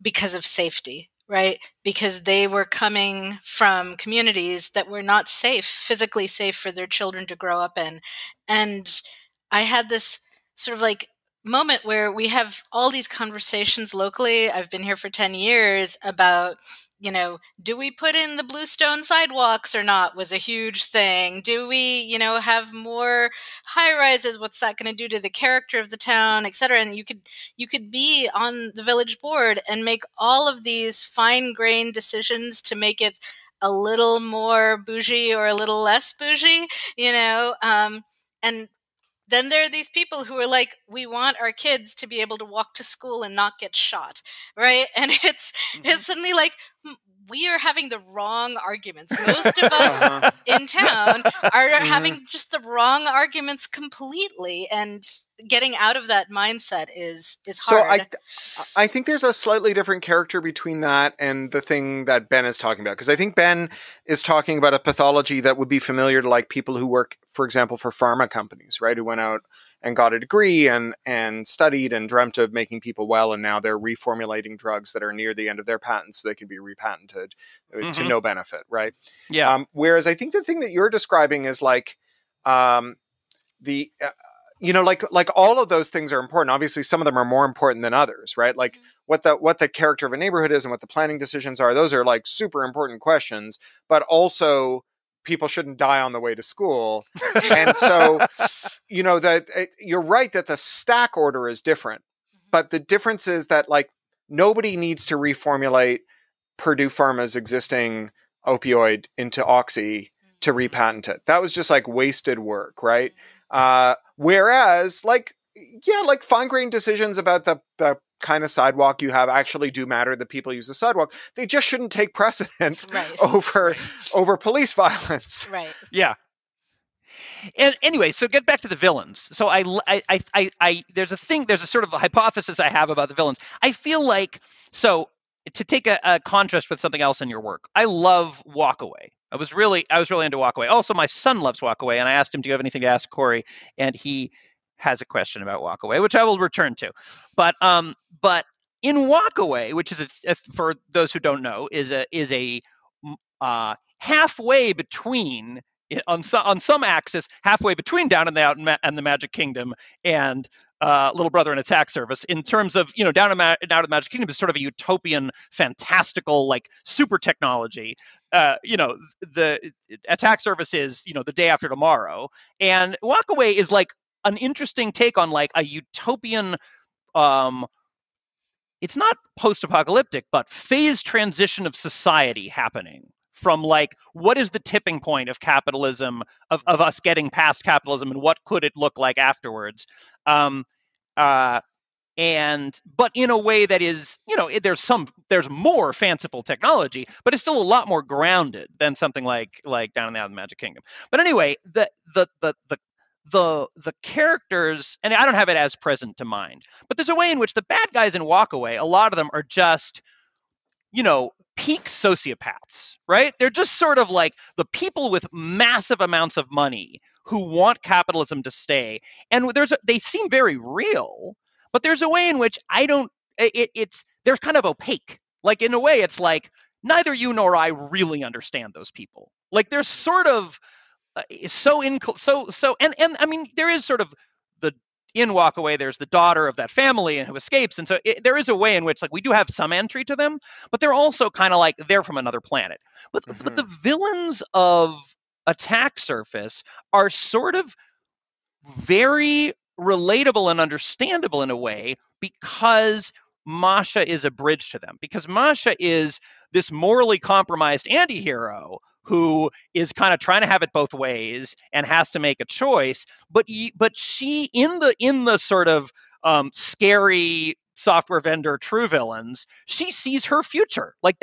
because of safety. Right? Because they were coming from communities that were not physically safe for their children to grow up in. And I had this sort of like moment where we have all these conversations locally. I've been here for 10 years about, do we put in the bluestone sidewalks or not was a huge thing. Do we, have more high rises? What's that going to do to the character of the town, et cetera? And you could be on the village board and make all of these fine-grained decisions to make it a little more bougie or a little less bougie, and then there are these people who are like, we want our kids to be able to walk to school and not get shot, right? And it's suddenly like, we are having the wrong arguments. Most of us in town are having just the wrong arguments completely, and getting out of that mindset is hard. So I think there's a slightly different character between that and the thing that Ben is talking about, because I think Ben is talking about a pathology that would be familiar to like people who work, for example, for pharma companies, right? Who went out and got a degree and studied and dreamt of making people well, and now they're reformulating drugs that are near the end of their patents so they can be repatented to no benefit, right? Yeah. Whereas I think the thing that you're describing is like like all of those things are important. Obviously, some of them are more important than others, right? Like what the character of a neighborhood is and what the planning decisions are. Those are like super important questions, but also people shouldn't die on the way to school. And so, that you're right that the stack order is different, but the difference is that like nobody needs to reformulate Purdue Pharma's existing opioid into oxy to repatent it. That was just like wasted work, right? Whereas like fine-grained decisions about the kind of sidewalk you have actually do matter. The people use the sidewalk. They just shouldn't take precedent over police violence. Right. Yeah. And anyway, so get back to the villains. So there's a sort of a hypothesis I have about the villains. I feel like, so to take a contrast with something else in your work, I love Walkaway. I was really into Walkaway. Also, my son loves Walkaway, and I asked him, do you have anything to ask Cory? And he has a question about Walkaway, which I will return to. But in Walkaway, which is for those who don't know, is a halfway between, on some axis, halfway between Down and Out and the Magic Kingdom and Little Brother and Attack Service, in terms of, Down and Out of the Magic Kingdom is sort of a utopian, fantastical, like super technology. The Attack Service is, the day after tomorrow, and Walkaway is like an interesting take on like a utopian, it's not post-apocalyptic, but phase transition of society happening from like, what is the tipping point of capitalism, of us getting past capitalism, and what could it look like afterwards? But in a way that is, there's more fanciful technology, but it's still a lot more grounded than something like Down and Out of the Magic Kingdom. But anyway, the characters, and I don't have it as present to mind, but there's a way in which the bad guys in Walkaway, a lot of them are just, peak sociopaths, right? They're just sort of like the people with massive amounts of money who want capitalism to stay. And they seem very real, but there's a way in which they're kind of opaque. Like in a way, it's like neither you nor I really understand those people. Like they're sort of and I mean, there is sort of in Walkaway, there's the daughter of that family and who escapes. And so there is a way in which like we do have some entry to them, but they're also kind of like they're from another planet. But the villains of Attack Surface are sort of very relatable and understandable in a way, because Masha is a bridge to them. Because Masha is this morally compromised anti-hero who is kind of trying to have it both ways and has to make a choice, but she in the sort of scary software vendor true villains, she sees her future. Like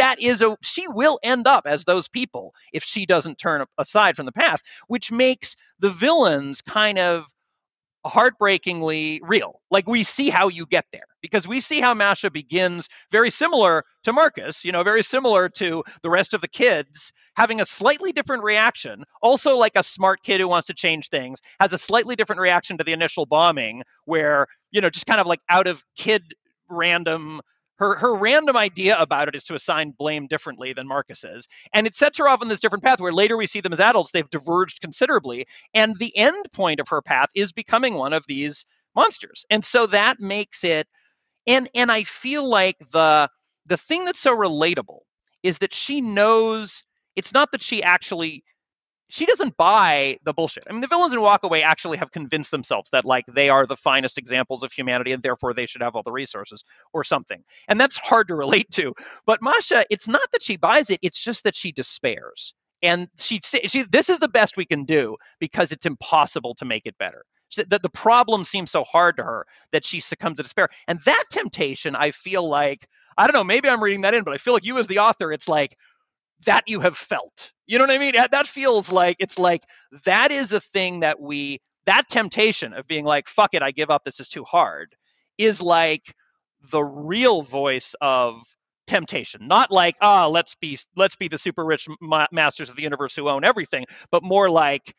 she will end up as those people if she doesn't turn aside from the path, which makes the villains kind of heartbreakingly real. Like we see how you get there, because we see how Masha begins very similar to Marcus, very similar to the rest of the kids, having a slightly different reaction. Also like a smart kid who wants to change things, has a slightly different reaction to the initial bombing where, just kind of like out of kid random, her random idea about it is to assign blame differently than Marcus's. And it sets her off on this different path where later we see them as adults, they've diverged considerably. And the end point of her path is becoming one of these monsters. And so that makes it, and I feel like the thing that's so relatable is that she knows, it's not that she doesn't buy the bullshit. I mean, the villains in Walkaway actually have convinced themselves that like they are the finest examples of humanity and therefore they should have all the resources or something. And that's hard to relate to. But Masha, it's not that she buys it, it's just that she despairs. And she this is the best we can do because it's impossible to make it better. That the problem seems so hard to her that she succumbs to despair. And that temptation, I feel like, I don't know, maybe I'm reading that in, but I feel like you as the author, it's like, that you have felt. You know what I mean? That feels like, it's like, that is a thing that that temptation of being like, fuck it, I give up, this is too hard, is like the real voice of temptation. Not like, let's be the super rich masters of the universe who own everything, but more like,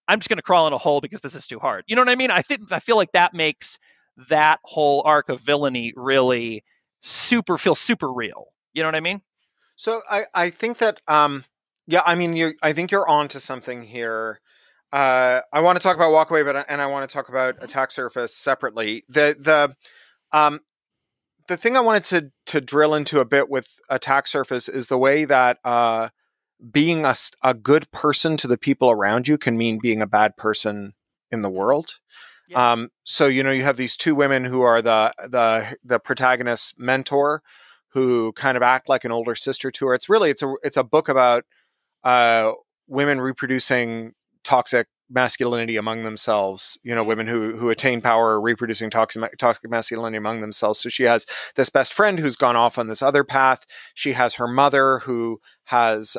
I'm just going to crawl in a hole because this is too hard. You know what I mean? I feel like that makes that whole arc of villainy really feel super real. You know what I mean? So I think that yeah, I mean, I think you're onto something here. I want to talk about Walkaway, and I want to talk about Attack Surface separately. The thing I wanted to drill into a bit with Attack Surface is the way that being a good person to the people around you can mean being a bad person in the world. Yeah. So you have these two women who are the protagonist's mentor, who kind of act like an older sister to her. It's a book about women reproducing toxic masculinity among themselves. Women who attain power reproducing toxic masculinity among themselves. So she has this best friend who's gone off on this other path. She has her mother who has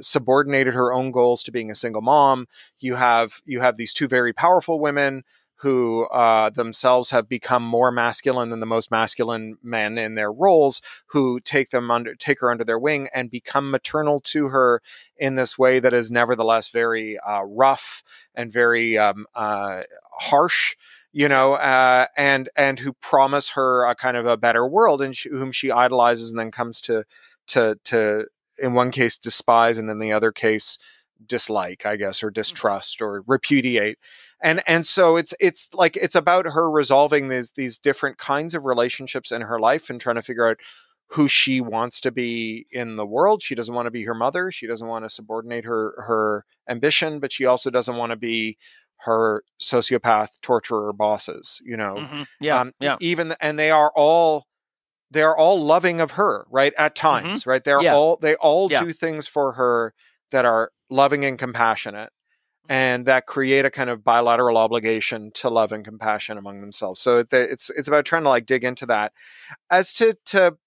subordinated her own goals to being a single mom. You have these two very powerful women who themselves have become more masculine than the most masculine men in their roles, who take her under their wing and become maternal to her in this way that is nevertheless very rough and very harsh, and who promise her a kind of a better world, and whom she idolizes and then comes to in one case despise, and in the other case dislike, I guess, or distrust or repudiate. And so it's about her resolving these different kinds of relationships in her life and trying to figure out who she wants to be in the world. She doesn't want to be her mother. She doesn't want to subordinate her ambition, but she also doesn't want to be her sociopath torturer bosses, Mm-hmm. Yeah. And they are all loving of her, right? At times, mm-hmm. right? They all do things for her that are loving and compassionate, and that create a kind of bilateral obligation to love and compassion among themselves. So it's about trying to like dig into that. As to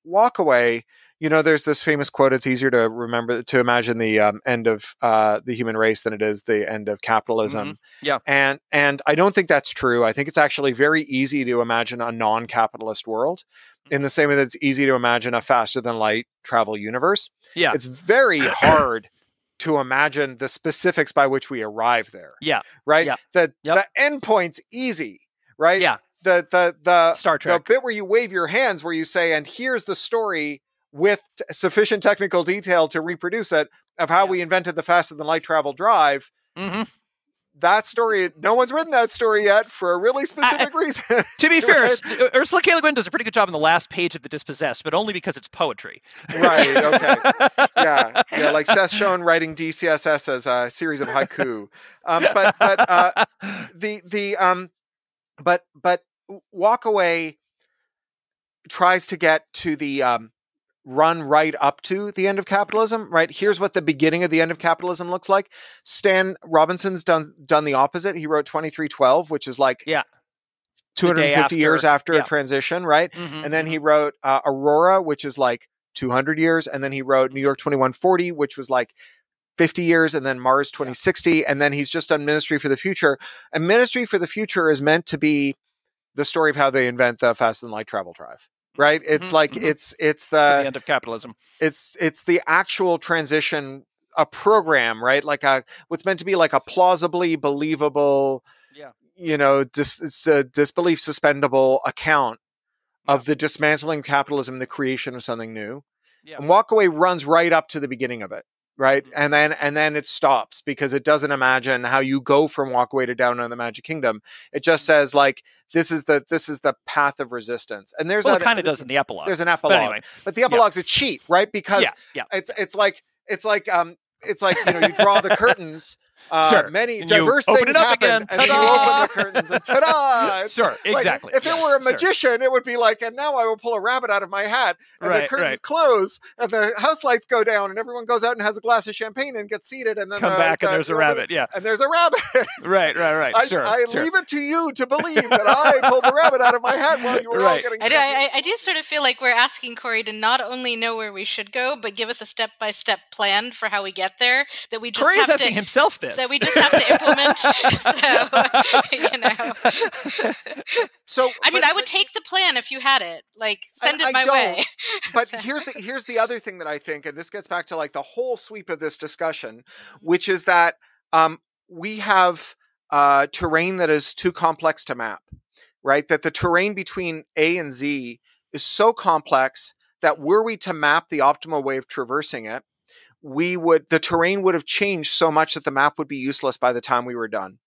Walkaway, there's this famous quote: "It's easier to imagine the end of the human race than it is the end of capitalism." Mm-hmm. Yeah, and I don't think that's true. I think it's actually very easy to imagine a non-capitalist world, in the same way that it's easy to imagine a faster than light travel universe. Yeah, it's very hard to imagine the specifics by which we arrive there. Yeah. Right. Yeah. The endpoint's easy. Right. Yeah. The Star Trek. The bit where you wave your hands, where you say, and here's the story with sufficient technical detail to reproduce it, of how we invented the faster than light travel drive. Mm-hmm. That story, no one's written that story yet for a really specific reason. To be fair, right? Ursula K. Le Guin does a pretty good job in the last page of The Dispossessed, but only because it's poetry. Right, okay. Yeah, like Seth Schoen writing DCSS as a series of haiku. But Walkaway tries to get to the run right up to the end of capitalism, right? Here's what the beginning of the end of capitalism looks like. Stan Robinson's done the opposite. He wrote 2312, which is like 250 years after a transition, right? Mm-hmm, and then he wrote Aurora, which is like 200 years. And then he wrote New York 2140, which was like 50 years. And then Mars 2060. And then he's just done Ministry for the Future. And Ministry for the Future is meant to be the story of how they invent the faster than light travel drive. Right. It's it's the end of capitalism. It's the actual transition, a program, right? Like what's meant to be like a plausibly believable, it's a disbelief suspendable account of the dismantling of capitalism, the creation of something new. Yeah. And Walkaway runs right up to the beginning of it. right? And then it stops because it doesn't imagine how you go from walkway to down in the Magic Kingdom. It just says like this is the path of resistance. And it kind of does in the epilogue. There's an epilogue, but, anyway, but the epilogue's a cheat, right? Because it's like you draw the curtains. Many and diverse things happen, again. and then you open the curtains, and ta-da! Sure, exactly. Like, if it were a magician, it would be like, and now I will pull a rabbit out of my hat, and the curtains close, and the house lights go down, and everyone goes out and has a glass of champagne and gets seated, and then come back, and there's a rabbit. And there's a rabbit. Right. I leave it to you to believe that I pulled the rabbit out of my hat while you were all getting. I do sort of feel like we're asking Cory to not only know where we should go, but give us a step-by-step plan for how we get there. That we just Cory's have asking himself this. That we just have to implement. So I would take the plan if you had it. Like, send it my way. But here's the other thing that I think, and this gets back to like the whole sweep of this discussion, which is that we have terrain that is too complex to map, right? That the terrain between A and Z is so complex that were we to map the optimal way of traversing it, the terrain would have changed so much that the map would be useless by the time we were done,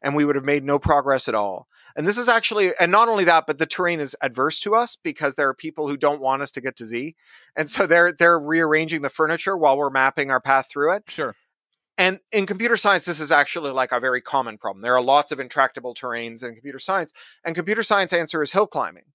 and we would have made no progress at all. And this is actually, and not only that, but the terrain is adverse to us because there are people who don't want us to get to Z, and so they're rearranging the furniture while we're mapping our path through it. Sure. And in computer science, this is actually like a very common problem. There are lots of intractable terrains in computer science, and computer science answer is hill climbing,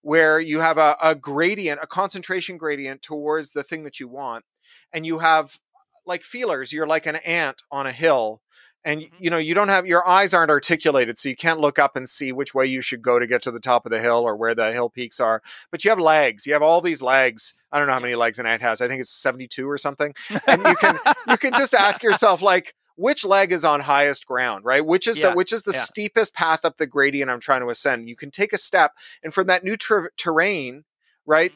where you have a gradient, a concentration gradient towards the thing that you want. And you have like feelers. You're like an ant on a hill, and you don't have, your eyes aren't articulated, so you can't look up and see which way you should go to get to the top of the hill or where the hill peaks are. But you have legs. You have all these legs. I don't know how many legs an ant has. I think it's 72 or something. And you can just ask yourself, like, which leg is on highest ground, right? Which is the steepest path up the gradient I'm trying to ascend. You can take a step, and from that new terrain, right?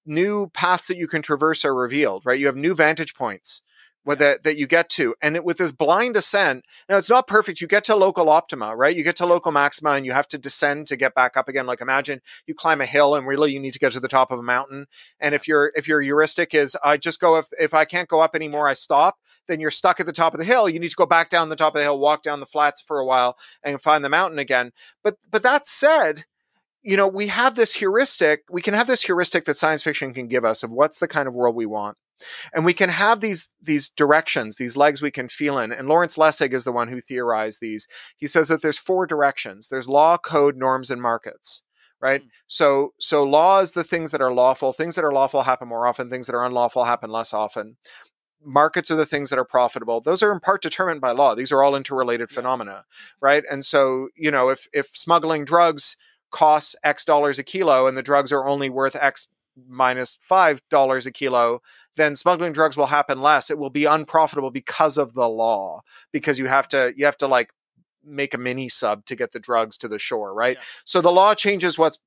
New paths that you can traverse are revealed, right? You have new vantage points that you get to. And with this blind ascent, now it's not perfect. You get to local optima, right? You get to local maxima, and you have to descend to get back up again. Like, imagine you climb a hill and really you need to get to the top of a mountain. And if your heuristic is, I just go, if I can't go up anymore, I stop, then you're stuck at the top of the hill. You need to go back down the top of the hill, walk down the flats for a while, and find the mountain again. But that said, we have this heuristic. We can have this heuristic that science fiction can give us of what's the kind of world we want. And we can have these directions, these legs we can feel in. And Lawrence Lessig is the one who theorized these. He says that there's 4 directions. There's law, code, norms, and markets, right? So law is the things that are lawful. Things that are lawful happen more often. Things that are unlawful happen less often. Markets are the things that are profitable. Those are in part determined by law. These are all interrelated phenomena, right? And so, if smuggling drugs costs X dollars a kilo and the drugs are only worth X minus $5 a kilo, then smuggling drugs will happen less. It will be unprofitable because of the law, because you have to like make a mini sub to get the drugs to the shore, right? Yeah. So the law changes what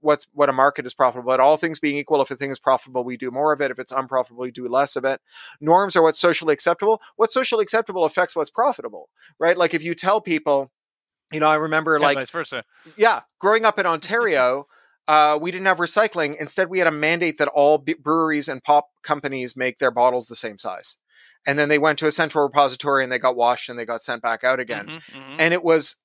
a market is profitable. But all things being equal, if a thing is profitable, we do more of it. If it's unprofitable, we do less of it. Norms are what's socially acceptable. What's socially acceptable affects what's profitable, right? Like if you tell people, I remember vice versa. Yeah, growing up in Ontario, we didn't have recycling. Instead, we had a mandate that all breweries and pop companies make their bottles the same size. And then they went to a central repository and they got washed and they got sent back out again. And it was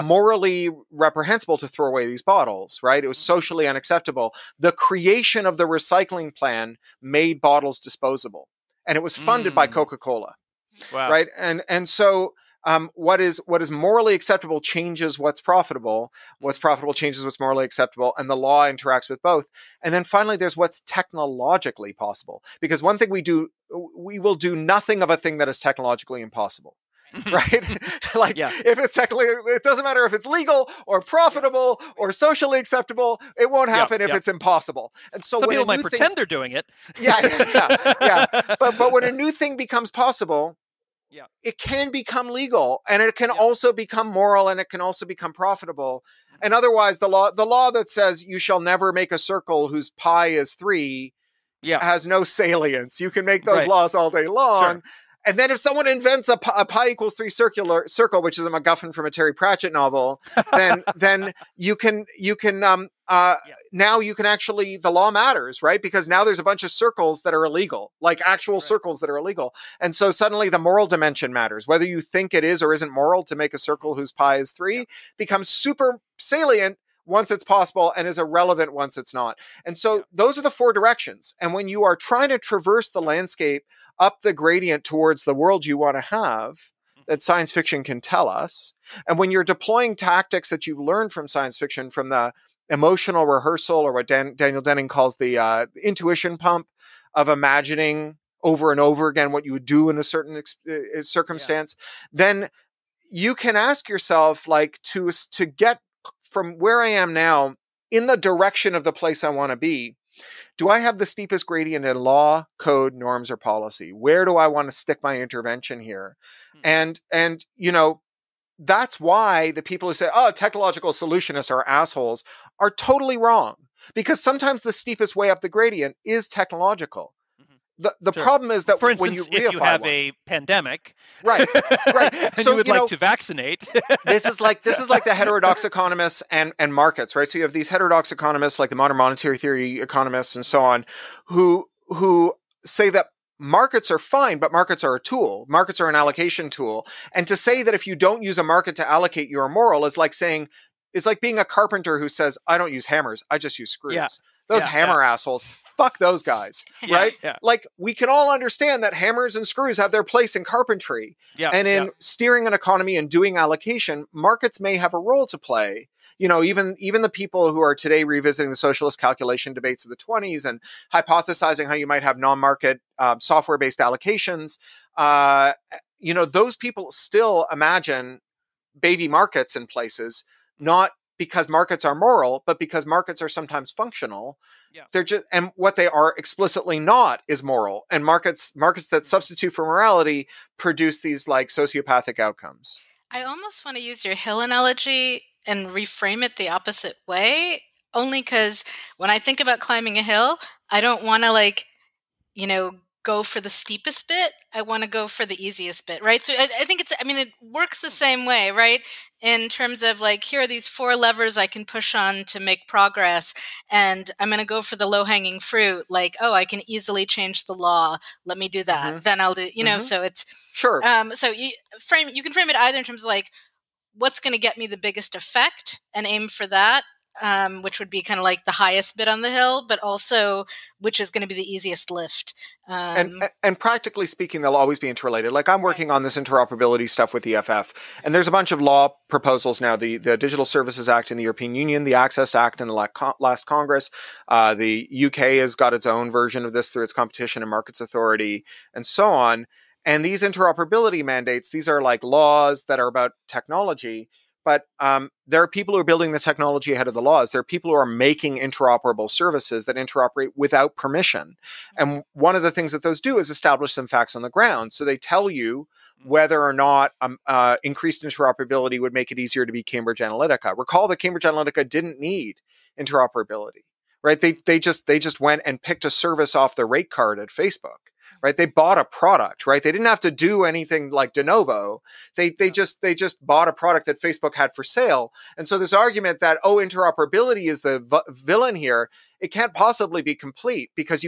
morally reprehensible to throw away these bottles, right? It was socially unacceptable. The creation of the recycling plan made bottles disposable. And it was funded by Coca-Cola. Wow. Right? And so what is morally acceptable changes what's profitable. What's profitable changes what's morally acceptable, and the law interacts with both. And then finally, there's what's technologically possible. Because one thing we will do nothing of a thing that is technologically impossible. Right? If it's technically, it doesn't matter if it's legal or profitable or socially acceptable. It won't happen if it's impossible. And so some people might pretend they're doing it. Yeah. But when a new thing becomes possible, it can become legal, and it can also become moral, and it can also become profitable. And otherwise, the law that says you shall never make a circle whose pi is 3 has no salience. You can make those laws all day long. And then if someone invents a pi equals 3 circle, which is a MacGuffin from a Terry Pratchett novel, then you can now you can actually, the law matters, right? Because now there's a bunch of circles that are illegal, like actual circles that are illegal. And so suddenly the moral dimension matters. Whether you think it is or isn't moral to make a circle whose pi is 3 becomes super salient once it's possible and is irrelevant once it's not. And so those are the 4 directions. And when you are trying to traverse the landscape up the gradient towards the world you want to have, that science fiction can tell us, and when you're deploying tactics that you've learned from science fiction, from the emotional rehearsal, or what Daniel Denning calls the intuition pump of imagining over and over again what you would do in a certain circumstance, then you can ask yourself, like, to get from where I am now in the direction of the place I want to be, do I have the steepest gradient in law, code, norms, or policy? Where do I want to stick my intervention here? And you know, that's why the people who say, oh, technological solutionists are assholes, are totally wrong. Because sometimes the steepest way up the gradient is technological. The problem is that, for instance, when you reify if you have a pandemic, right, and so you would like to vaccinate, this is like the heterodox economists and markets, right? So you have these heterodox economists, like the modern monetary theory economists and so on, who say that markets are fine, but markets are a tool. Markets are an allocation tool. And to say that if you don't use a market to allocate, you're immoral is like saying, it's like being a carpenter who says, I don't use hammers, I just use screws. Those hammer assholes, fuck those guys, right? Like, we can all understand that hammers and screws have their place in carpentry. And in steering an economy and doing allocation, markets may have a role to play. You know, even the people who are today revisiting the socialist calculation debates of the 1920s and hypothesizing how you might have non-market software-based allocations, you know, those people still imagine baby markets in places, not because markets are moral, but because markets are sometimes functional. They're just, and what they are explicitly not is moral. And markets that substitute for morality produce these, like, sociopathic outcomes. I almost want to use your hill analogy and reframe it the opposite way, only because when I think about climbing a hill, I don't want to, like, you know, go for the steepest bit. I want to go for the easiest bit, right? So I think it works the same way, right? In terms of, like, here are these 4 levers I can push on to make progress, and I'm going to go for the low-hanging fruit, like, oh, I can easily change the law. Let me do that. Then I'll do, you know, so it's... Sure. So you can frame it either in terms of, like, what's going to get me the biggest effect and aim for that, which would be kind of like the highest bit on the hill, but also which is going to be the easiest lift. And practically speaking, they'll always be interrelated. Like, I'm working on this interoperability stuff with the EFF, and there's a bunch of law proposals now, the Digital Services Act in the European Union, the Access Act in the last Congress. The UK has got its own version of this through its Competition and Markets Authority, and so on. And these interoperability mandates, these are like laws that are about technology, but there are people who are building the technology ahead of the laws. There are people who are making interoperable services that interoperate without permission. And one of the things that those do is establish some facts on the ground. So they tell you whether or not increased interoperability would make it easier to be Cambridge Analytica. Recall that Cambridge Analytica didn't need interoperability, right? They just went and picked a service off the rate card at Facebook. Right, they bought a product. Right, they didn't have to do anything like de novo. They just bought a product that Facebook had for sale. And so this argument that, oh, interoperability is the villain here, it can't possibly be complete, because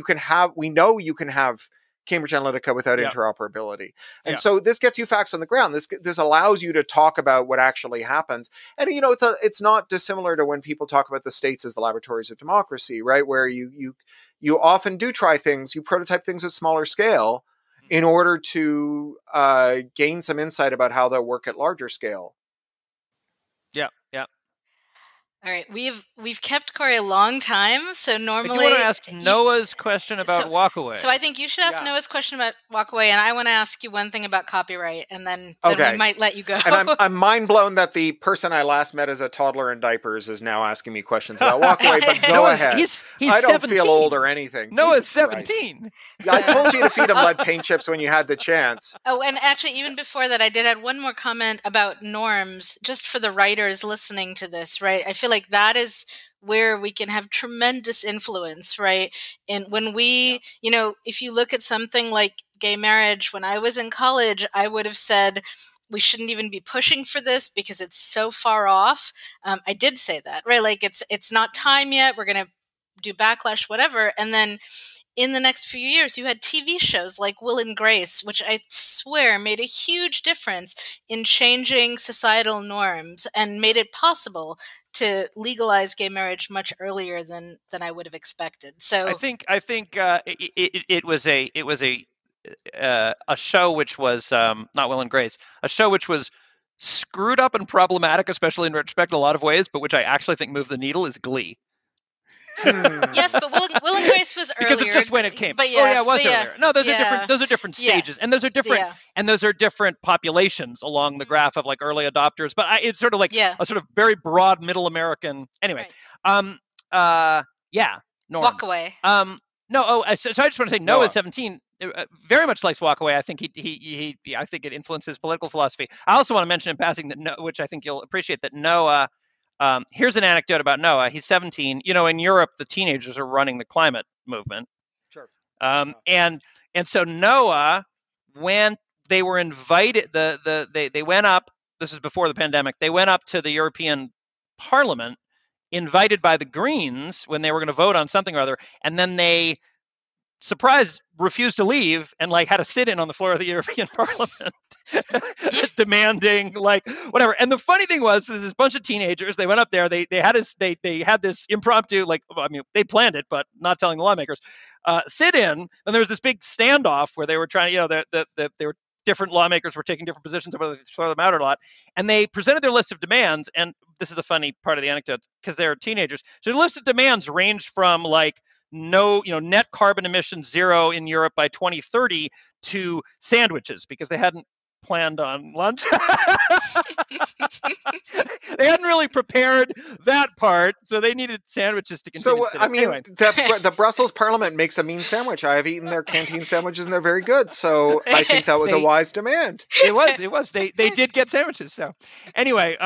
we know you can have Cambridge Analytica without interoperability. And so this gets you facts on the ground. This allows you to talk about what actually happens. And, you know, it's not dissimilar to when people talk about the states as the laboratories of democracy, right? Where you often do try things, you prototype things at smaller scale in order to gain some insight about how they'll work at larger scale. Yeah. All right, we've kept Cory a long time, so normally... If you want to ask Noah's question about Walkaway. So I think you should ask Noah's question about Walkaway, and I want to ask you one thing about copyright, and then we might let you go. And I'm mind blown that the person I last met as a toddler in diapers is now asking me questions about Walkaway, but go ahead. He's I don't 17. feel old or anything. Noah's 17. Yeah, I told you to feed him lead paint chips when you had the chance. Oh, and actually, even before that, I did add one more comment about norms, just for the writers listening to this, right? I feel like that is where we can have tremendous influence, right? And when we, if you look at something like gay marriage, when I was in college, I would have said, we shouldn't even be pushing for this because it's so far off. I did say that, right? Like it's not time yet. We're going to do backlash, whatever. And then in the next few years, you had TV shows like Will and Grace, which I swear made a huge difference in changing societal norms and made it possible to legalize gay marriage much earlier than I would have expected. So I think it was a show which was not Will and Grace, a show which was screwed up and problematic, especially in retrospect in a lot of ways, but which I actually think moved the needle, is Glee. Yes, but Will and Grace was earlier because of just when it came. But yes, it was earlier. No, those are different. Those are different stages, and those are different. Yeah. And those are different populations along the graph of like early adopters. But it's sort of like a sort of very broad middle American. Anyway, right. Norms. Walk Away. So I just want to say Noah is 17. Very much likes Walk Away. I think I think it influences political philosophy. I also want to mention in passing that which I think you'll appreciate, that Noah. Here's an anecdote about Noah. He's 17. In Europe, the teenagers are running the climate movement. Sure. And so Noah, when they were invited, they went up. This is before the pandemic. They went up to the European Parliament, invited by the Greens when they were going to vote on something or other, and then they refused to leave and had a sit-in on the floor of the European Parliament, demanding whatever. And the funny thing was, this bunch of teenagers, they went up there, they had this impromptu, they planned it, but not telling the lawmakers, sit-in. And there was this big standoff where they were trying, they were different lawmakers were taking different positions about whether to throw them out or not. And they presented their list of demands. And this is the funny part of the anecdote, because they're teenagers. So the list of demands ranged from no, net carbon emissions 0 in Europe by 2030 to sandwiches, because they hadn't planned on lunch. They hadn't really prepared that part, so they needed sandwiches to continue. So, anyway. The Brussels Parliament makes a mean sandwich. I have eaten their canteen sandwiches, and they're very good. So I think that was a wise demand. It was. They did get sandwiches. So anyway,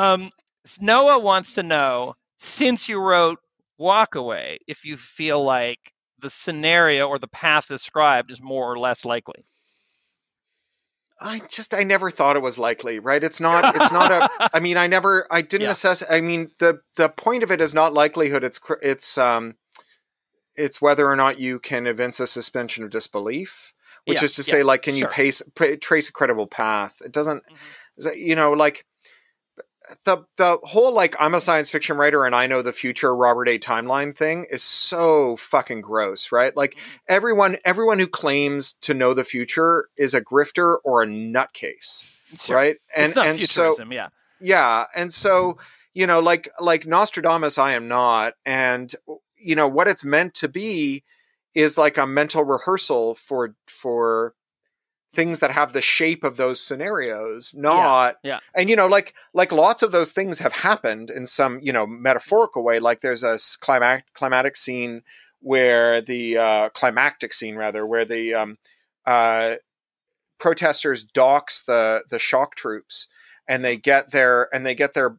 Noah wants to know, since you wrote Walk Away, if you feel like the scenario or the path described is more or less likely. I never thought it was likely, right? It's not I didn't assess. The point of it is not likelihood. It's whether or not you can evince a suspension of disbelief, which is to say, can you trace a credible path? It doesn't, the whole I'm a science fiction writer and I know the future Robert A. timeline thing is so fucking gross, right? Everyone who claims to know the future is a grifter or a nutcase, right? And it's not and futurism, and so like Nostradamus, I am not, and what it's meant to be is a mental rehearsal for things that have the shape of those scenarios, not, and lots of those things have happened in some, metaphorical way. There's a climactic scene where the protesters dox the shock troops, and they get their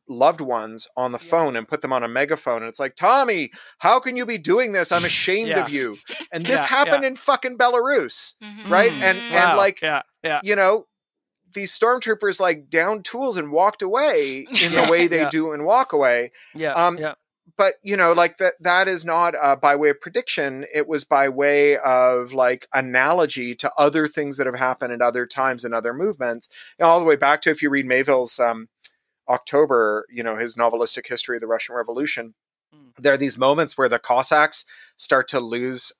loved ones on the phone and put them on a megaphone. And it's like, Tommy, how can you be doing this? I'm ashamed of you. And this happened in fucking Belarus. Right. And these stormtroopers downed tools and walked away in the way they do in Walk Away. But that is not by way of prediction. It was by way of analogy to other things that have happened at other times and other movements. All the way back to, if you read Mayville's October, his novelistic history of the Russian Revolution, there are these moments where the Cossacks start to lose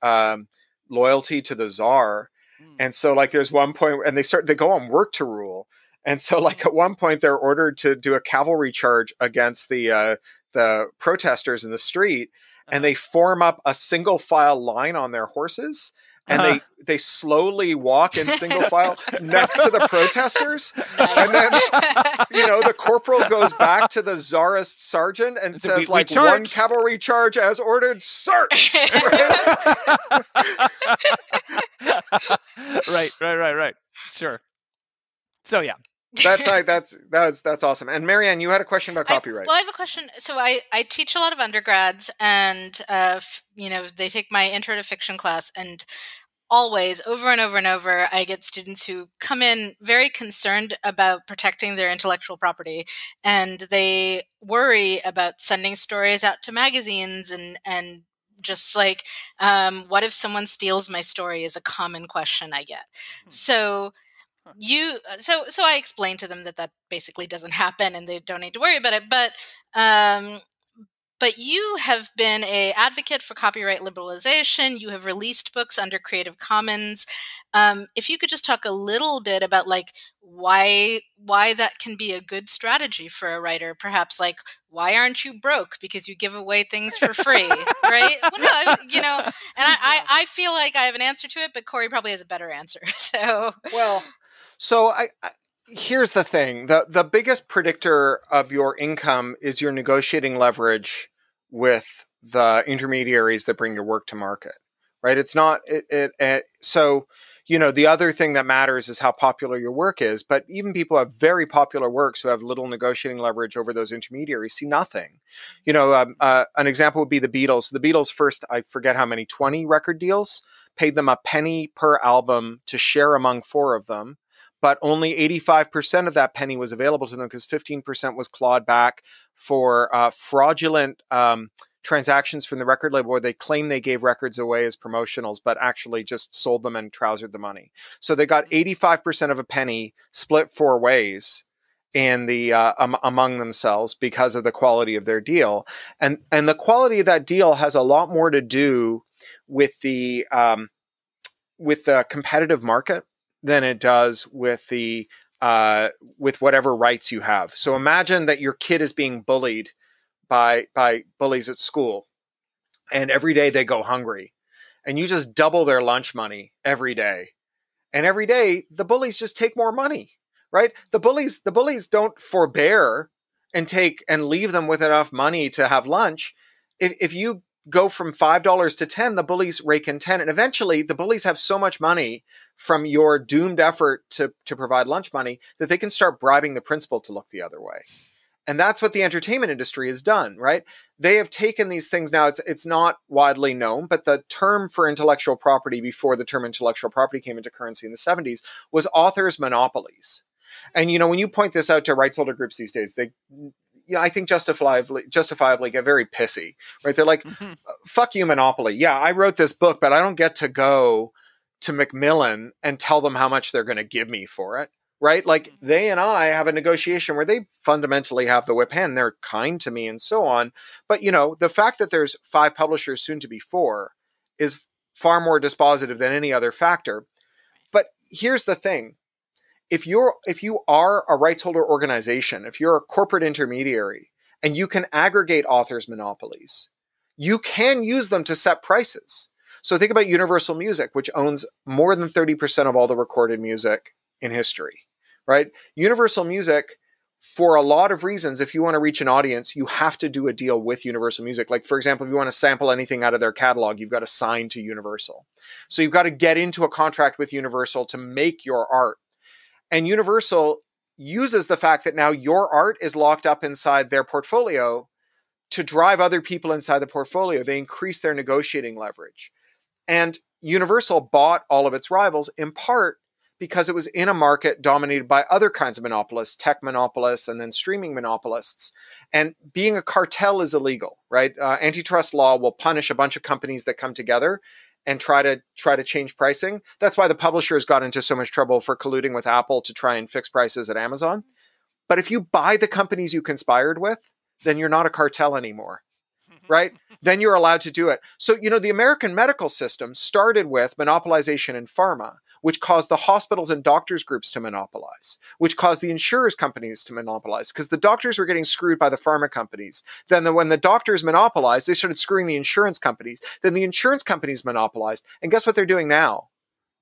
loyalty to the Tsar. And so there's one point, and they go on work to rule. And so at one point they're ordered to do a cavalry charge against the protesters in the street, and they form up a single file line on their horses, and they slowly walk in single file next to the protesters. And then the corporal goes back to the Tsarist sergeant and says one cavalry charge as ordered, sir. Right. Sure. So That's awesome. And Marianne, you had a question about copyright. I have a question. So I teach a lot of undergrads, and they take my intro to fiction class, and always, over and over and over, I get students who come in very concerned about protecting their intellectual property, and they worry about sending stories out to magazines, and just like, what if someone steals my story is a common question I get. So I explained to them that basically doesn't happen and they don't need to worry about it. But you have been an advocate for copyright liberalization. You have released books under Creative Commons. If you could just talk a little bit about like why that can be a good strategy for a writer, perhaps like why aren't you broke because you give away things for free, right? Well, no, and I feel like I have an answer to it, but Cory probably has a better answer. So here's the thing. The biggest predictor of your income is your negotiating leverage with the intermediaries that bring your work to market, right? It's not so, the other thing that matters is how popular your work is, but even people who have very popular works who have little negotiating leverage over those intermediaries see nothing. An example would be the Beatles. The Beatles first, I forget how many, 20 record deals, paid them a penny per album to share among 4 of them. But only 85% of that penny was available to them because 15% was clawed back for fraudulent transactions from the record label where they claim they gave records away as promotionals, but actually just sold them and trousered the money. So they got 85% of a penny split 4 ways in the among themselves because of the quality of their deal. And the quality of that deal has a lot more to do with the competitive market than it does with with whatever rights you have. So imagine that your kid is being bullied by bullies at school, and every day they go hungry, and you just double their lunch money every day. And every day the bullies just take more money, right? The bullies don't forbear and leave them with enough money to have lunch. If you go from $5 to 10, the bullies rake in 10. And eventually the bullies have so much money from your doomed effort to provide lunch money that they can start bribing the principal to look the other way. And that's what the entertainment industry has done, right? They have taken these things. Now it's not widely known, but the term for intellectual property before the term intellectual property came into currency in the 70s was authors' monopolies. And, when you point this out to rights holder groups these days, they, I think justifiably get very pissy, right? They're like, fuck you, monopoly. Yeah, I wrote this book, but I don't get to go to Macmillan and tell them how much they're going to give me for it, right? Like they and I have a negotiation where they fundamentally have the whip hand. They're kind to me and so on. But, the fact that there's 5 publishers, soon to be 4, is far more dispositive than any other factor. But here's the thing. If you are a rights holder organization, if you're a corporate intermediary and you can aggregate authors' monopolies, you can use them to set prices. So think about Universal Music, which owns more than 30% of all the recorded music in history, right? Universal Music, for a lot of reasons, if you want to reach an audience, you have to do a deal with Universal Music. Like, for example, if you want to sample anything out of their catalog, you've got to sign to Universal. So you've got to get into a contract with Universal to make your art. And Universal uses the fact that now your art is locked up inside their portfolio to drive other people inside the portfolio. They increase their negotiating leverage. And Universal bought all of its rivals in part because it was in a market dominated by other kinds of monopolists, tech monopolists, and then streaming monopolists. And being a cartel is illegal, right? Antitrust law will punish a bunch of companies that come together and try to change pricing. That's why the publishers got into so much trouble for colluding with Apple to try and fix prices at Amazon. But if you buy the companies you conspired with, then you're not a cartel anymore, right? Then you're allowed to do it. So, the American medical system started with monopolization in pharma, which caused the hospitals and doctors groups to monopolize, which caused the insurers companies to monopolize, because the doctors were getting screwed by the pharma companies. Then when the doctors monopolized, they started screwing the insurance companies. Then the insurance companies monopolized. And guess what they're doing now?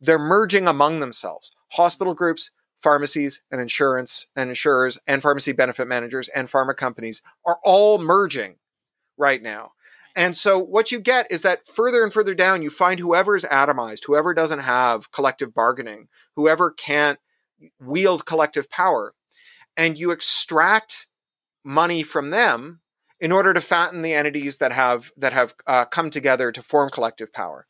They're merging among themselves. Hospital groups, pharmacies, and insurance and insurers and pharmacy benefit managers and pharma companies are all merging right now. And so what you get is that further and further down, you find whoever is atomized, whoever doesn't have collective bargaining, whoever can't wield collective power, and you extract money from them in order to fatten the entities that have come together to form collective power.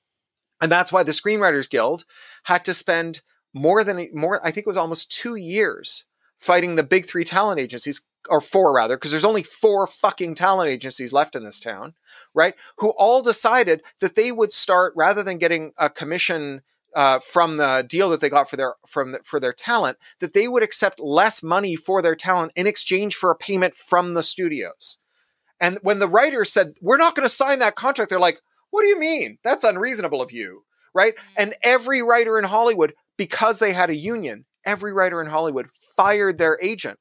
And that's why the Screenwriters Guild had to spend more, I think it was almost 2 years fighting the big 3 talent agencies, or 4 rather, because there's only 4 fucking talent agencies left in this town, right? Who all decided that they would start, rather than getting a commission from the deal that they got for their talent, that they would accept less money for their talent in exchange for a payment from the studios. And when the writers said, we're not going to sign that contract, they're like, what do you mean? That's unreasonable of you, right? And every writer in Hollywood, because they had a union, every writer in Hollywood fired their agent.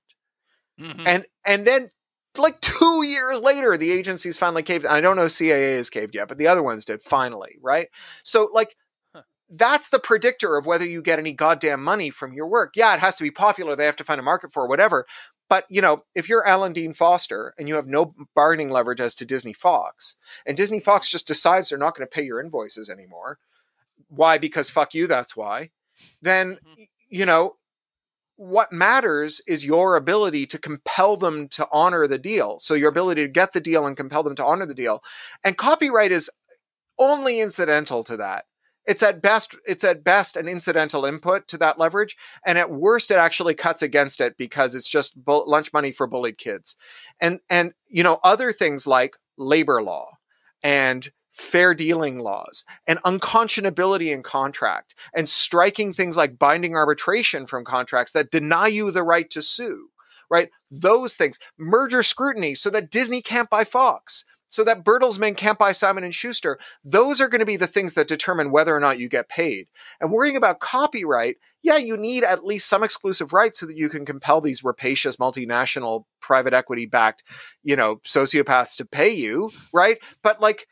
Mm-hmm. And then like 2 years later, the agencies finally caved. I don't know if CAA has caved yet, but the other ones did finally, right? So like, that's the predictor of whether you get any goddamn money from your work. Yeah, it has to be popular. They have to find a market for it, whatever. But, you know, if you're Alan Dean Foster and you have no bargaining leverage as to Disney Fox, and Disney Fox just decides they're not going to pay your invoices anymore, why? Because fuck you, that's why. Then, you know, what matters is your ability to compel them to honor the deal. So your ability to get the deal and compel them to honor the deal. And copyright is only incidental to that. It's at best an incidental input to that leverage. And at worst, it actually cuts against it because it's just lunch money for bullied kids. And, you know, other things like labor law and fair dealing laws and unconscionability in contract and striking things like binding arbitration from contracts that deny you the right to sue, right? Those things, merger scrutiny so that Disney can't buy Fox, so that Bertelsmann can't buy Simon & Schuster. Those are going to be the things that determine whether or not you get paid. And worrying about copyright, yeah, you need at least some exclusive rights so that you can compel these rapacious multinational private equity-backed, you know, sociopaths to pay you, right? But like,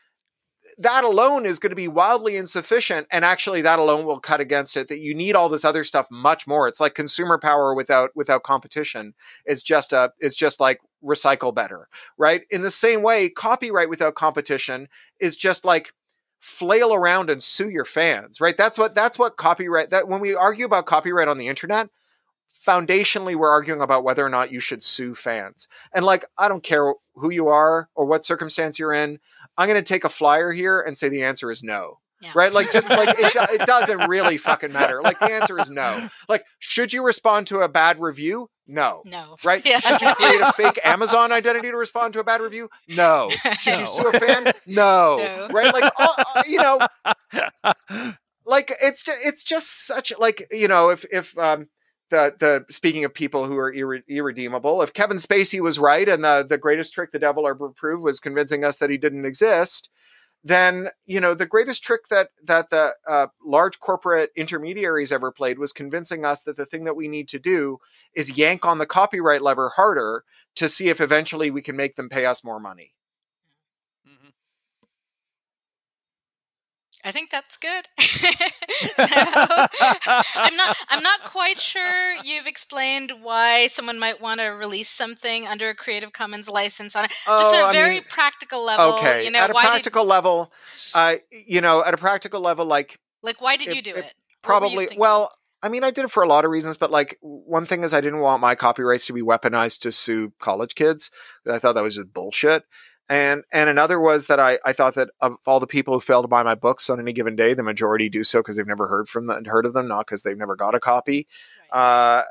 that alone is going to be wildly insufficient. And actually that alone will cut against it, that you need all this other stuff much more. It's like consumer power without competition is just like recycle better, right? In the same way, copyright without competition is just like flail around and sue your fans, right? That's what copyright, that when we argue about copyright on the internet, foundationally, we're arguing about whether or not you should sue fans. And like, I don't care who you are or what circumstance you're in. I'm going to take a flyer here and say the answer is no. Yeah. Right? Like, just like, it doesn't really fucking matter. Like, the answer is no. Like, should you respond to a bad review? No. No. Right? Yeah. Should you create a fake Amazon identity to respond to a bad review? No. Should you sue a fan? No. Right? Like, you know, like, it's just such, like, you know, if the speaking of people who are irredeemable, if Kevin Spacey was right and the greatest trick the devil ever proved was convincing us that he didn't exist, then, you know, the greatest trick that the large corporate intermediaries ever played was convincing us that the thing that we need to do is yank on the copyright lever harder to see if eventually we can make them pay us more money. I think that's good. So, I'm not quite sure you've explained why someone might want to release something under a Creative Commons license on it. Just at a very practical level. Okay, you know, at a practical level, you know, at a practical level, like why did you do it? Probably, well, I mean, I did it for a lot of reasons, but like, one thing is I didn't want my copyrights to be weaponized to sue college kids. I thought that was just bullshit. And another was that I thought that of all the people who fail to buy my books on any given day, the majority do so because they've never heard of them, not because they've never got a copy. Right.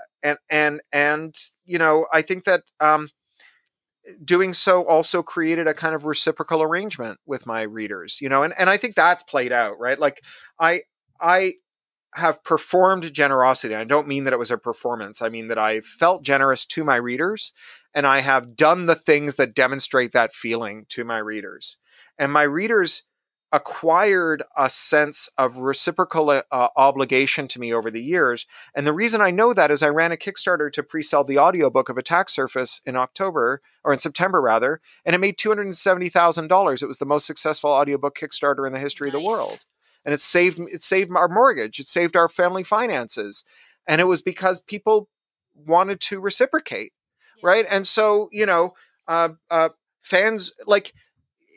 And you know, I think that doing so also created a kind of reciprocal arrangement with my readers, you know, and I think that's played out, right? Like, I have performed generosity. I don't mean that it was a performance. I mean that I felt generous to my readers, and I have done the things that demonstrate that feeling to my readers. And my readers acquired a sense of reciprocal obligation to me over the years. And the reason I know that is I ran a Kickstarter to pre-sell the audiobook of Attack Surface in September rather, and it made $270,000. It was the most successful audiobook Kickstarter in the history of the world. And it saved our mortgage. It saved our family finances. And it was because people wanted to reciprocate. Right. And so, you know, fans, like,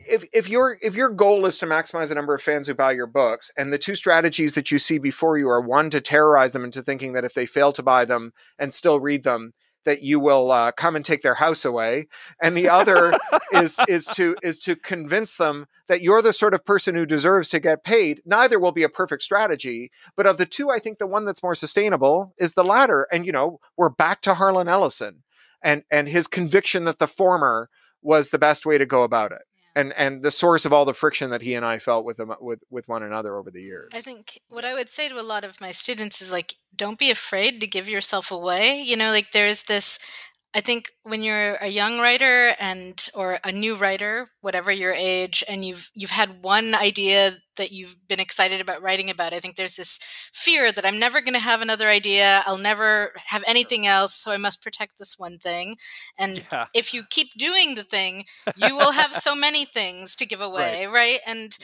if your goal is to maximize the number of fans who buy your books, and the two strategies that you see before you are, one, to terrorize them into thinking that if they fail to buy them and still read them, that you will come and take their house away, and the other is to convince them that you're the sort of person who deserves to get paid. Neither will be a perfect strategy, but of the two, I think the one that's more sustainable is the latter. And we're back to Harlan Ellison and his conviction that the former was the best way to go about it. And the source of all the friction that he and I felt with one another over the years. I think what I would say to a lot of my students is don't be afraid to give yourself away. There's this, I think when you're a young writer or a new writer, whatever your age, and you've had one idea that you've been excited about writing about, I think there's this fear that I'm never going to have another idea. I'll never have anything else. So I must protect this one thing. And if you keep doing the thing, you will have so many things to give away. Right. And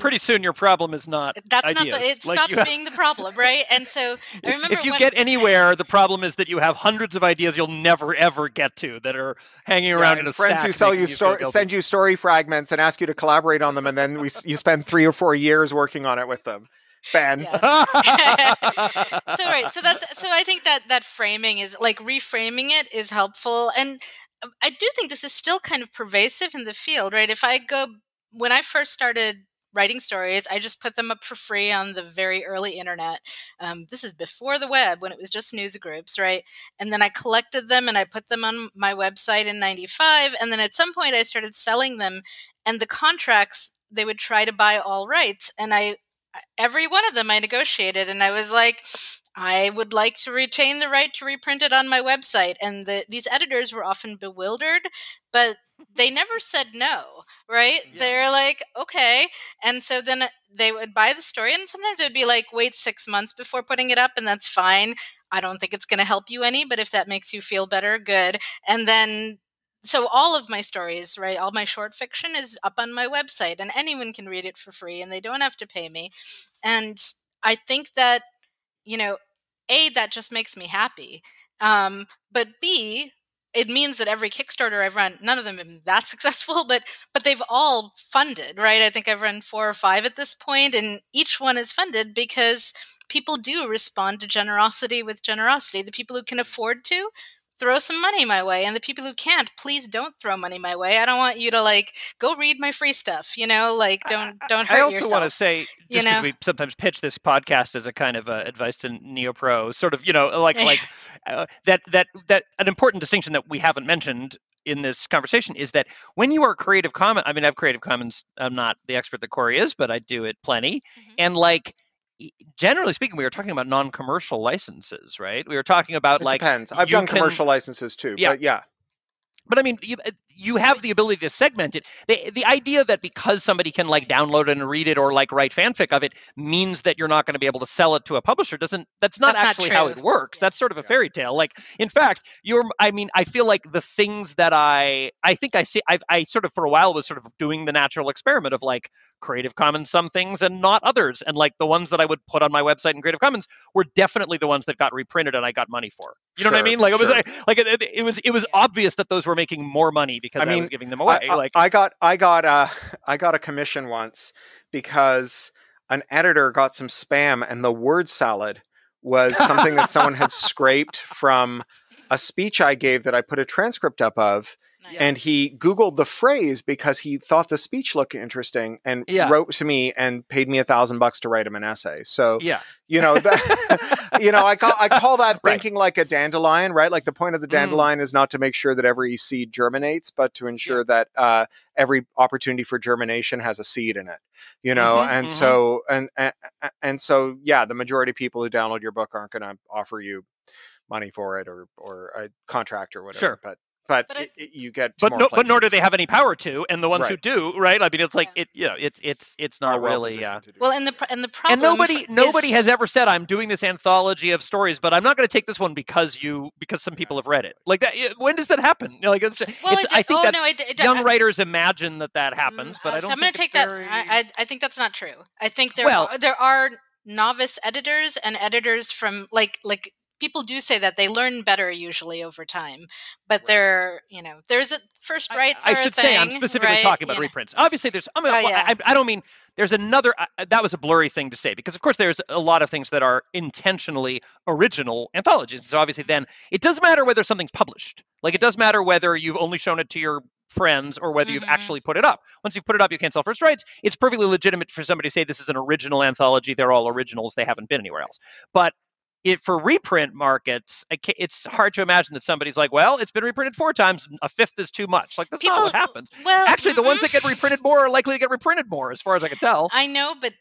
pretty soon your problem is not ideas. It stops being the problem. Right. And so I remember if you get anywhere, the problem is that you have hundreds of ideas you'll never, ever get to that are hanging around in a friends stack. Who sell you send you story fragments and ask you to collaborate on them. And then you spend 3 or 4 years working on it with them. Ben. Yes. So I think that framing is reframing it is helpful. And I do think this is still kind of pervasive in the field, right? When I first started writing stories, I just put them up for free on the very early internet. This is before the web, when it was just news groups, right? And then I collected them and I put them on my website in 95. And then at some point I started selling them, and the contracts, they would try to buy all rights. And every one of them I negotiated, and I was like, I would like to retain the right to reprint it on my website. And these editors were often bewildered, but they never said no, right? Yeah. They're like, okay. And so then they would buy the story, and sometimes it would be like, wait 6 months before putting it up, and that's fine. I don't think it's going to help you any, but if that makes you feel better, good. And then so all of my stories, right, all my short fiction is up on my website, and anyone can read it for free, and they don't have to pay me. And I think that, A, that just makes me happy. But B, it means that every Kickstarter I've run, none of them have been that successful, but they've all funded, right? I think I've run 4 or 5 at this point, and each one is funded because people do respond to generosity with generosity. The people who can afford to, throw some money my way, and the people who can't, please don't throw money my way. I don't want you to go read my free stuff, don't hurt yourself. I also want to say, just because we sometimes pitch this podcast as a kind of advice to neo-pros, sort of, that an important distinction that we haven't mentioned in this conversation is that when you are Creative Commons, I have Creative Commons, I'm not the expert that Cory is, but I do it plenty. Mm-hmm. And generally speaking, we were talking about non-commercial licenses, right? We were talking about it depends. I've done commercial licenses too, but yeah. But you have the ability to segment it. The idea that because somebody can download it and read it or write fanfic of it means that you're not going to be able to sell it to a publisher that's not actually how it works. Yeah. That's sort of a fairy tale. In fact, I feel like the things that I think I see, I sort of for a while was sort of doing the natural experiment of Creative Commons some things and not others. And the ones that I would put on my website in Creative Commons were definitely the ones that got reprinted and I got money for. You know what I mean? It was obvious that those were making more money because I was giving them away. I got a commission once because an editor got some spam, and the word salad was something that someone had scraped from a speech I gave that I put a transcript up of. Nice. And he Googled the phrase because he thought the speech looked interesting and wrote to me and paid me $1,000 to write him an essay. So, I call that thinking like a dandelion, right? The point of the dandelion is not to make sure that every seed germinates, but to ensure that every opportunity for germination has a seed in it, So the majority of people who download your book aren't going to offer you money for it or a contract or whatever. Sure. But you get but nor do they have any power to, and the ones who do, right? It's not really. Well, and the problem. And nobody has ever said, I'm doing this anthology of stories, but I'm not going to take this one because some people have read it. When does that happen? I think young writers imagine that happens, but I don't. So I'm going to take that. I think that's not true. I think there are novice editors and editors from people do say that they learn better usually over time, but they're, there's a first rights. I should say I'm specifically talking about reprints. Obviously, there's. I don't mean there's another. That was a blurry thing to say because, of course, there's a lot of things that are intentionally original anthologies. So obviously, then it doesn't matter whether something's published. Like it does matter whether you've only shown it to your friends or whether you've actually put it up. Once you've put it up, you can't sell first rights. It's perfectly legitimate for somebody to say this is an original anthology. They're all originals. They haven't been anywhere else. But for reprint markets, it's hard to imagine that somebody's like, well, it's been reprinted 4 times, a 5th is too much. Like, that's not what happens. Well, actually, the ones that get reprinted more are likely to get reprinted more, as far as I can tell. I know, but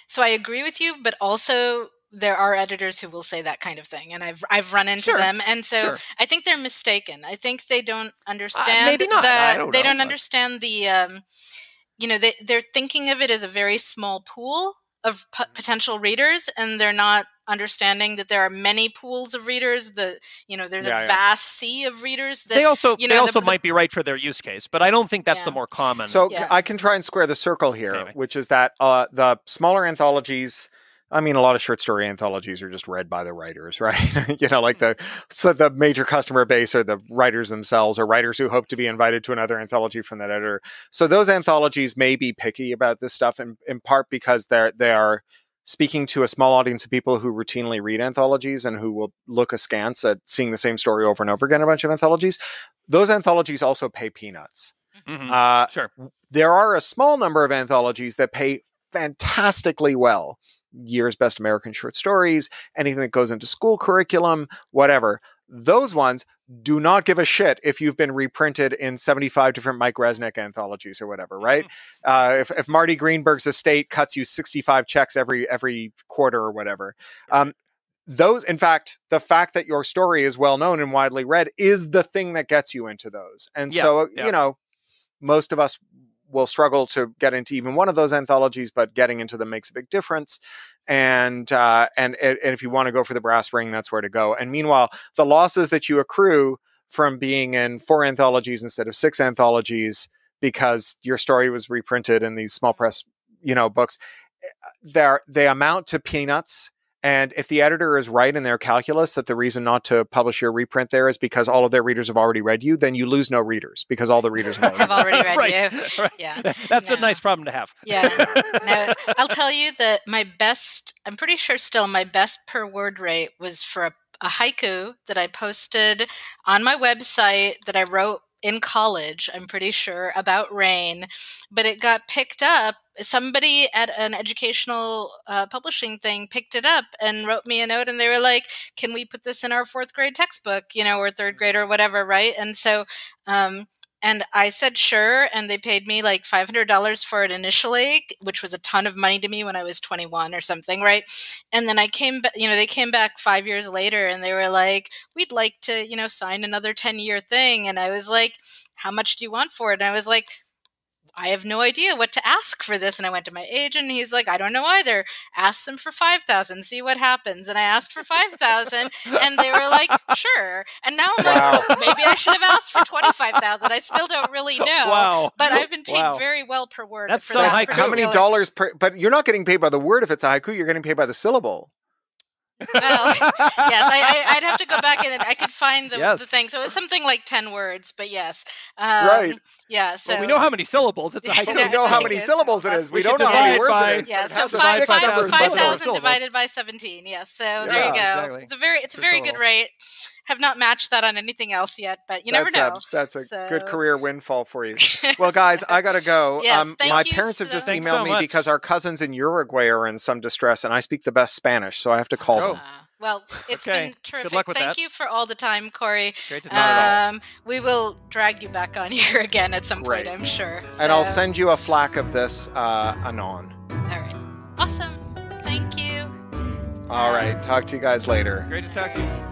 so I agree with you, but also there are editors who will say that kind of thing, and I've run into them, and so I think they're mistaken. I think they don't understand. Maybe not. They don't understand the. They're thinking of it as a very small pool of potential readers, and they're not understanding that there are many pools of readers. There's a vast sea of readers. That, they also might be right for their use case, but I don't think that's the more common. So I can try and square the circle here, which is that the smaller anthologies. I mean, a lot of short story anthologies are just read by the writers, right? Like the major customer base are the writers themselves, or writers who hope to be invited to another anthology from that editor. So those anthologies may be picky about this stuff, in part because they are speaking to a small audience of people who routinely read anthologies and who will look askance at seeing the same story over and over again in a bunch of anthologies. Those anthologies also pay peanuts. There are a small number of anthologies that pay fantastically well. Year's Best American Short Stories, anything that goes into school curriculum, whatever. Those ones do not give a shit if you've been reprinted in 75 different Mike Resnick anthologies or whatever, right? If Marty Greenberg's estate cuts you 65 checks every quarter or whatever. Those, in fact, the fact that your story is well known and widely read is the thing that gets you into those. And most of us will struggle to get into even one of those anthologies, but getting into them makes a big difference. And if you want to go for the brass ring, that's where to go. And meanwhile, the losses that you accrue from being in 4 anthologies instead of 6 anthologies because your story was reprinted in these small press, books, they amount to peanuts. And if the editor is right in their calculus that the reason not to publish your reprint there is because all of their readers have already read you, then you lose no readers because all the readers have already read you. Right. Yeah, that's a nice problem to have. Yeah, no, I'll tell you that I'm pretty sure still my best per word rate was for a haiku that I posted on my website that I wrote in college, I'm pretty sure, about rain, but it got picked up. Somebody at an educational publishing thing picked it up and wrote me a note, and they were like, can we put this in our 4th grade textbook, or 3rd grade or whatever, right? And so, and I said, sure, and they paid me like $500 for it initially, which was a ton of money to me when I was 21 or something, right? And then I came back, they came back 5 years later, and they were like, we'd like to, sign another 10-year thing. And I was like, how much do you want for it? And I was like, I have no idea what to ask for this. And I went to my agent, and he's like, I don't know either. Ask them for 5,000, see what happens. And I asked for 5,000, and they were like, sure. And now I'm like, well, maybe I should have asked for 25,000. I still don't really know. Wow. But I've been paid very well per word. That's for so that. haiku. How many dollars per? But you're not getting paid by the word if it's a haiku. You're getting paid by the syllable. Well, yes, I'd have to go back and I could find the thing. So it was something like 10 words, but yes. Right. Yeah. So we know how many syllables. It's a haiku. We know how many syllables it is. We don't know how many words it is. Yeah. So 5,000 divided by 17. Yes. So there you go. Exactly. It's a very good rate. Have not matched that on anything else yet, but you never know. That's a good career windfall for you. Well, guys, I gotta go. Yes, my parents have just emailed me because our cousins in Uruguay are in some distress, and I speak the best Spanish, so I have to call them. Well, it's been terrific. Good luck with Thank you for all the time, Cory. Great to know it all. We will drag you back on here again at some point, I'm sure. So. And I'll send you a flack of this anon. All right. Awesome. Thank you. All right. Talk to you guys later. Great to talk to you.